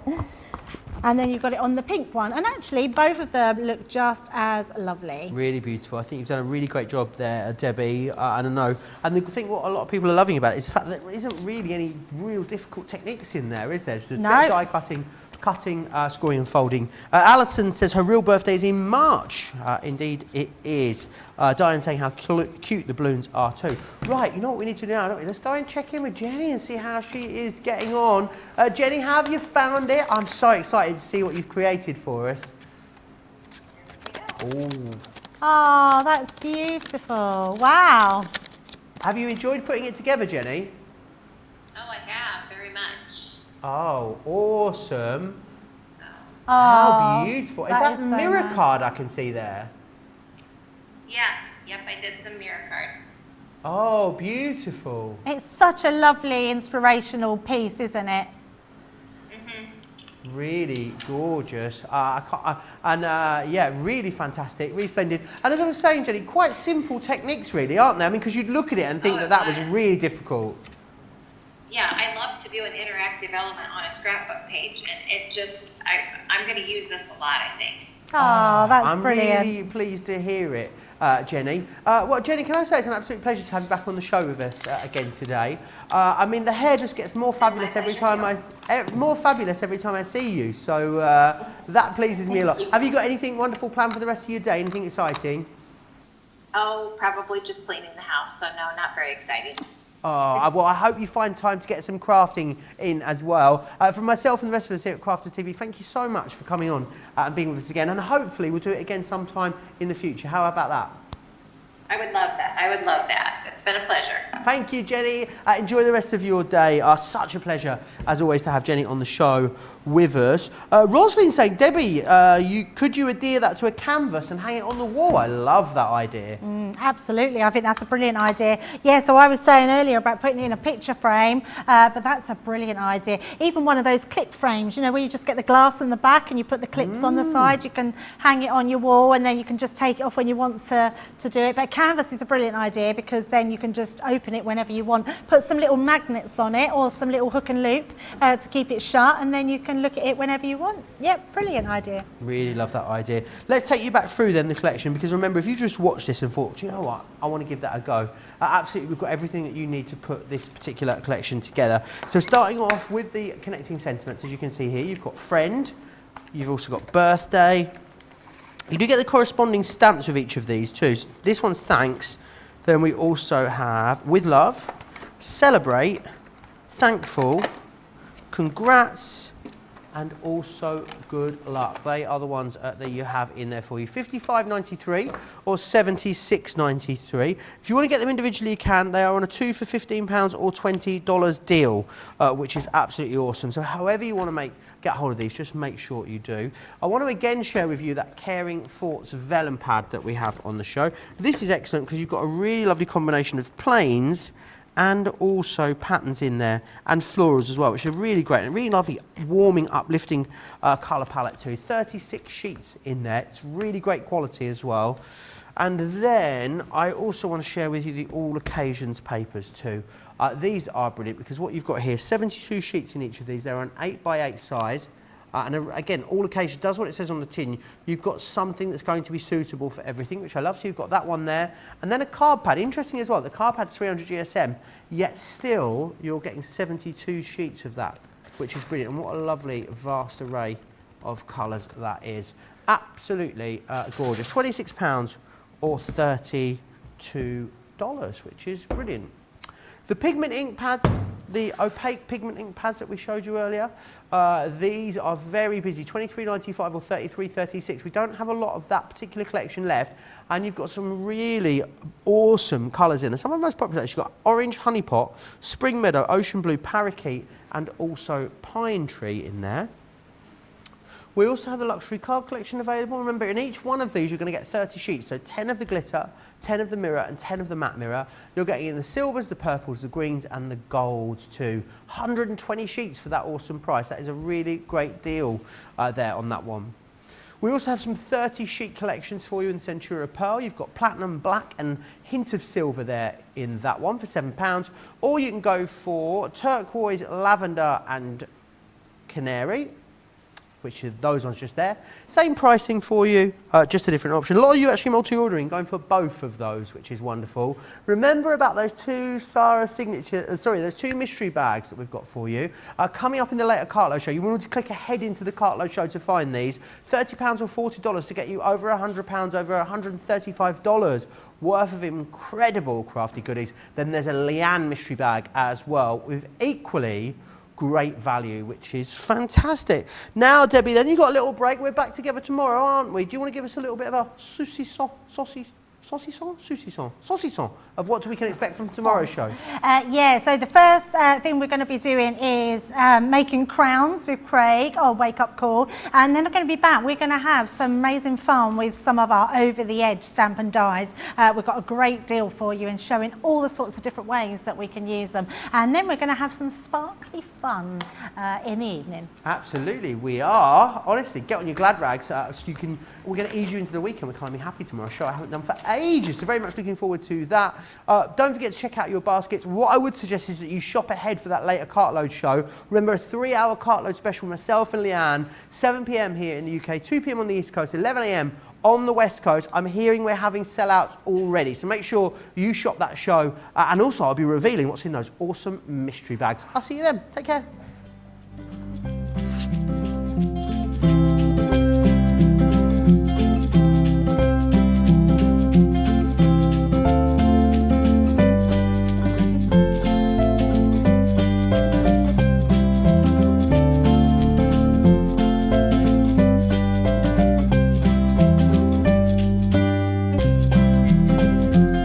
And then you've got it on the pink one. And actually, both of them look just as lovely. Really beautiful. I think you've done a really great job there, Debbie. I don't know. And the thing what a lot of people are loving about it is the fact that there isn't really any real difficult techniques in there, is there? Just No. die cutting, scoring and folding. Alison says her real birthday is in March. Indeed it is. Diane saying how cute the balloons are too. Right, you know what we need to do now, don't we? Let's go and check in with Jenny and see how she is getting on. Jenny, have you found it? I'm so excited to see what you've created for us. Ooh. Oh, that's beautiful. Wow. Have you enjoyed putting it together, Jenny? Oh, I have, very much. Oh, awesome. Oh, How beautiful. Is that is a so mirror nice. card I can see there? Yeah, yep, I did some mirror card. Oh, beautiful. It's such a lovely inspirational piece, isn't it? Really gorgeous. Yeah, really fantastic, really splendid. And as I was saying, Jenny, quite simple techniques really, aren't they? I mean, because you'd look at it and think that was really difficult. Yeah, I love to do an interactive element on a scrapbook page, and it just, I'm going to use this a lot, I think. Oh, that's I'm brilliant. really pleased to hear it, Jenny. Well, Jenny, can I say it's an absolute pleasure to have you back on the show with us again today. I mean, the hair just gets more fabulous every time I see you. So that pleases me a lot. Have you got anything wonderful planned for the rest of your day? Anything exciting? Oh, probably just cleaning the house, so no, not very exciting. Oh, well, I hope you find time to get some crafting in as well. From myself and the rest of us here at Crafters TV, thank you so much for coming on and being with us again. And hopefully we'll do it again sometime in the future. How about that? I would love that. I would love that. It's been a pleasure. Thank you, Jenny. Enjoy the rest of your day. Such a pleasure, as always, to have Jenny on the show with us. Rosalind saying, Debbie, could you adhere that to a canvas and hang it on the wall? I love that idea. Absolutely, I think that's a brilliant idea. Yeah, so I was saying earlier about putting it in a picture frame, but that's a brilliant idea. Even one of those clip frames, you know, where you just get the glass in the back and you put the clips on the side, you can hang it on your wall and then you can just take it off when you want to do it. But canvas is a brilliant idea because then you can just open it whenever you want. Put some little magnets on it or some little hook and loop to keep it shut, and then you can look at it whenever you want. Yep, brilliant idea. Really love that idea. Let's take you back through then the collection, because remember, if you just watched this and thought, do you know what, I want to give that a go, absolutely, we've got everything that you need to put this particular collection together. So starting off with the connecting sentiments, as you can see here, you've got friend, you've also got birthday. You do get the corresponding stamps with each of these too. So this one's thanks. Then we also have with love, celebrate, thankful, congrats, and also good luck. They are the ones that you have in there for you. $55.93 or $76.93. If you want to get them individually, you can. They are on a 2 for £15 or $20 deal, which is absolutely awesome. So however you want to get hold of these, just make sure you do. I want to again share with you that Caring Thoughts vellum pad that we have on the show. This is excellent because you've got a really lovely combination of plains and also patterns in there, and florals as well, which are really great, and really lovely, warming, uplifting colour palette too. 36 sheets in there. It's really great quality as well. And then I also want to share with you the all occasions papers too. These are brilliant because what you've got here, 72 sheets in each of these. They're an 8x8 size. And again, all occasion does what it says on the tin. You've got something that's going to be suitable for everything, which I love. So you've got that one there. And then a card pad. Interesting as well, the card pad's 300 GSM, yet still you're getting 72 sheets of that, which is brilliant. And what a lovely, vast array of colours that is. Absolutely gorgeous. £26 or $32, which is brilliant. The pigment ink pads, the opaque pigment ink pads that we showed you earlier, these are very busy, $23.95 or $33.36. We don't have a lot of that particular collection left, and you've got some really awesome colours in there. Some of the most popular, you've got orange honeypot, spring meadow, ocean blue, parakeet, and also pine tree in there. We also have the luxury card collection available. Remember, in each one of these, you're going to get 30 sheets. So 10 of the glitter, 10 of the mirror, and 10 of the matte mirror. You're getting in the silvers, the purples, the greens, and the golds too. 120 sheets for that awesome price. That is a really great deal there on that one. We also have some 30-sheet collections for you in Centura Pearl. You've got platinum, black, and hint of silver there in that one for £7. Or you can go for turquoise, lavender, and canary, which are those ones just there. Same pricing for you, just a different option. A lot of you actually multi-ordering, going for both of those, which is wonderful. Remember about those two Sarah signature, those two mystery bags that we've got for you. Coming up in the later cartload show, you want to click ahead into the cartload show to find these. £30 or $40 to get you over £100, over $135 worth of incredible crafty goodies. Then there's a Leanne mystery bag as well, with equally great value, which is fantastic. Now, Debbie, then you've got a little break. We're back together tomorrow, aren't we? Do you want to give us a little bit of a saucisson of what we can expect from tomorrow's show? Yeah, so the first thing we're going to be doing is making crowns with Craig, our wake-up call, and then we're going to be back. We're going to have some amazing fun with some of our over-the-edge stamp and dies. We've got a great deal for you and showing all the sorts of different ways that we can use them. And then we're going to have some sparkly fun in the evening. Absolutely, we are. Honestly, get on your glad rags so we're going to ease you into the weekend. We're kind of happy tomorrow show. I haven't done for ages, so very much looking forward to that. Don't forget to check out your baskets. What I would suggest is that you shop ahead for that later cartload show. Remember, a 3-hour cartload special, myself and Leanne, 7 p.m. here in the UK, 2 p.m. on the East Coast, 11 a.m. on the West Coast. I'm hearing we're having sellouts already, so make sure you shop that show. And also, I'll be revealing what's in those awesome mystery bags. I'll see you then. Take care.